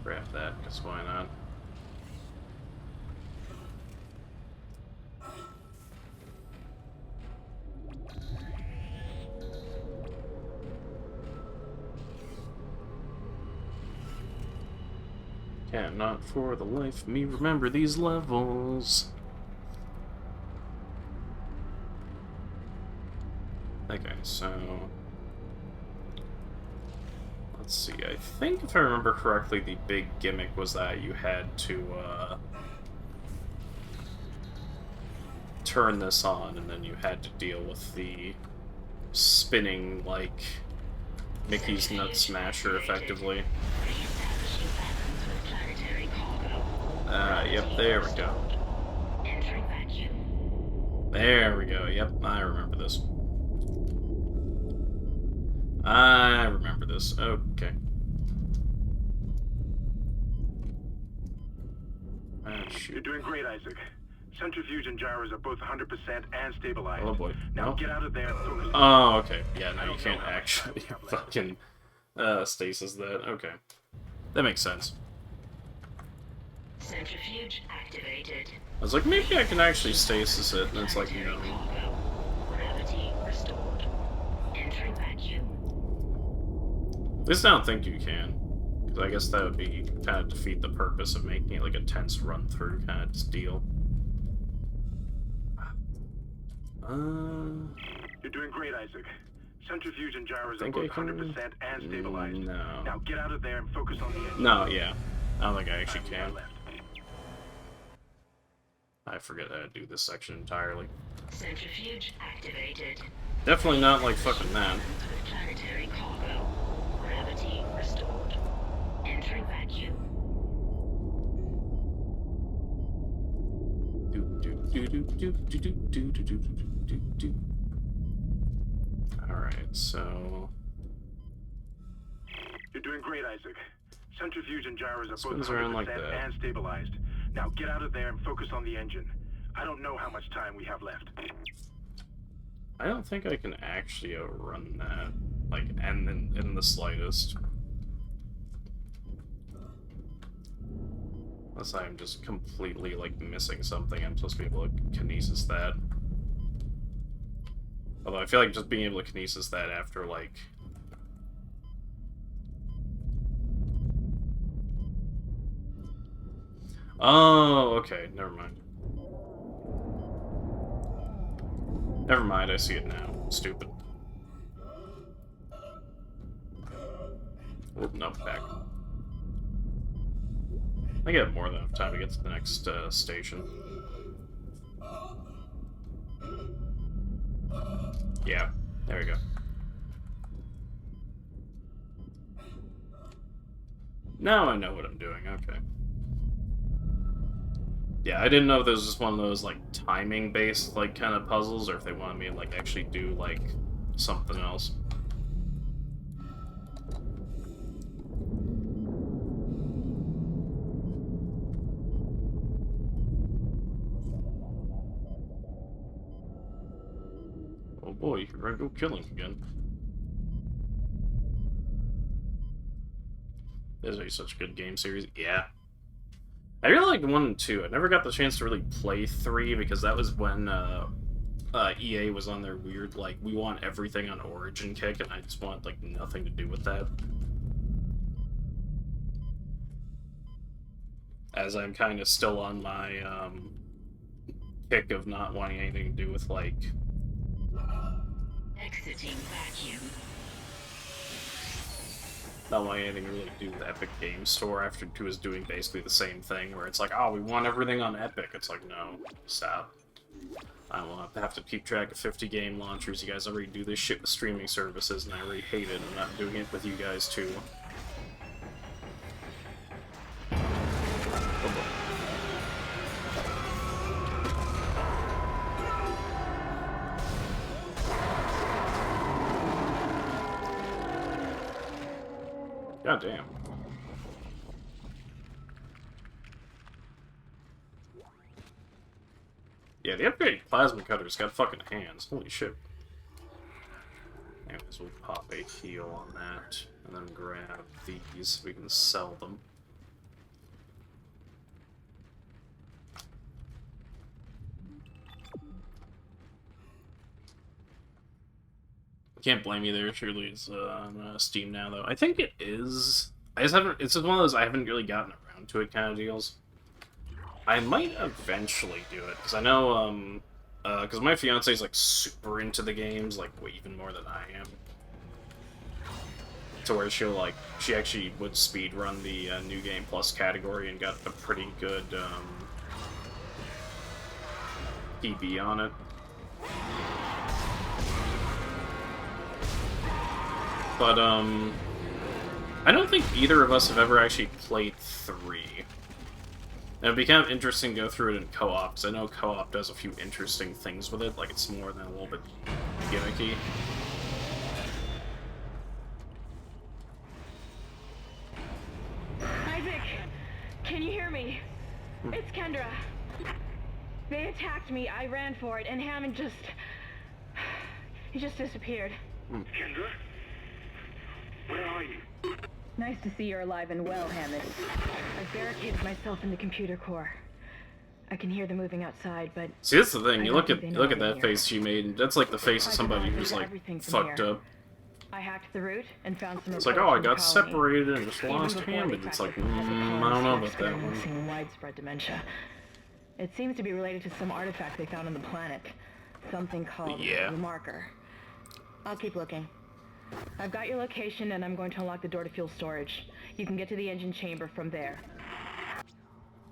[SPEAKER 1] Grab that, because why not? Cannot for the life of me remember these levels. Okay, so... Let's see, I think if I remember correctly, the big gimmick was that you had to, turn this on, and then you had to deal with the spinning, like, Mickey's Nut Smasher, effectively. Yep, there we go. There we go, yep, I remember this. I remember this, okay.
[SPEAKER 14] You're doing great, Isaac. Centrifuge and gyros are both 100% and stabilized.
[SPEAKER 1] Oh boy.
[SPEAKER 14] Now
[SPEAKER 1] No?
[SPEAKER 14] get out of there and focus.
[SPEAKER 1] Oh, okay. Yeah, no, you can't actually fucking stasis that. Okay. That makes sense.
[SPEAKER 12] Centrifuge activated.
[SPEAKER 1] I was like, maybe I can actually stasis it, and it's like, no.
[SPEAKER 12] Gravity restored. Entering vacuum.
[SPEAKER 1] At least I don't think you can. Because I guess that would be kind of defeat the purpose of making it like a tense run-through kind of deal.
[SPEAKER 14] You're doing great, Isaac. Centrifuge and gyros are
[SPEAKER 1] Think
[SPEAKER 14] both
[SPEAKER 1] I can-
[SPEAKER 14] 100% and stabilized.
[SPEAKER 1] No.
[SPEAKER 14] Now get out of there and focus on the engine.
[SPEAKER 1] No, yeah. I don't think I actually can. I forget how to do this section entirely.
[SPEAKER 12] Centrifuge activated.
[SPEAKER 1] Definitely not like fucking that.
[SPEAKER 12] With planetary cargo. Gravity restored. Entering vacuum.
[SPEAKER 1] Alright, so...
[SPEAKER 14] You're doing great, Isaac. Centrifuge and gyros are both
[SPEAKER 1] Spins
[SPEAKER 14] 100%
[SPEAKER 1] around like that.
[SPEAKER 14] and stabilized. Now get out of there and focus on the engine. I don't know how much time we have left.
[SPEAKER 1] I don't think I can actually outrun that, like, and in the slightest. Unless I'm just completely, like, missing something, I'm supposed to be able to kinesis that. Although I feel like just being able to kinesis that after, like... Oh, okay, never mind. Never mind, I see it now. Stupid. Oh, no, back. I get more than enough time to get to the next station. Yeah, there we go. Now I know what I'm doing, okay. Yeah, I didn't know if this was just one of those, like, timing-based, like, kind of puzzles, or if they wanted me to, like, actually do, like, something else. Oh boy, you're gonna go killing again. This is such a good game series. Yeah. I really liked 1 and 2. I never got the chance to really play 3 because that was when EA was on their weird, like, we want everything on Origin kick, and I just wanted, like, nothing to do with that. As I'm kind of still on my kick of not wanting anything to do with, like...
[SPEAKER 12] Exiting vacuum.
[SPEAKER 1] Not wanting anything to really do with Epic Game Store after 2 is doing basically the same thing, where it's like, oh, we want everything on Epic. It's like, no, stop. I don't want to have to keep track of 50 game launchers. You guys already do this shit with streaming services, and I already hate it. I'm not doing it with you guys, too. Oh, boy. God damn. Yeah, the upgraded plasma cutter's got fucking hands. Holy shit. Anyways, we'll pop a heal on that, and then grab these so we can sell them. Can't blame you there. Surely it's on Steam now, though. I think it is. I just haven't. It's just one of those I haven't really gotten around to it kind of deals. I might eventually do it because I know, because my fiance is like super into the games, like way even more than I am. To where she'll like, she actually would speed run the New Game Plus category and got a pretty good PB on it. But, I don't think either of us have ever actually played 3. And it'd be kind of interesting to go through it in co-op, because I know co-op does a few interesting things with it, like it's more than a little bit gimmicky.
[SPEAKER 2] Isaac! Can you hear me? It's Kendra. They attacked me, I ran for it, and Hammond just... he just disappeared.
[SPEAKER 14] Kendra? Where are you?
[SPEAKER 2] Nice to see you're alive and well, Hammond. I've barricaded myself in the computer core. I can hear them moving outside, but...
[SPEAKER 1] See, that's the thing. You look at that face she made, and that's like the face of somebody who's like fucked up.
[SPEAKER 2] I hacked the route and found some.
[SPEAKER 1] It's like, oh, I got separated and just lost Hammond. It's like, I don't know about that one.
[SPEAKER 2] Widespread dementia. It seems to be related to some artifact they found on the planet. Something called the Marker. I'll keep looking. I've got your location, and I'm going to unlock the door to fuel storage. You can get to the engine chamber from there.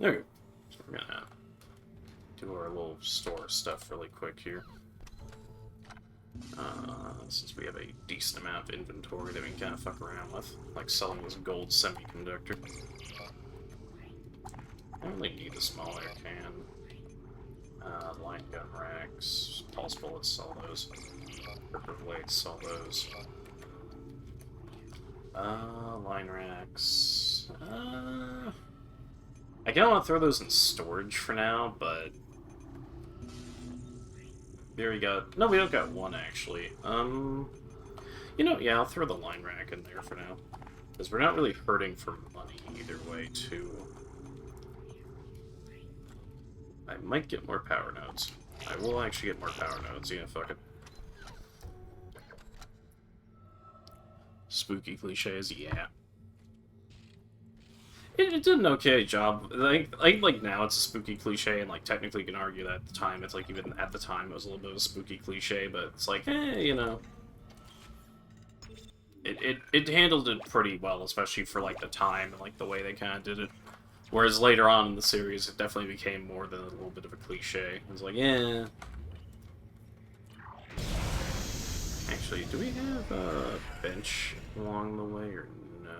[SPEAKER 1] Okay. So we're gonna do our little store stuff really quick here. Since we have a decent amount of inventory that we can kind of fuck around with. Like selling this gold semiconductor. I only need the small air can. Line gun racks. Pulse bullets, sell those. Ripper blades, sell those. Line racks. I kinda want to throw those in storage for now, but... There we go. No, we don't got one, actually. You know, yeah, I'll throw the line rack in there for now. Because we're not really hurting for money either way, too. I might get more power nodes. I will actually get more power nodes, yeah, fuck it. Spooky cliches, yeah. It did an okay job. Like now it's a spooky cliche, and like technically you can argue that at the time, it's like even at the time it was a little bit of a spooky cliche, but it's like, you know. It handled it pretty well, especially for like the time and like the way they kind of did it. Whereas later on in the series, it definitely became more than a little bit of a cliche. It was like, yeah. Actually, do we have a bench along the way, or no?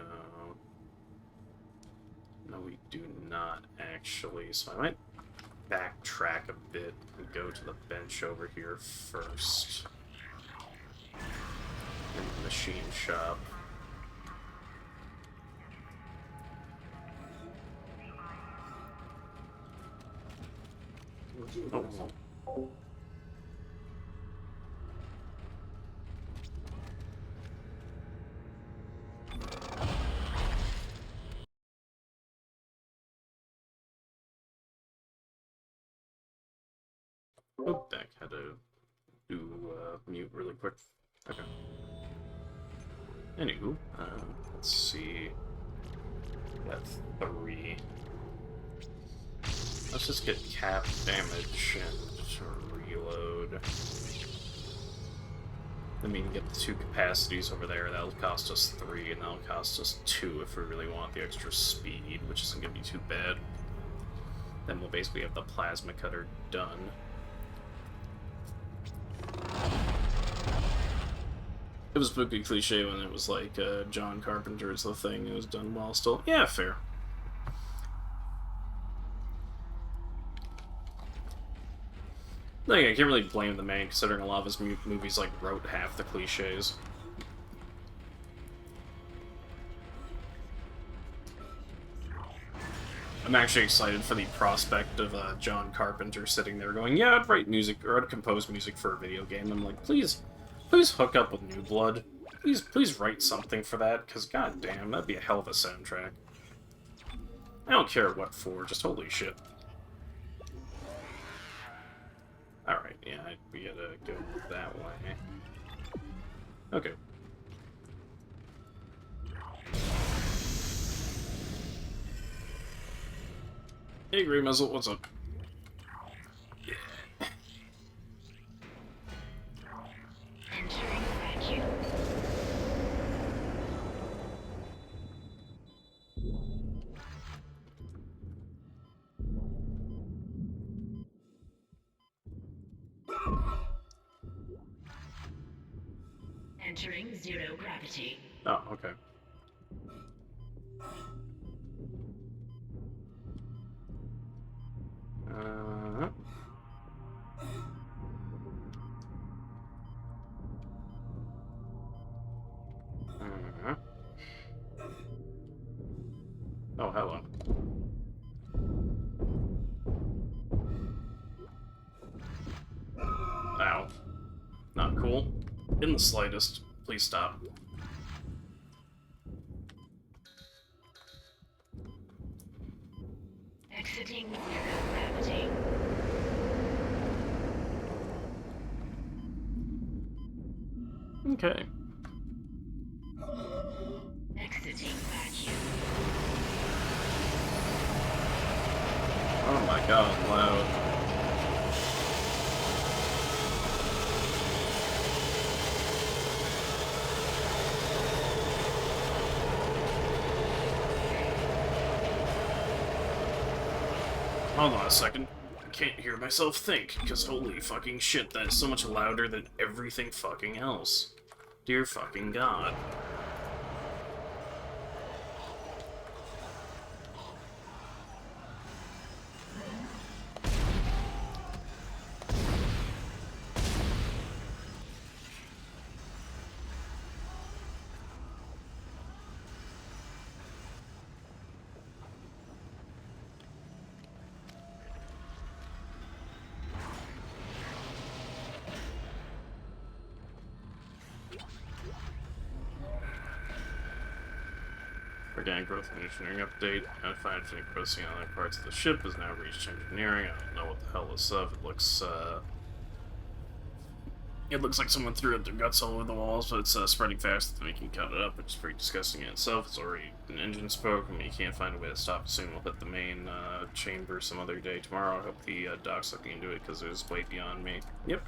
[SPEAKER 1] No, we do not, actually. So I might backtrack a bit and go to the bench over here first. In the machine shop. Oh. Oh, back. Had to do mute really quick. Okay. Anywho, let's see. Got 3. Let's just get cap damage and reload. Then we can get the 2 capacities over there. That'll cost us 3, and that'll cost us 2 if we really want the extra speed, which isn't going to be too bad. Then we'll basically have the plasma cutter done. It was spooky cliche when it was like John Carpenter's The Thing. It was done well still. Yeah, fair. Like, I can't really blame the man, considering a lot of his movies like wrote half the cliches. I'm actually excited for the prospect of John Carpenter sitting there going, yeah, I'd write music, or I'd compose music for a video game. I'm like, please hook up with New Blood. Please write something for that, because goddamn, that'd be a hell of a soundtrack. I don't care what for, just holy shit. Alright, yeah, we gotta go that way. Okay. Hey, Grey Muzzle, what's up?
[SPEAKER 12] Entering vacuum. Entering zero gravity.
[SPEAKER 1] Oh, okay. Oh, hello. Ow. Not cool. In the slightest. Please stop.
[SPEAKER 12] Exiting zero gravity.
[SPEAKER 1] Okay.
[SPEAKER 12] Exiting vacuum.
[SPEAKER 1] Oh my god, loud. Hold on a second. I can't hear myself think, because holy fucking shit, that is so much louder than everything fucking else. Dear fucking god. Organic growth and engineering update. Identified genetic processing on other parts of the ship has now reached engineering. I don't know what the hell this is of. It looks like someone threw up their guts all over the walls, but it's spreading fast so we can cut it up, which is pretty disgusting in itself. It's already an engine spoke. I mean, you can't find a way to stop it soon. We'll hit the main chamber some other day tomorrow. I hope the doc's looking into it, because it was way beyond me. Yep.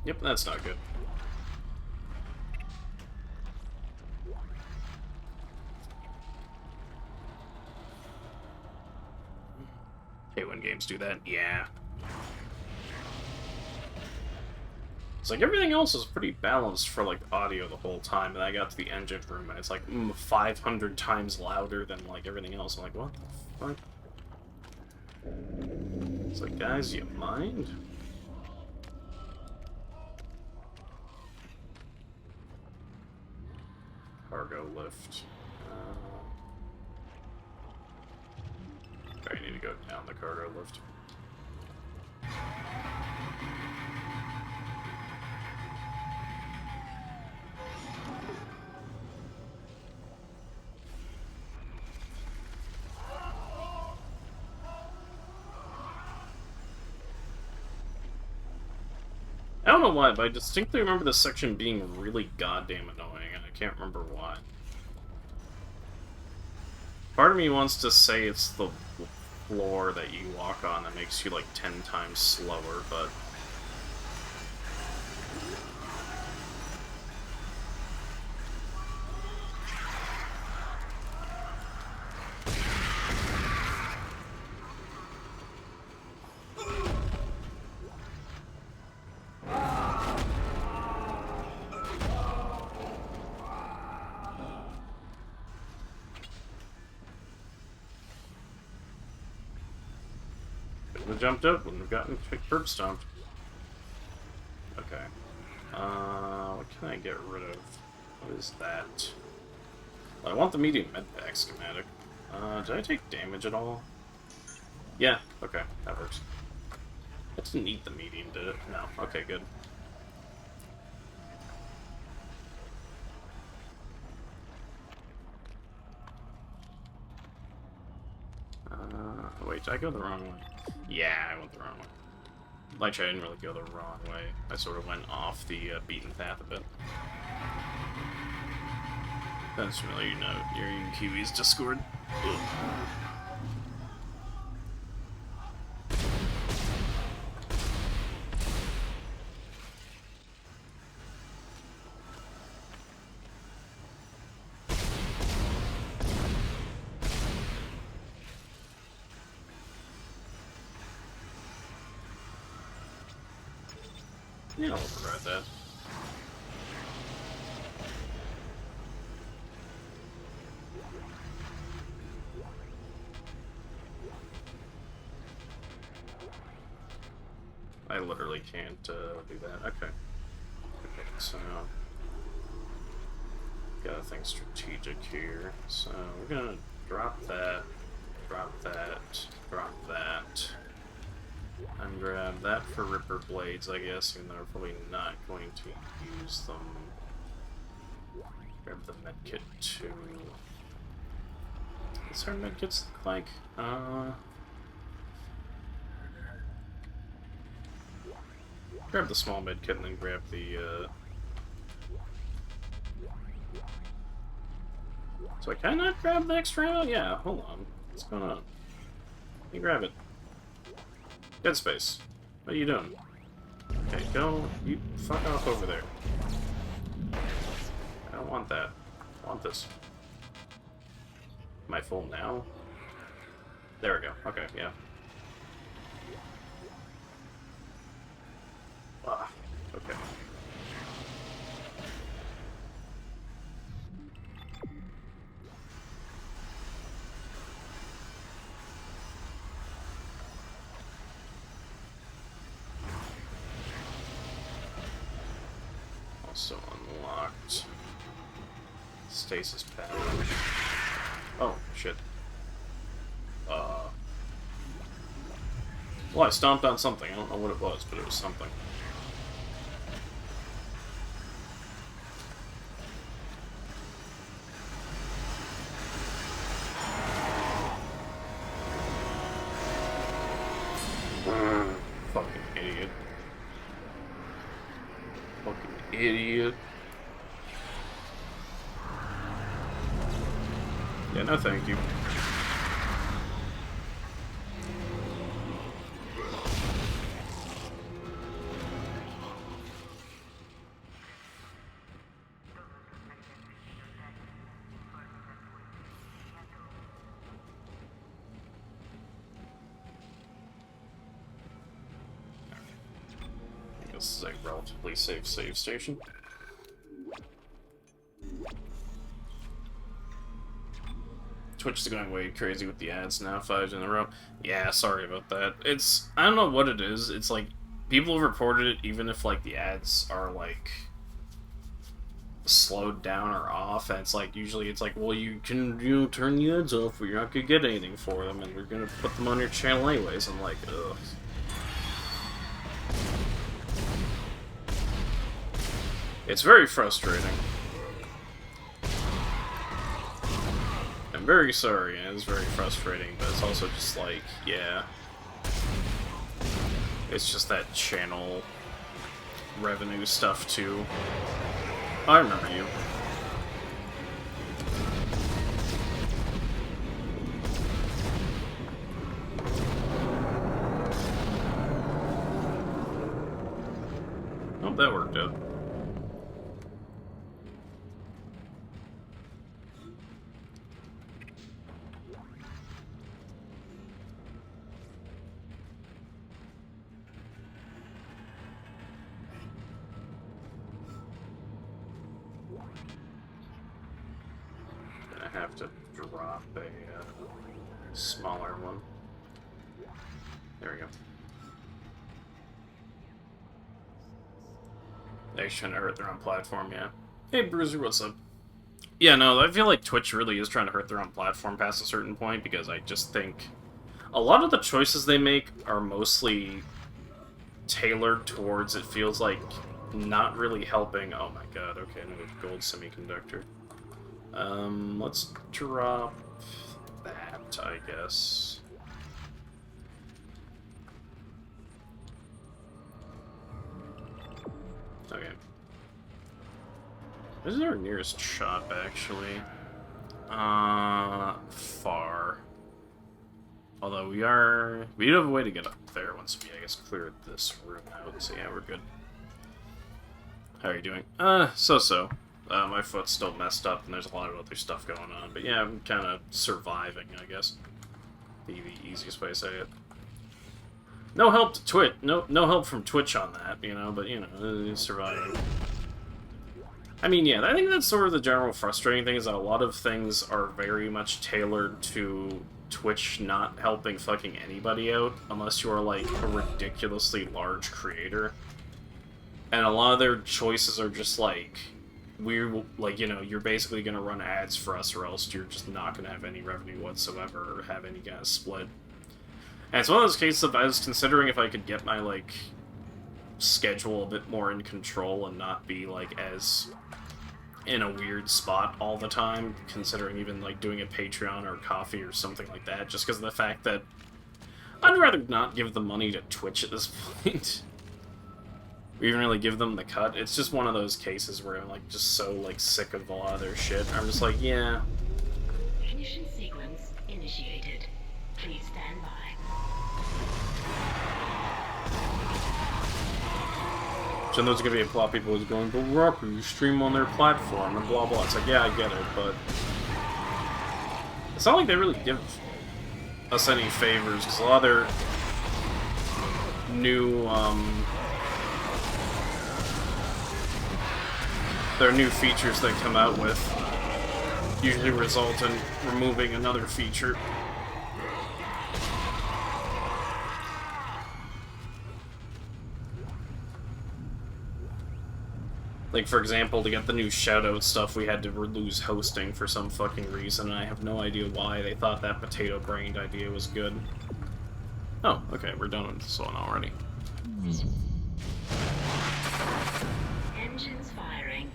[SPEAKER 1] Yep, that's not good. Hate when games do that. Yeah. It's like, everything else is pretty balanced for, like, audio the whole time, and I got to the engine room, and it's, like, 500 times louder than, like, everything else. I'm like, what the fuck? It's like, guys, you mind? Cargo lift. I need to go down the cargo lift. I don't know why, but I distinctly remember this section being really goddamn annoying, and I can't remember why. Part of me wants to say it's the floor that you walk on that makes you like 10 times slower, but... Wouldn't have jumped up, wouldn't have gotten curb stomped. Okay. What can I get rid of? What is that? Well, I want the medium medpack schematic. Did I take damage at all? Yeah, okay, that works. I didn't need the medium, did it? No. Okay, good. Wait, did I go the wrong way? Yeah, I went the wrong way. Actually, I didn't really go the wrong way. I sort of went off the beaten path a bit. That's familiar, you know, you're in Kiwi's Discord. Ugh. Yeah, I'll override that. I literally can't do that. Okay. Okay, so... gotta think strategic here. So, we're gonna drop that, drop that, drop that. And grab that for Ripper Blades, I guess, even though we're probably not going to use them. Grab the medkit too. What's our medkits look like? Grab the small medkit and then grab the, So I cannot grab the extra ammo? Yeah, hold on. What's going on? Let me grab it. Dead Space. What are you doing? Okay, go. You fuck off over there. I don't want that. I want this. Am I full now? There we go. Okay, yeah. Ah, okay. Also unlocked stasis pad. Oh, shit. Well, I stomped on something. I don't know what it was, but it was something. Fucking idiot. Fucking idiot. Yeah, no thank you. this is a relatively safe save station. Twitch is going way crazy with the ads now, 5 in a row. Yeah, sorry about that. I don't know what it is. It's like, people have reported it even if, like, the ads are, like, slowed down or off, and it's like, usually it's like, well, you can, turn the ads off, or you're not gonna get anything for them, and we're gonna put them on your channel anyways. I'm like, ugh. It's very frustrating. I'm very sorry, and it's very frustrating, but it's also just like, yeah. It's just that channel revenue stuff, too. I remember you. Oh, that worked out. Have to drop a smaller one. There we go. They're trying to hurt their own platform, yeah. Hey, Bruiser, what's up? Yeah, no, I feel like Twitch really is trying to hurt their own platform past a certain point, because I just think a lot of the choices they make are mostly tailored towards, it feels like, not really helping. Oh my god, okay, another gold semiconductor. Let's drop that, I guess. Okay. This is our nearest shop, actually. Far. Although we do have a way to get up there once we, I guess, clear this room out, so yeah, we're good. How are you doing? So-so. My foot's still messed up, and there's a lot of other stuff going on. But yeah, I'm kind of surviving, I guess. Be the easiest way to say it. No help to Twitch. No help from Twitch on that, you know. But you know, surviving. I mean, yeah, I think that's sort of the general frustrating thing, is that a lot of things are very much tailored to Twitch not helping fucking anybody out, unless you are like a ridiculously large creator. And a lot of their choices are just like, we're, like, you know, you're basically going to run ads for us, or else you're just not going to have any revenue whatsoever, or have any kind of split. And it's one of those cases of, I was considering if I could get my, like, schedule a bit more in control and not be, like, as in a weird spot all the time, considering even, like, doing a Patreon or Coffee or something like that, just because of the fact that I'd rather not give the money to Twitch at this point. Or even really give them the cut. It's just one of those cases where I'm, like, just so, like, sick of a lot of their shit. I'm just like, yeah.
[SPEAKER 12] Ignition sequence initiated. Please stand by.
[SPEAKER 1] So there's gonna be a lot of people who's going, but Rocker, you stream on their platform, and blah blah. It's like, yeah, I get it, but it's not like they really give us any favors, because a lot of their new features they come out with usually result in removing another feature. Like, for example, to get the new shoutout stuff, we had to lose hosting for some fucking reason, and I have no idea why they thought that potato-brained idea was good. Oh, okay, we're done with this one already.
[SPEAKER 12] Engines firing.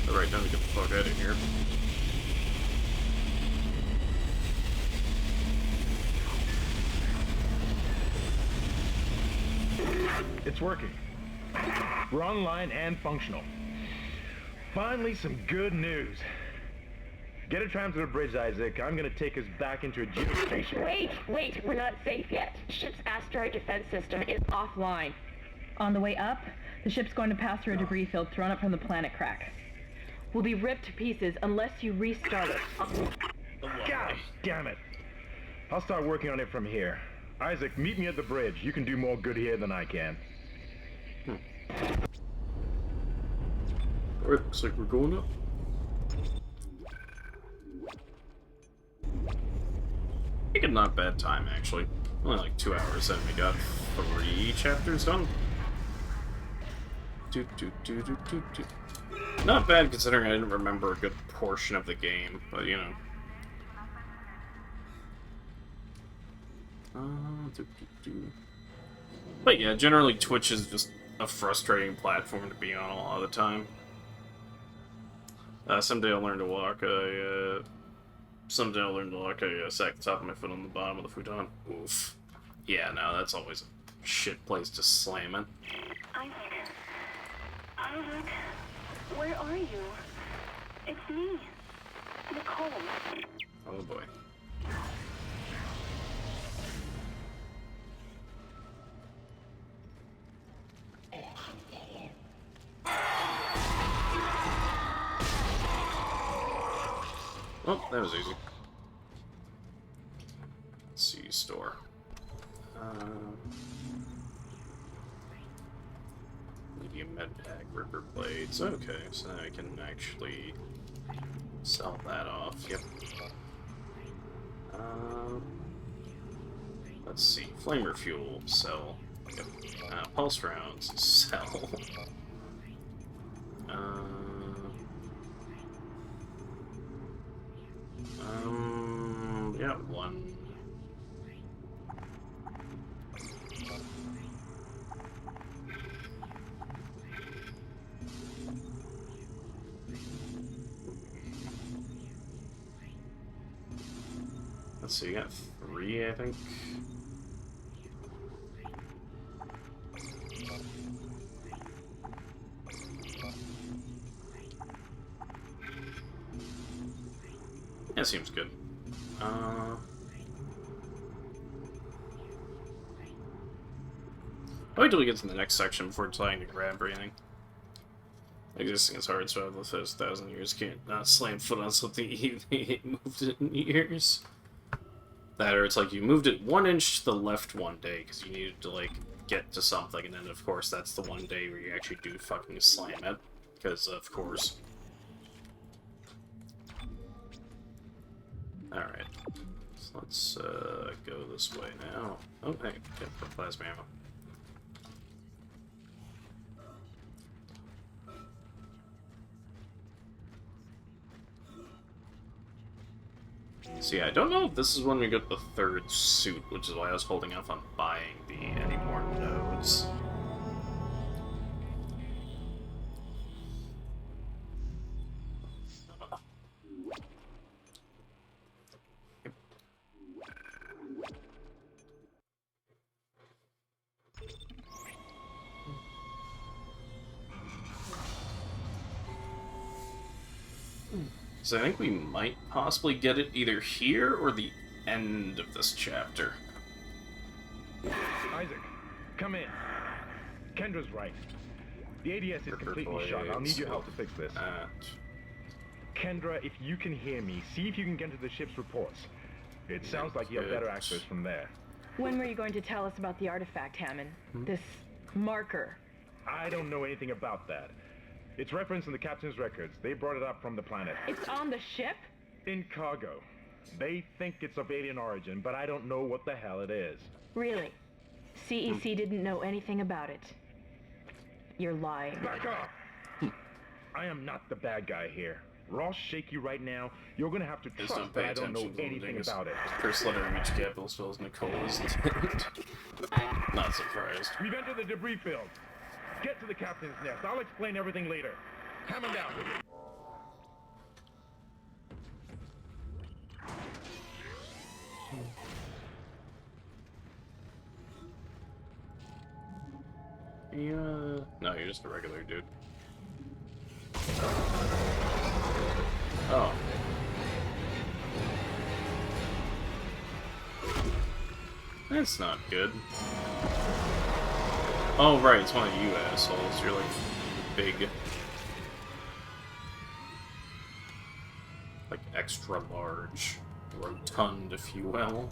[SPEAKER 1] Alright, time to get the fuck out of here.
[SPEAKER 13] It's working. We're online and functional. Finally, some good news. Get a tram to the bridge, Isaac. I'm gonna take us back into a geostation.
[SPEAKER 2] Wait, we're not safe yet. Ship's asteroid defense system is offline.
[SPEAKER 10] On the way up, the ship's going to pass through a debris field thrown up from the planet crack.
[SPEAKER 2] will be ripped to pieces unless you restart it.
[SPEAKER 13] God damn it! I'll start working on it from here. Isaac, meet me at the bridge. You can do more good here than I can.
[SPEAKER 1] Alright, looks like we're going up. I think not bad time, actually. Only like 2 hours, and we got 3 chapters done. Not bad, considering I didn't remember a good portion of the game, but you know. But yeah, generally Twitch is just a frustrating platform to be on a lot of the time. Someday I'll learn to walk. Someday I'll learn to walk. I sack the top of my foot on the bottom of the futon. Oof. Yeah, no, that's always a shit place to slam it.
[SPEAKER 7] Isaac. Isaac. Where are you? It's me. Nicole.
[SPEAKER 1] Oh boy. Oh, that was easy. Let's see, store. Medium med pack, ripper blades. Okay, so now I can actually sell that off. Yep. Let's see, flamer fuel, sell. Yep. Pulse rounds, sell. Yeah, one. Let's see, you got 3, I think. That seems good. I'll wait till we get to the next section before trying to grab everything. Existing is hard, so I've lived those 1,000 years. Can't not slam foot on something you ain't moved it in years. That, or it's like you moved it 1 inch to the left one day because you needed to, like, get to something, and then, of course, that's the one day where you actually do fucking slam it. Because, of course. Alright. So let's, go this way now. Oh, hey, get the plasma ammo. See, I don't know if this is when we get the 3rd suit, which is why I was holding off on buying any more nodes. So I think we might possibly get it either here or the end of this chapter.
[SPEAKER 13] Isaac, come in. Kendra's right. The ADS is completely shut. I'll need your help to fix this. Kendra, if you can hear me, see if you can get into the ship's reports. It sounds like you have better access from there.
[SPEAKER 2] When were you going to tell us about the artifact, Hammond? This marker?
[SPEAKER 13] I don't know anything about that. It's referenced in the captain's records. They brought it up from the planet.
[SPEAKER 2] It's on the ship?
[SPEAKER 13] In cargo. They think it's of alien origin, but I don't know what the hell it is.
[SPEAKER 2] Really? CEC didn't know anything about it. You're lying.
[SPEAKER 13] Back off! I am not the bad guy here. We're all shaky right now. You're gonna have to trust that I don't know anything about it.
[SPEAKER 1] First letter in each capital spells Nicole is not surprised.
[SPEAKER 13] We've entered the debris field. Get to the captain's nest. I'll explain everything later. Hammond out.
[SPEAKER 1] Yeah. No, you're just a regular dude. Oh. That's not good. Oh, right, it's one of you assholes. You're like big. extra large. Rotund, if you will.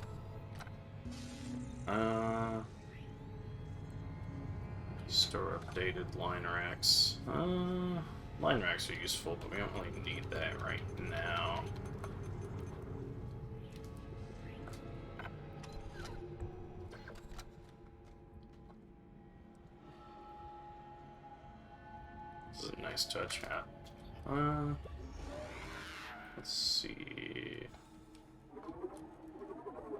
[SPEAKER 1] Store updated line racks. Line racks are useful, but we don't really need that right now. This is a nice touch hat. Let's see.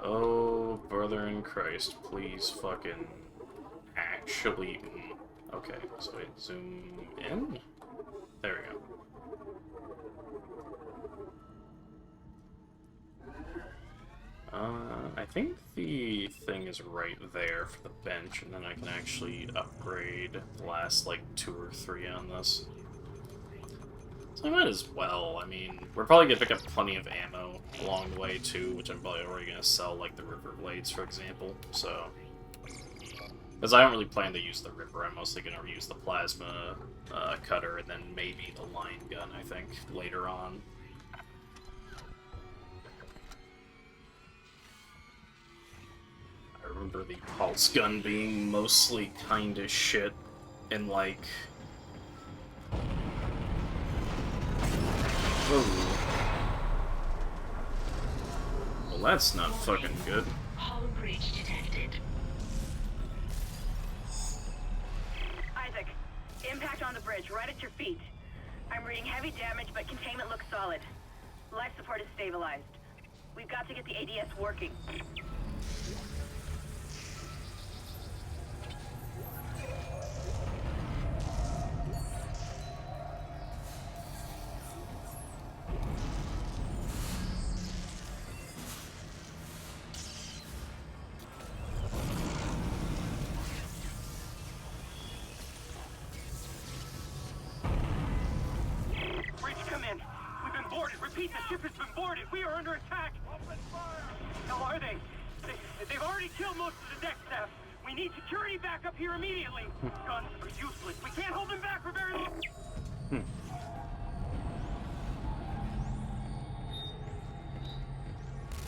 [SPEAKER 1] Oh, brother in Christ, please fucking actually... Okay, so wait, zoom in? There we go. I think the thing is right there for the bench, and then I can actually upgrade the last, like, 2 or 3 on this. So I might as well. I mean, we're probably gonna pick up plenty of ammo along the way, too, which I'm probably already gonna sell, like the Ripper Blades, for example, so... Because I don't really plan to use the Ripper, I'm mostly gonna use the Plasma Cutter, and then maybe the Line Gun, I think, later on. I remember the Pulse Gun being mostly kinda shit, and like... Whoa. Well, that's not fucking good.
[SPEAKER 12] Hull breach detected.
[SPEAKER 10] Isaac, impact on the bridge, right at your feet. I'm reading heavy damage, but containment looks solid. Life support is stabilized. We've got to get the ADS working.
[SPEAKER 9] Repeat, the ship has been boarded. We are under attack. Open fire. How are they? They've already killed most of the deck staff. We need security back up here immediately. Guns are useless. We can't hold them back for very long.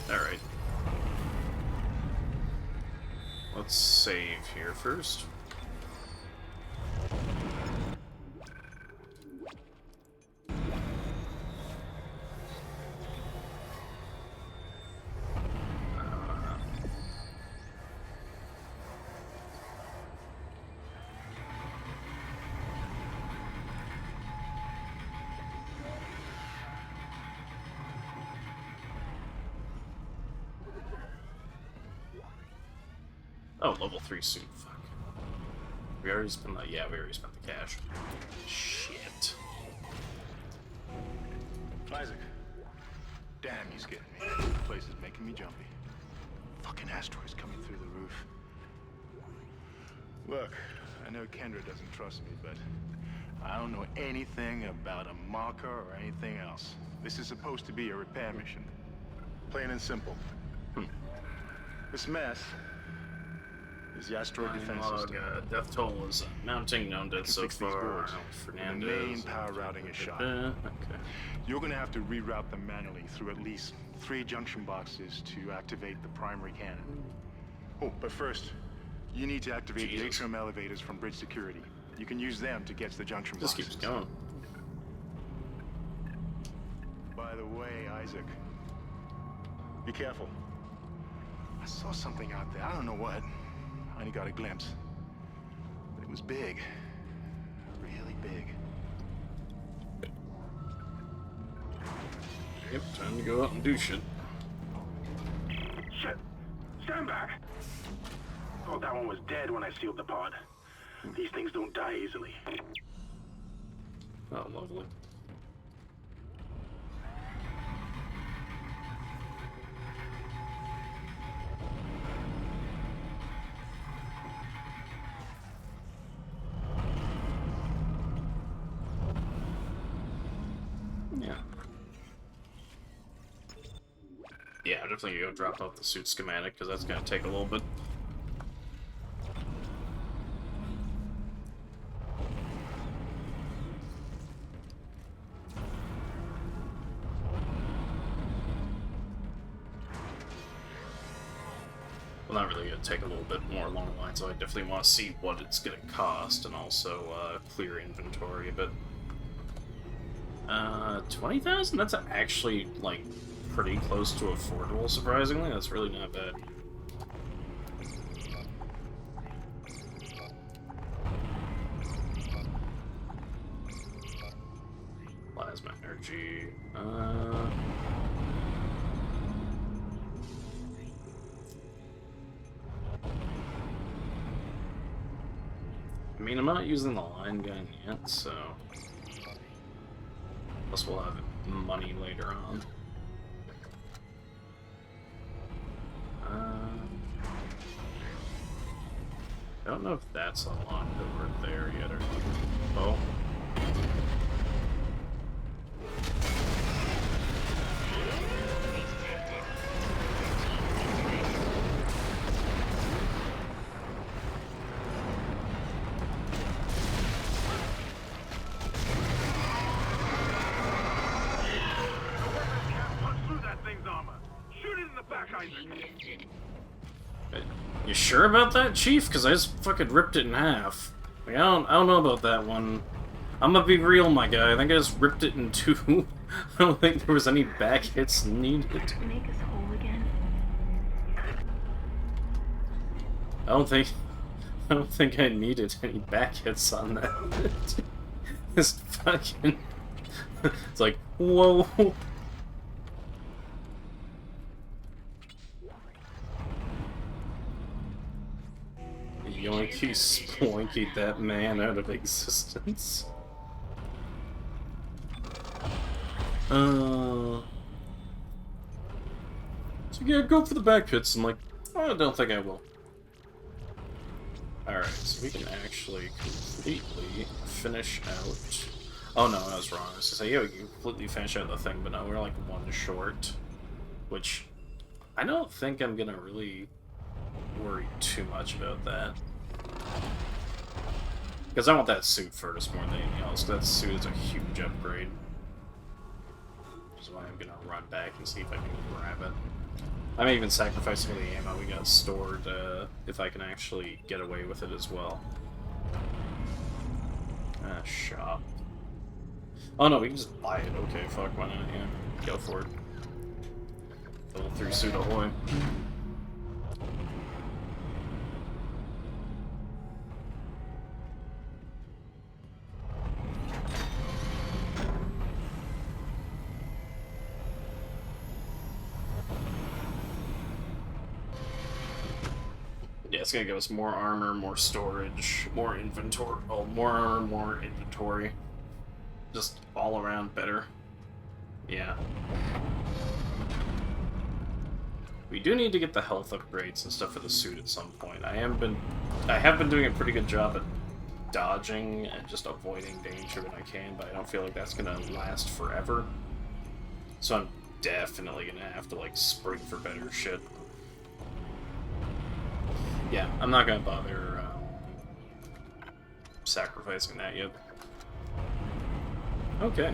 [SPEAKER 1] Alright. Let's save here first. Oh, level 3 suit, fuck. We already spent the, yeah, we already spent the cash. Shit.
[SPEAKER 4] Isaac. Damn, he's getting me. The place is making me jumpy. Fucking asteroids coming through the roof. Look, I know Kendra doesn't trust me, but I don't know anything about a marker or anything else. This is supposed to be a repair mission. Plain and simple. This mess is the asteroid defense system.
[SPEAKER 1] Death toll is mounting, known dead so far.
[SPEAKER 4] Fernandez. The main power routing is shot.
[SPEAKER 1] Okay.
[SPEAKER 4] You're gonna have to reroute them manually through at least 3 junction boxes to activate the primary cannon. Oh, but first, you need to activate the atrium elevators from bridge security. You can use them to get to the junction boxes.
[SPEAKER 1] This keeps going.
[SPEAKER 4] By the way, Isaac, be careful. I saw something out there. I don't know what. I only got a glimpse. But it was big. Really big.
[SPEAKER 1] Yep, time to go out and do shit.
[SPEAKER 14] Shit! Stand back! Thought that one was dead when I sealed the pod. These things don't die easily.
[SPEAKER 1] Oh, lovely. Yeah, I'm definitely gonna go drop off the suit schematic, because that's gonna take a little bit. Well, not really gonna take a little bit more along the line, so I definitely want to see what it's gonna cost, and also clear inventory a bit. 20,000? That's actually, like, pretty close to affordable, surprisingly. That's really not bad. Plasma energy. I mean, I'm not using the line gun yet, so... Plus we'll have money later on. I don't know if that's unlocked over there yet, or... Oh. You sure about that, Chief? Because I just fucking ripped it in half. Like, I don't know about that one. I'm gonna be real, my guy. I think I just ripped it in two. I don't think there was any back hits needed.
[SPEAKER 2] Make us whole again.
[SPEAKER 1] I don't think I needed any back hits on that. It's fucking... It's like, whoa. Yoinky sploinky that man out of existence. So yeah, go for the back hits. I'm like, oh, I don't think I will. Alright, so we can actually completely finish out... Oh no, I was wrong. I was gonna say, yeah, we can completely finish out the thing, but no, we're like one short. Which, I don't think I'm gonna really worry too much about that. Because I want that suit first more than anything else. That suit is a huge upgrade. Which is why I'm gonna run back and see if I can grab it. I may even sacrifice some of the ammo we got stored if I can actually get away with it as well. Shop. Oh no, we can just buy it. Okay, fuck, why not? Yeah, go for it. Level 3 suit ahoy. Yeah, it's gonna give us more armor, more storage, more inventory. Oh, more armor, more inventory. Just all around better. Yeah. We do need to get the health upgrades and stuff for the suit at some point. I have been doing a pretty good job at dodging and just avoiding danger when I can, but I don't feel like that's gonna last forever. So I'm definitely gonna have to, like, spring for better shit. Yeah, I'm not gonna bother sacrificing that yet. Okay.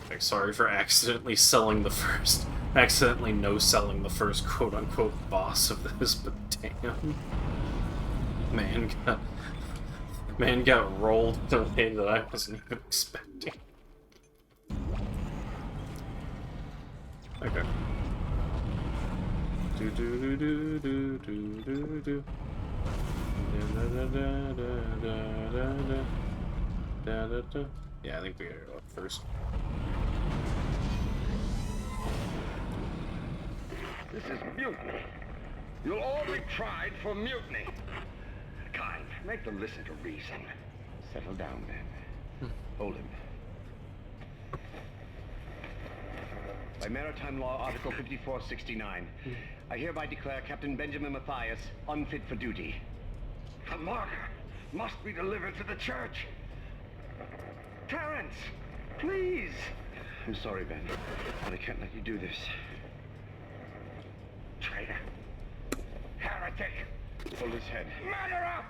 [SPEAKER 1] Like, sorry for accidentally selling the first... Accidentally no-selling the first quote-unquote boss of this, but damn. Man got rolled in a way that I wasn't even expecting. Okay. Do do do do do do do do. Da da da da da da da da da. Yeah, I think we gotta go up first.
[SPEAKER 16] This is mutiny. You'll all be tried for mutiny. Kind, make them listen to reason. Settle down, then. Hold him. By Maritime Law, Article 5469, I hereby declare Captain Benjamin Mathius unfit for duty.
[SPEAKER 17] The marker must be delivered to the church. Terrence, please.
[SPEAKER 16] I'm sorry, Ben, but I can't let you do this.
[SPEAKER 17] Traitor. Heretic.
[SPEAKER 16] Hold his head.
[SPEAKER 17] Murderer!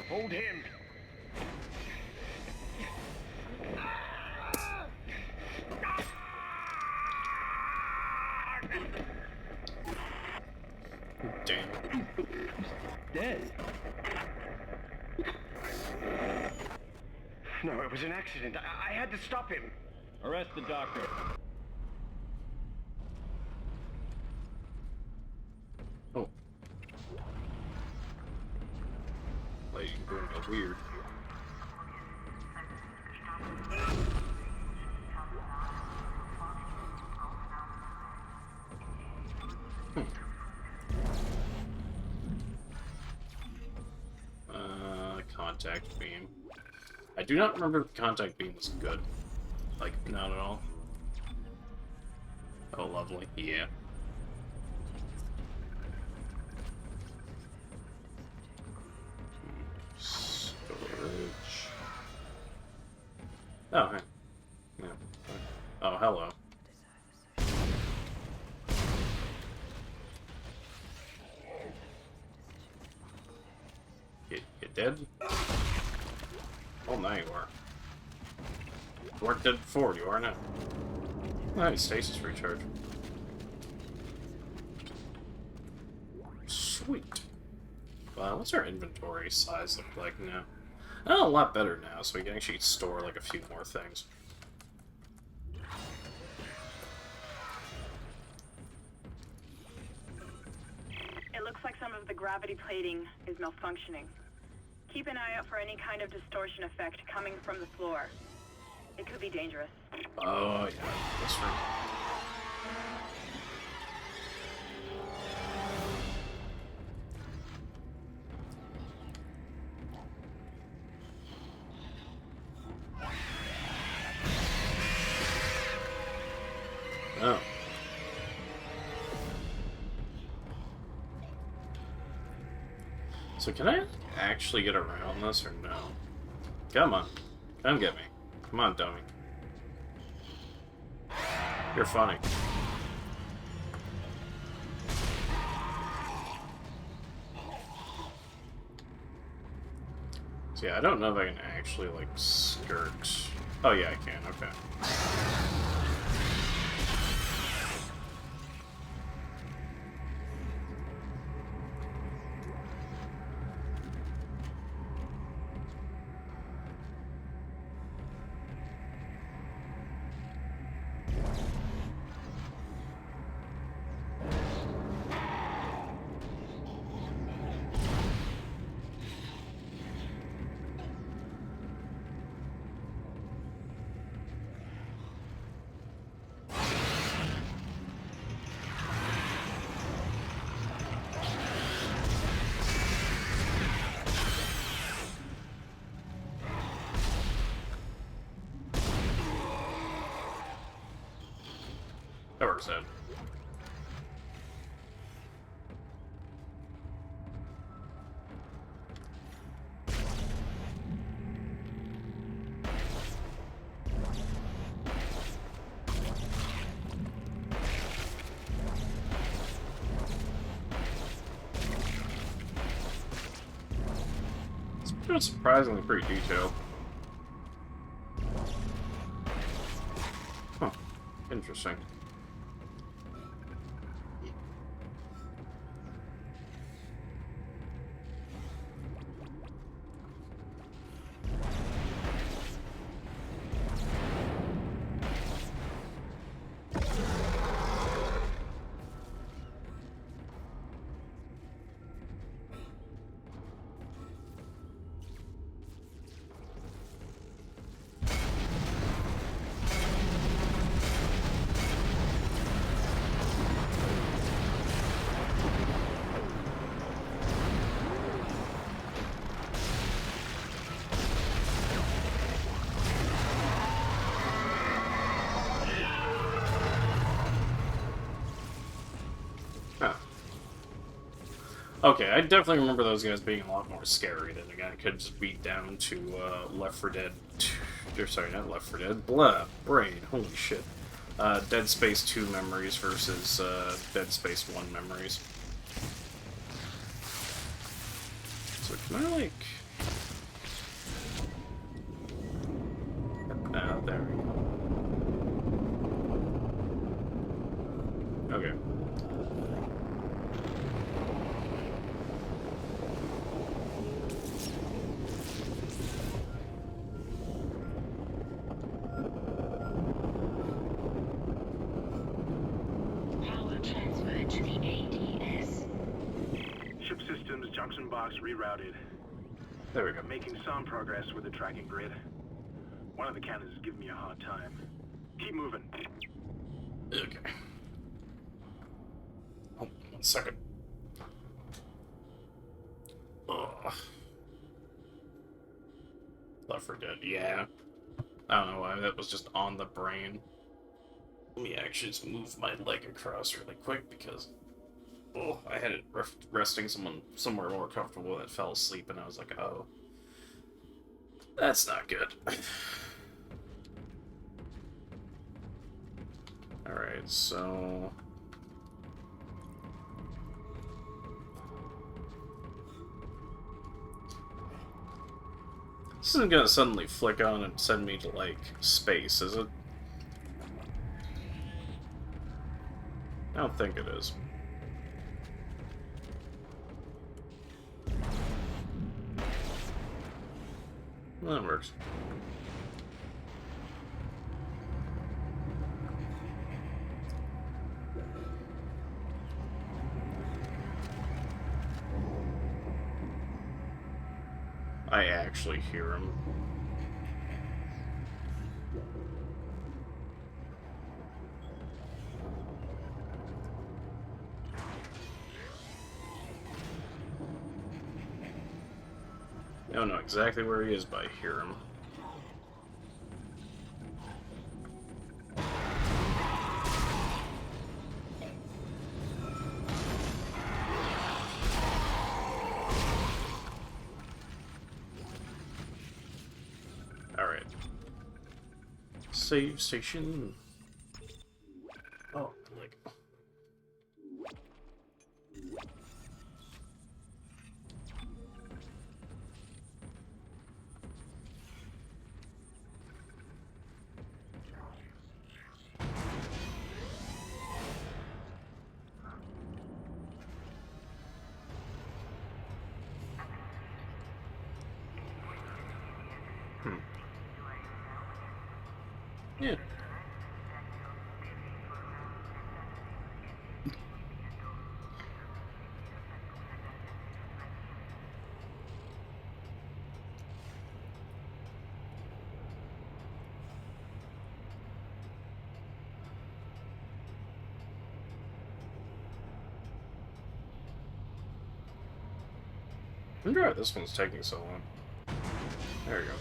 [SPEAKER 16] Hold him. He's dead. No, it was an accident. I had to stop him.
[SPEAKER 20] Arrest the doctor.
[SPEAKER 1] Oh. Like, you're doing it weird. Contact beam. I do not remember the contact beam was good. Like, not at all. Oh, lovely. Yeah. Storage. Oh, hey. Yeah. Oh, hello. You dead? Oh, now you are. You weren't dead before, you are now. Nice, stasis recharge. Sweet. What's our inventory size look like now? Oh, a lot better now, so we can actually store like a few more things.
[SPEAKER 10] It looks like some of the gravity plating is malfunctioning. Keep an eye out for any kind of distortion effect coming from the floor. It could be dangerous.
[SPEAKER 1] Oh, yeah, that's right. Oh. So can I actually get around this or no? Come on. Come get me. Come on, dummy. You're funny. So yeah, I don't know if I can actually, like, skirt. Oh yeah, I can, okay. That works out. It's surprisingly pretty detailed. Huh. Interesting. Okay, I definitely remember those guys being a lot more scary than the guy could just beat down to Left 4 Dead 2, or sorry, not Left 4 Dead, blah, brain, holy shit. Dead Space 2 memories versus Dead Space 1 memories. So can I, like... there we go. Okay.
[SPEAKER 14] Junction box rerouted.
[SPEAKER 1] There we go.
[SPEAKER 14] Making some progress with the tracking grid. One of the cannons is giving me a hard time. Keep moving.
[SPEAKER 1] Okay. Oh, 1 second. Ugh. Left 4 Dead, yeah. I don't know why, that was just on the brain. Let me actually just move my leg across really quick because I had it resting somewhere more comfortable and it fell asleep and I was like, oh. That's not good. Alright, so... This isn't gonna suddenly flick on and send me to, like, space, is it? I don't think it is. Well, that works. I actually hear him. I don't know exactly where he is, but I hear him. Alright. Save station. Oh, like... Yeah. I wonder why this one's taking so long. There we go.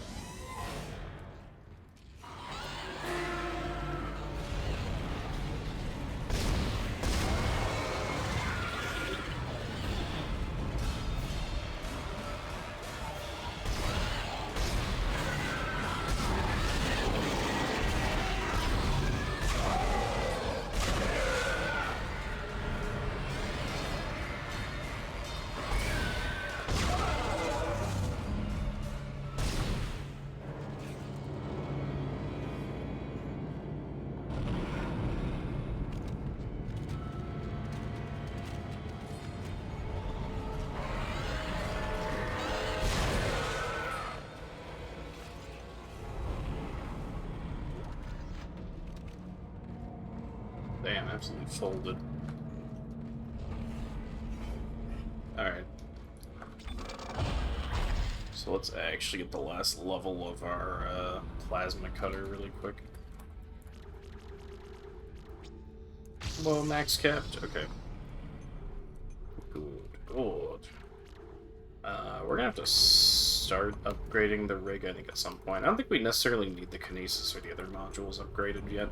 [SPEAKER 1] Damn, absolutely folded. Alright. So let's actually get the last level of our plasma cutter really quick. Well, max capped? Okay. Good. We're gonna have to start upgrading the rig, I think, at some point. I don't think we necessarily need the kinesis or the other modules upgraded yet,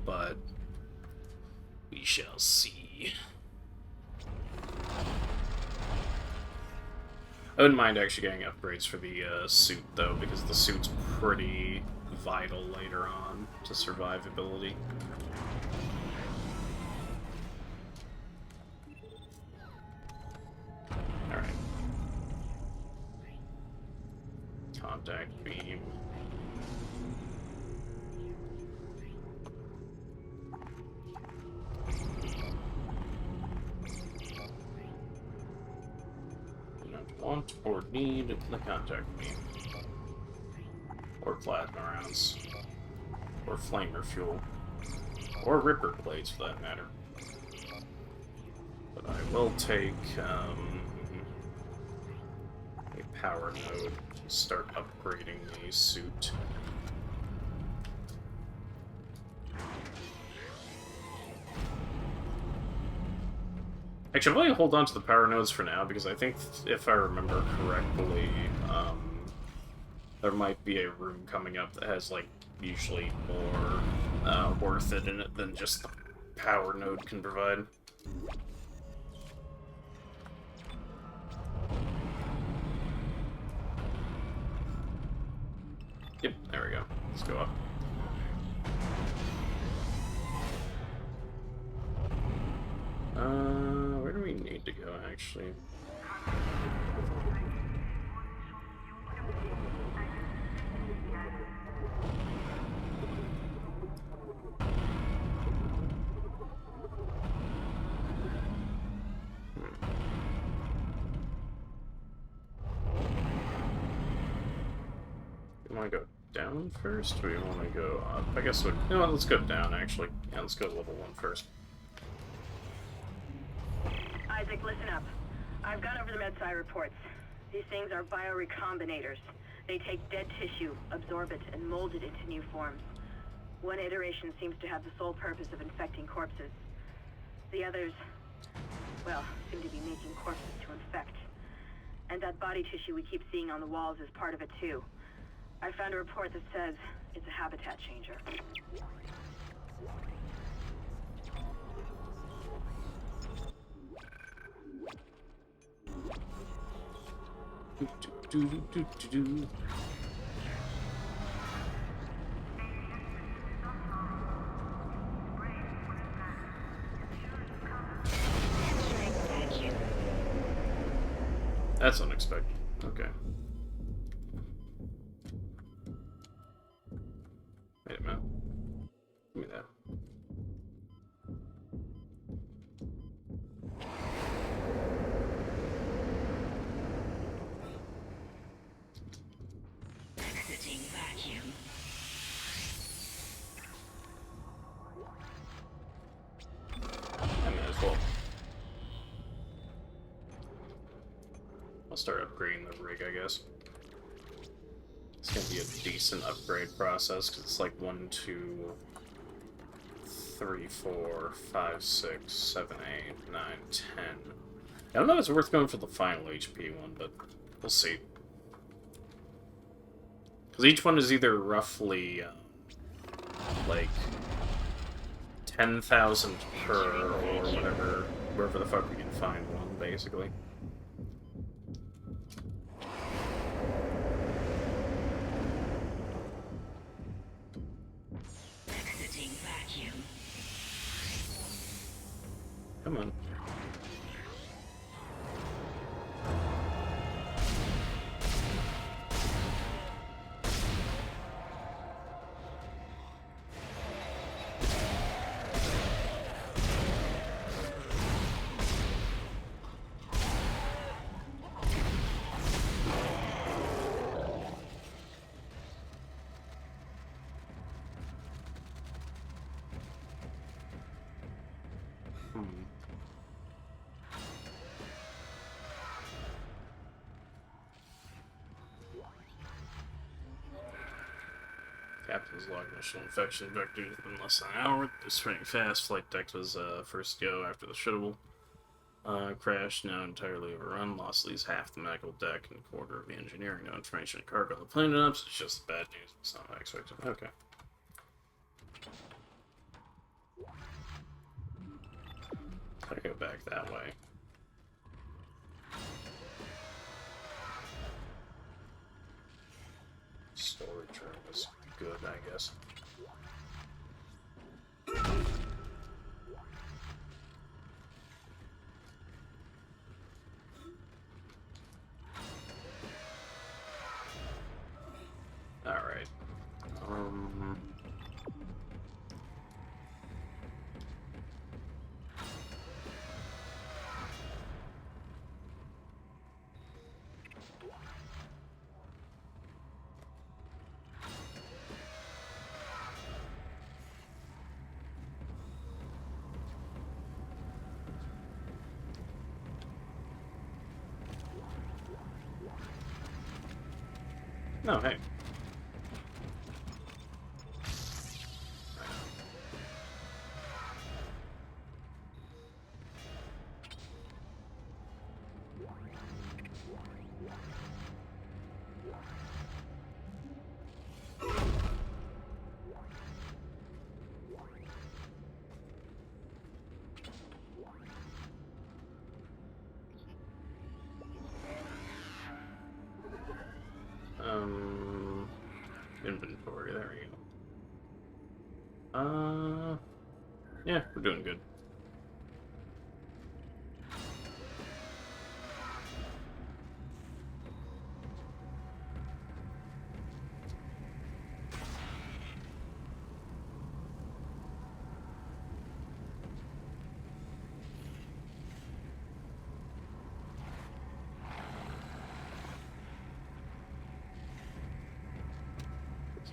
[SPEAKER 1] but we shall see. I wouldn't mind actually getting upgrades for the suit, though, because the suit's pretty vital later on to survivability. Alright. Contact beam. Want or need the contact beam. Or plasma rounds. Or flamer fuel. Or ripper blades, for that matter. But I will take, power node to start upgrading the suit. Actually, I'm going to hold on to the power nodes for now, because I think, if I remember correctly, there might be a room coming up that has, like, usually more worth it in it than just the power node can provide. Yep, there we go. Let's go up. Where do we need to go, actually? You want to go down first, or you want to go up? I guess we... No, let's go down, actually. Yeah, let's go to level 1 first.
[SPEAKER 10] Isaac, listen up. I've gone over the MedSci reports. These things are biorecombinators. They take dead tissue, absorb it, and mold it into new forms. One iteration seems to have the sole purpose of infecting corpses. The others, well, seem to be making corpses to infect. And that body tissue we keep seeing on the walls is part of it too. I found a report that says it's a habitat changer.
[SPEAKER 1] That's unexpected. Okay. Wait a minute. Give me that.
[SPEAKER 12] Exiting vacuum.
[SPEAKER 1] I may as well. I'll start upgrading the rig, I guess. It's gonna be a decent upgrade process, because it's like 1, 2, 3, 4, 5, 6, 7, 8, 9, 10. I don't know if it's worth going for the final HP one, but we'll see. Because each one is either roughly, like, 10,000 per, or whatever, wherever the fuck we can find one, basically.
[SPEAKER 12] Exiting vacuum.
[SPEAKER 1] Come on. Captain's log: initial infection vector in less than an hour. Spreading fast. Flight deck was first go after the shuttle crash. Now entirely overrun. Lost at least half the medical deck and a quarter of the engineering. No information and cargo on the plane up, so it's just bad news. It's not what I expected. Okay. Gotta go back that way. Storage room is good, I guess. Alright. Oh, hey. Inventory, there we go. Yeah, we're doing good.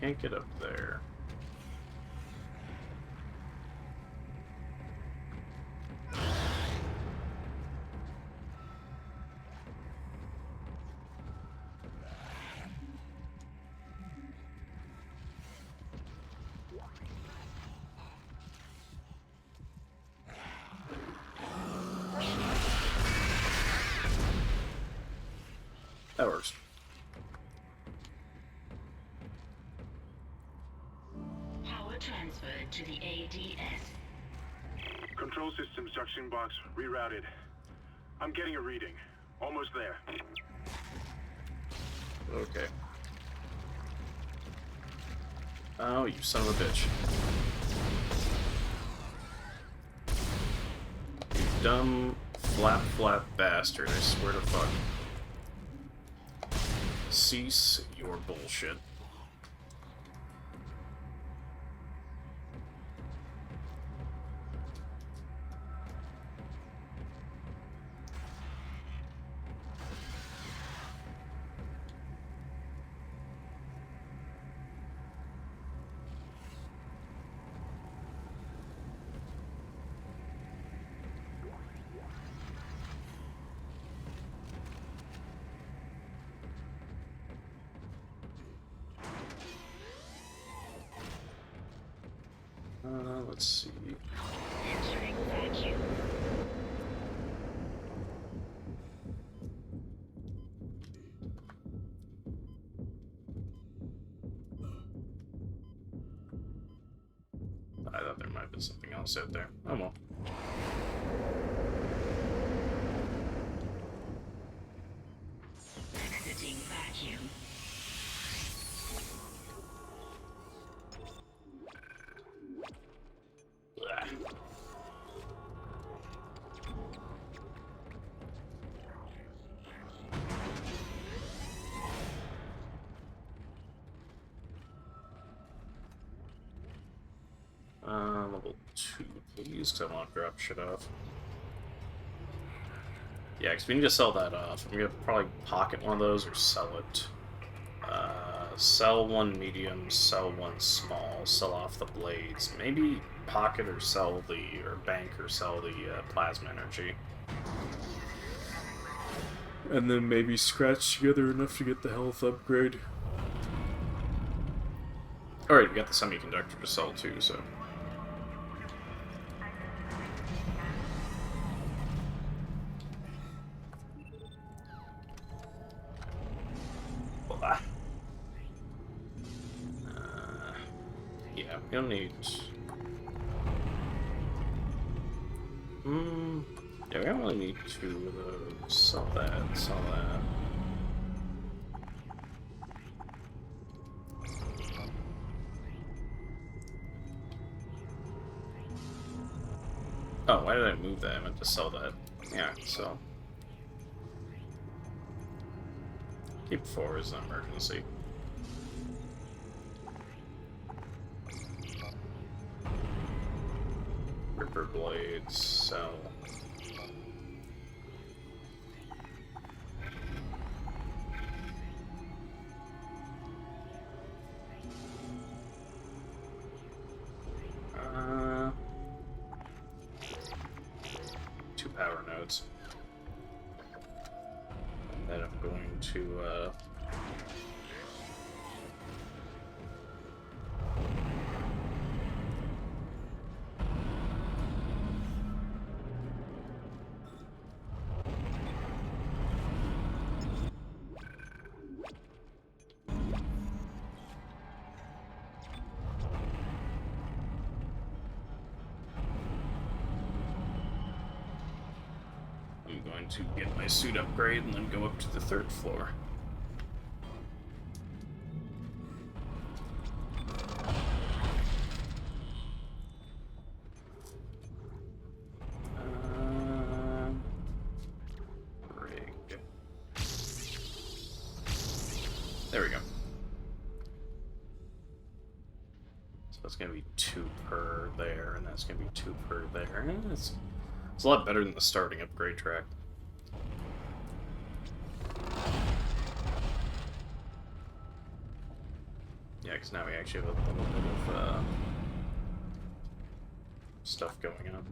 [SPEAKER 1] Can't get up there. That works.
[SPEAKER 12] Transferred to the ADS.
[SPEAKER 14] Control system suction box rerouted. I'm getting a reading. Almost there.
[SPEAKER 1] Okay. Oh, you son of a bitch. You dumb, flap bastard, I swear to fuck. Cease your bullshit. Let's see.
[SPEAKER 12] Entering vacuum.
[SPEAKER 1] I thought there might have been something else out there. Oh well.
[SPEAKER 12] Exiting vacuum.
[SPEAKER 1] Level 2, please, because I want to drop shit off. Yeah, because we need to sell that off. I'm going to probably pocket one of those or sell it. Sell one medium, sell one small, sell off the blades. Maybe pocket or sell or bank or sell the plasma energy. And then maybe scratch together enough to get the health upgrade. Alright, we got the semiconductor to sell too, so... yeah, we don't need... yeah, we don't really need two of those. Sell that, sell that. Oh, why did I move that? I meant to sell that. Yeah, so... Keep 4 as an emergency. Ripper blades, sell. Two power nodes. And then I'm going to, going to get my suit upgrade and then go up to the 3rd floor. Rig. There we go. So that's going to be 2 per there, and that's going to be 2 per there. It's a lot better than the starting upgrade track. Yeah, because now we actually have a little bit of stuff going on.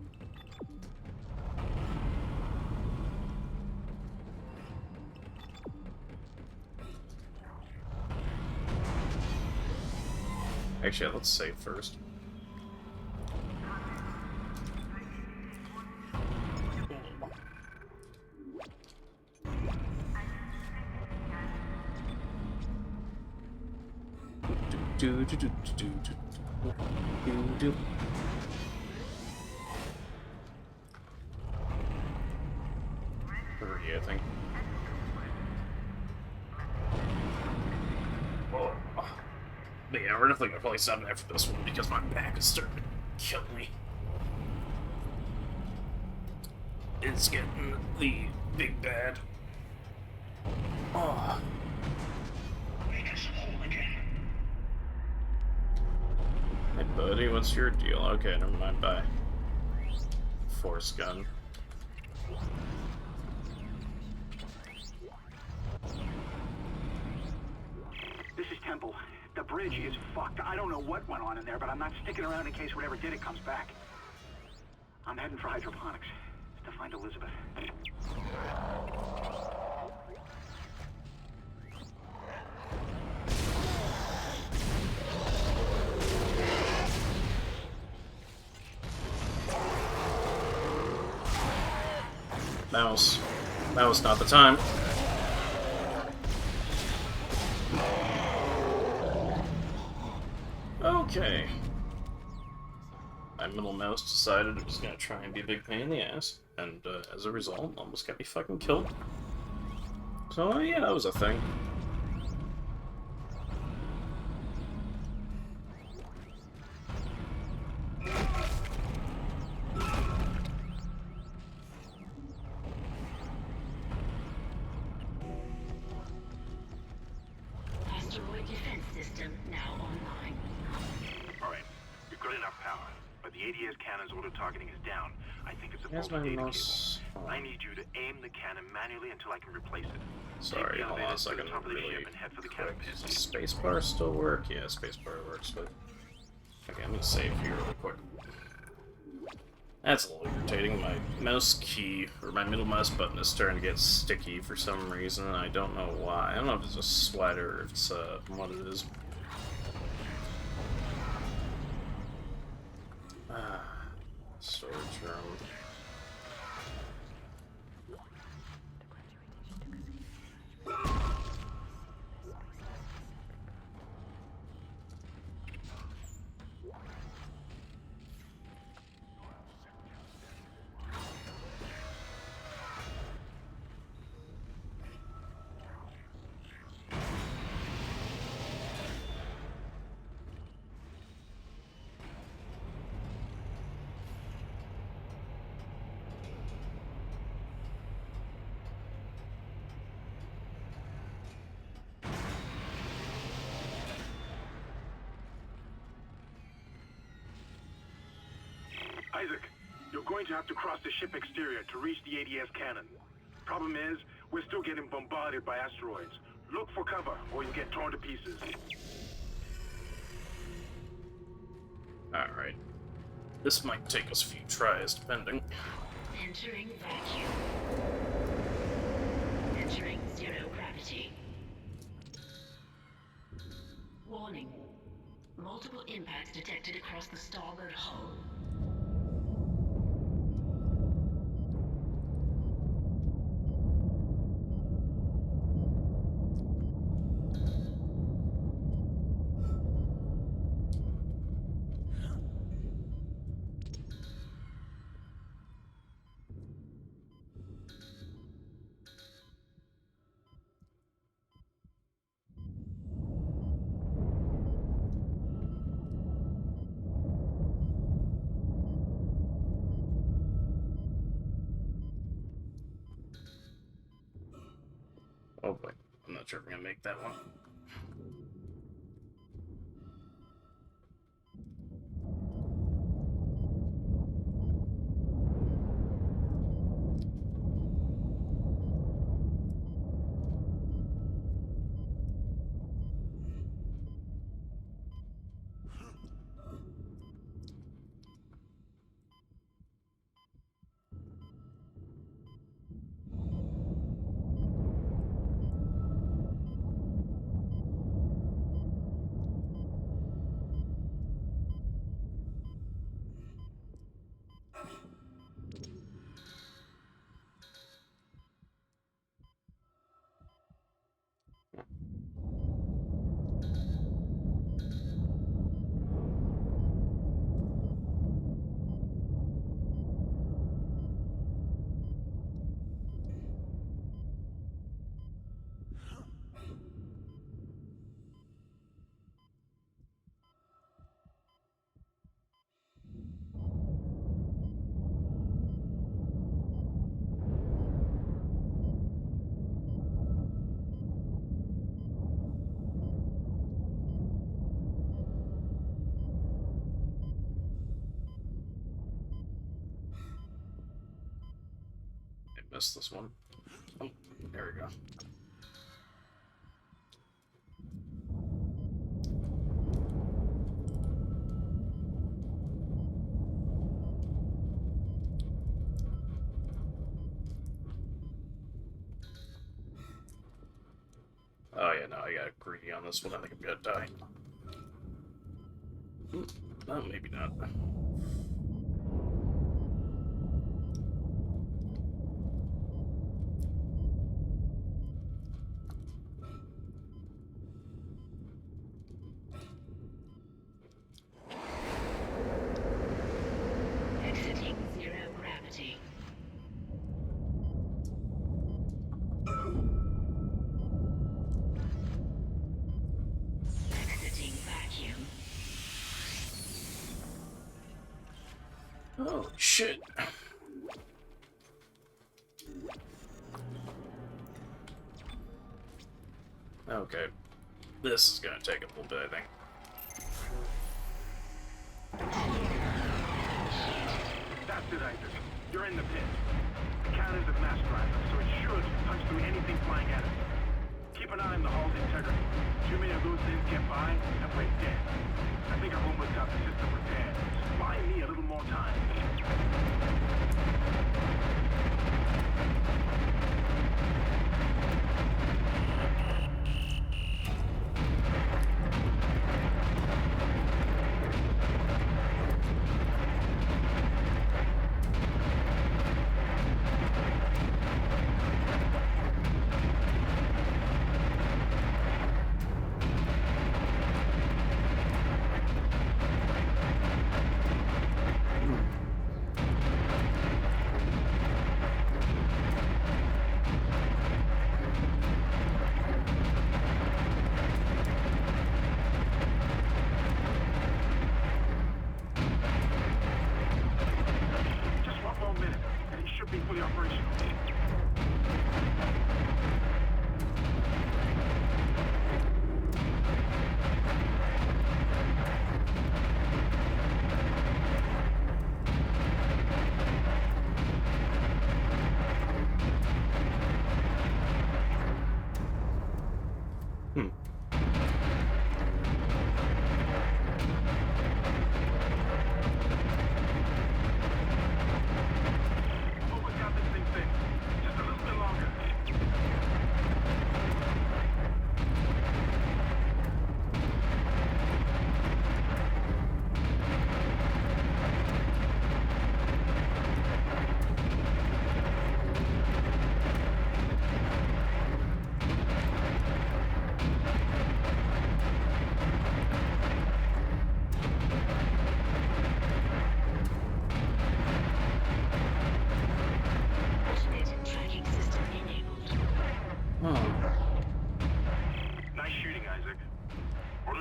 [SPEAKER 1] Actually, let's save first. Three, I think. Oh. But yeah, we're definitely gonna probably stop after this one because my back is starting to kill me. It's getting the big bad. Oh. Hey buddy, what's your deal? Okay, never mind, bye. Force gun.
[SPEAKER 9] This is Temple. The bridge is fucked. I don't know what went on in there, but I'm not sticking around in case whatever did it comes back. I'm heading for hydroponics to find Elizabeth.
[SPEAKER 1] That was not the time. Okay. My middle mouse decided it was gonna try and be a big pain in the ass, and as a result, almost got me fucking killed. So yeah, that was a thing.
[SPEAKER 12] Asteroid defense system now online.
[SPEAKER 14] Alright, you've got enough power, but the ADS cannon's auto-targeting is down. I think it's a
[SPEAKER 1] Here's
[SPEAKER 14] faulty
[SPEAKER 1] my
[SPEAKER 14] data
[SPEAKER 1] mouse.
[SPEAKER 14] cable. I need you to aim the cannon manually until I can replace it.
[SPEAKER 1] Sorry,
[SPEAKER 14] Take the
[SPEAKER 1] hold on a
[SPEAKER 14] elevator to the
[SPEAKER 1] second.
[SPEAKER 14] top of the
[SPEAKER 1] Really
[SPEAKER 14] ship and head for the cannon
[SPEAKER 1] quick.
[SPEAKER 14] pit.
[SPEAKER 1] Does spacebar still work? Yeah, spacebar works, but... Okay, I'm gonna save here really quick. That's a little irritating. My mouse key, or my middle mouse button is starting to get sticky for some reason, and I don't know why. I don't know if it's a sweat or if it's what it is. Storage room.
[SPEAKER 14] Isaac, you're going to have to cross the ship exterior to reach the ADS cannon. Problem is, we're still getting bombarded by asteroids. Look for cover, or you'll get torn to pieces.
[SPEAKER 1] Alright. This might take us a few tries, depending.
[SPEAKER 12] Entering vacuum. Entering zero gravity. Warning. Multiple impacts detected across the starboard hull.
[SPEAKER 1] Oh boy, I'm not sure if I'm gonna make that one. Missed this one. Oh, there we go. Oh yeah, no, I got greedy on this one. I think I'm gonna die. Oh, maybe not.
[SPEAKER 12] Exiting zero gravity. Exiting vacuum.
[SPEAKER 1] Oh shit. Okay. This is gonna take a little bit, I think.
[SPEAKER 14] That's it, Isaac. You're in the pit. The cannon's a mass driver, so it should punch through anything flying at it. Keep an eye on the hull's integrity. Too many of those things get by, and we're dead. I think I've almost got the system repaired. Just buy me a little more time.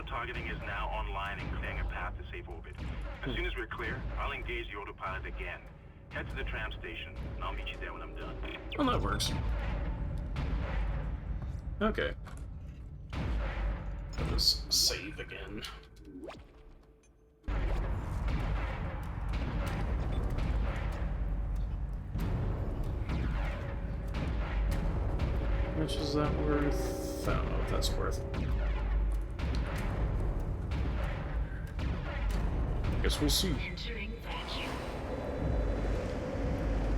[SPEAKER 14] Targeting is now online and clearing a path to safe orbit. As soon as we're clear, I'll engage the autopilot again. Head to the tram station, and I'll meet you there when I'm done.
[SPEAKER 1] Well, that works. Okay. Let us save again. How much is that worth? I don't know what that's worth. Guess we'll see.
[SPEAKER 12] Entering vacuum.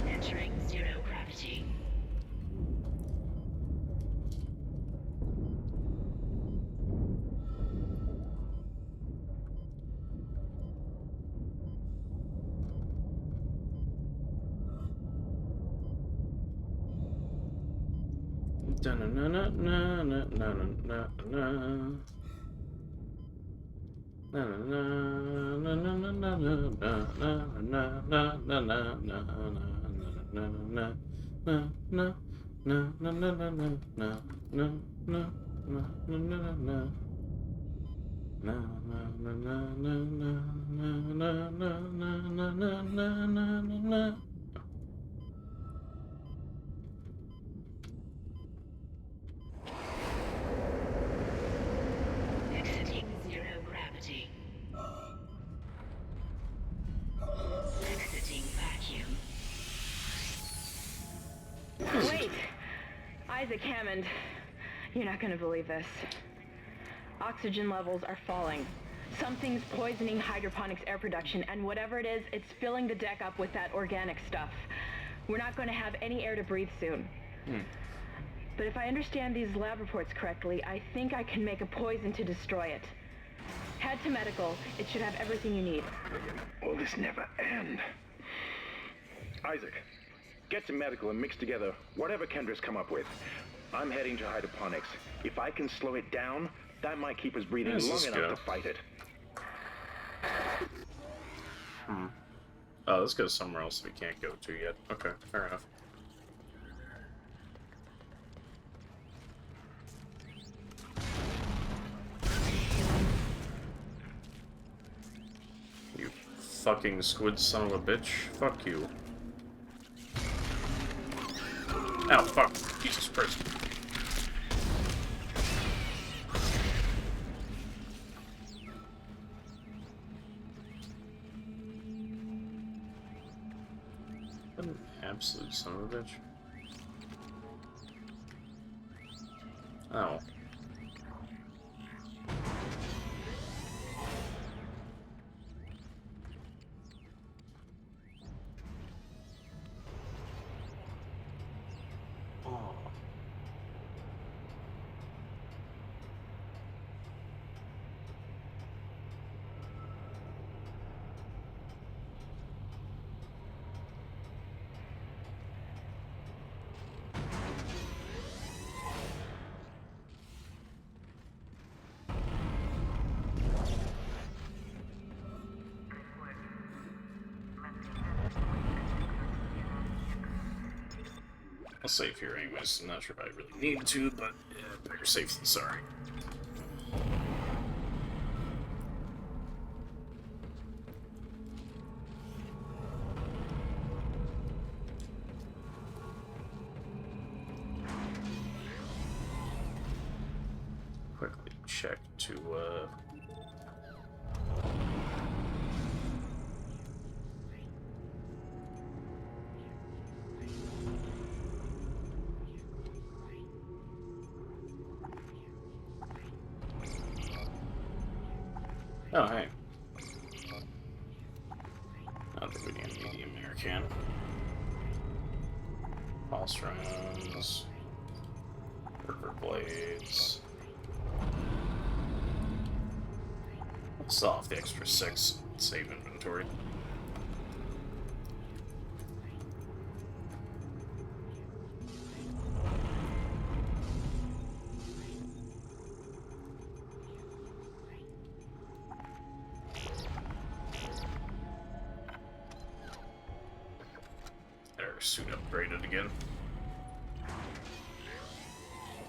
[SPEAKER 12] Entering zero gravity. Exiting zero gravity. Exiting vacuum.
[SPEAKER 2] Wait! Isaac Hammond. You're not gonna believe this. Oxygen levels are falling. Something's poisoning hydroponics air production, and whatever it is, it's filling the deck up with that organic stuff. We're not going to have any air to breathe soon. But if I understand these lab reports correctly, I think I can make a poison to destroy it. Head to medical. It should have everything you need.
[SPEAKER 13] Will this never end? Isaac, get to medical and mix together whatever Kendra's come up with. I'm heading to hydroponics. If I can slow it down, that might keep us breathing long enough to fight it.
[SPEAKER 1] Oh, let's go somewhere else we can't go to yet. Okay, fair enough. You fucking squid son of a bitch. Fuck you. Ow, fuck. Jesus Christ. An absolute son of a bitch. Oh. I'll save here anyways. I'm not sure if I really need to, but yeah, better safe than sorry. Quickly check to oh, hey. Not that we need a medium air can. Pulse rounds. River blades. Let's sell off the extra 6. Save inventory. Suit upgraded again.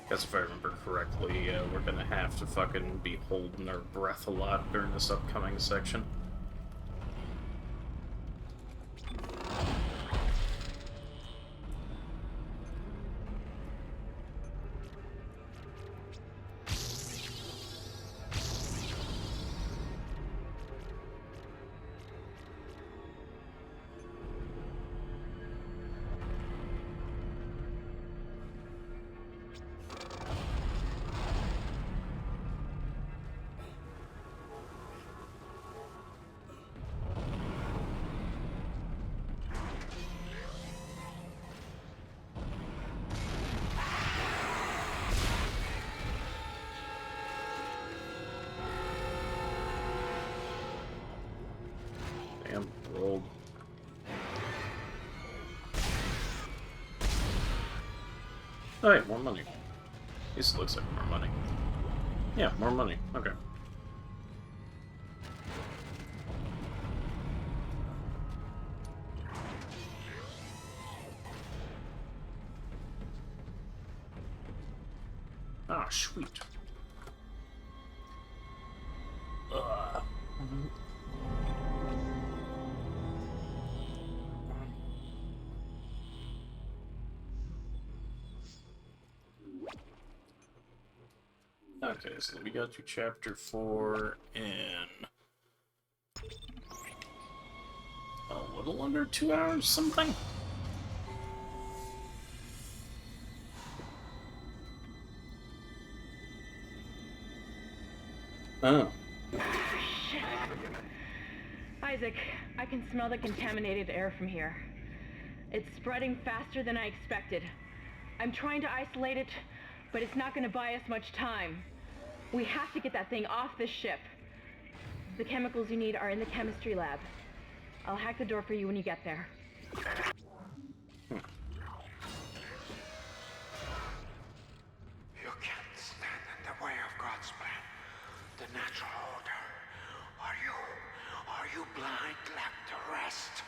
[SPEAKER 1] Guess if I remember correctly, we're gonna have to fucking be holding our breath a lot during this upcoming section. Oh, yeah, more money. At least it looks like more money. Yeah, more money. Okay. Ah, sweet. Okay, so we got to chapter 4 in a little under 2 hours, something? Oh.
[SPEAKER 2] Shit. Isaac, I can smell the contaminated air from here. It's spreading faster than I expected. I'm trying to isolate it, but it's not going to buy us much time. We have to get that thing off this ship. The chemicals you need are in the chemistry lab. I'll hack the door for you when you get there.
[SPEAKER 16] You can't stand in the way of God's plan, the natural order. Are you blind like the rest?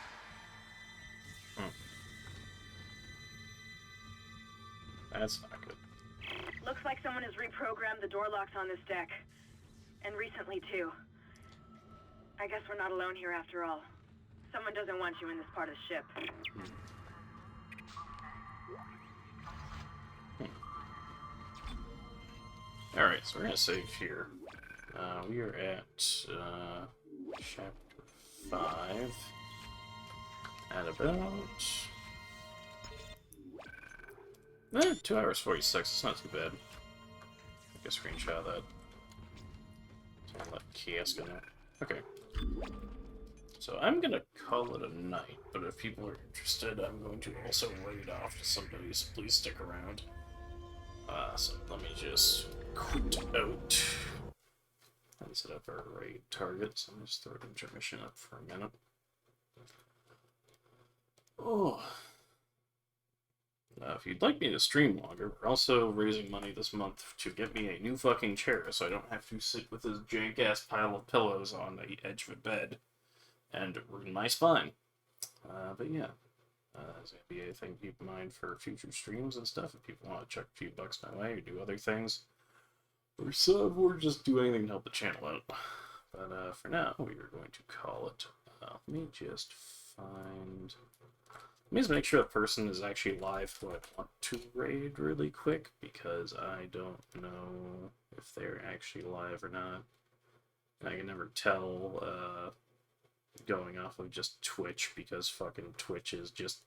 [SPEAKER 1] That's not good.
[SPEAKER 10] Looks like someone has reprogrammed the door locks on this deck. And recently, too. I guess we're not alone here after all. Someone doesn't want you in this part of the ship.
[SPEAKER 1] Alright, so we're gonna save here. We are at chapter 5 at about 2 hours 46. It's not too bad. Take a screenshot of that. So I'll let Kiosk in there. Okay. So I'm gonna call it a night, but if people are interested, I'm going to also raid off to somebody, so please stick around. So let me just quit out and set up our raid targets. I'll just throw intermission up for a minute. Oh. If you'd like me to stream longer, we're also raising money this month to get me a new fucking chair so I don't have to sit with this jank-ass pile of pillows on the edge of a bed and ruin my spine. But yeah, it's going to be a thing to keep in mind for future streams and stuff if people want to chuck a few bucks my way or do other things. Or sub, or just do anything to help the channel out. But for now, we are going to call it. Let me just find... Let me just make sure the person is actually live who I want to raid really quick, because I don't know if they're actually live or not. I can never tell going off of just Twitch, because fucking Twitch is just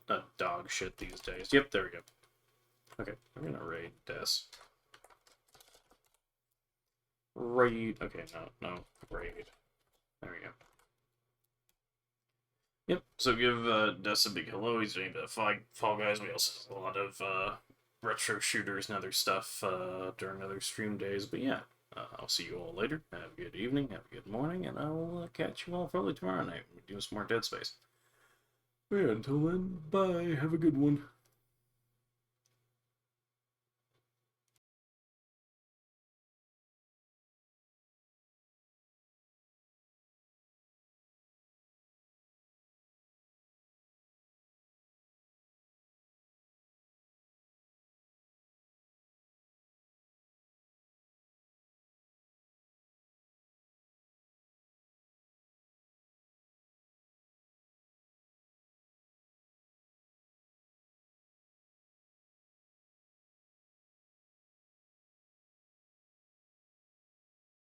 [SPEAKER 1] a dog shit these days. Yep, there we go. Okay, I'm gonna raid Des. Raid. Okay, no, raid. There we go. Yep, so give Des a big hello. He's doing the Fall Guys. We also have a lot of retro shooters and other stuff during other stream days. But yeah, I'll see you all later. Have a good evening, have a good morning, and I'll catch you all probably tomorrow night. We'll do some more Dead Space. Yeah, until then, bye. Have a good one.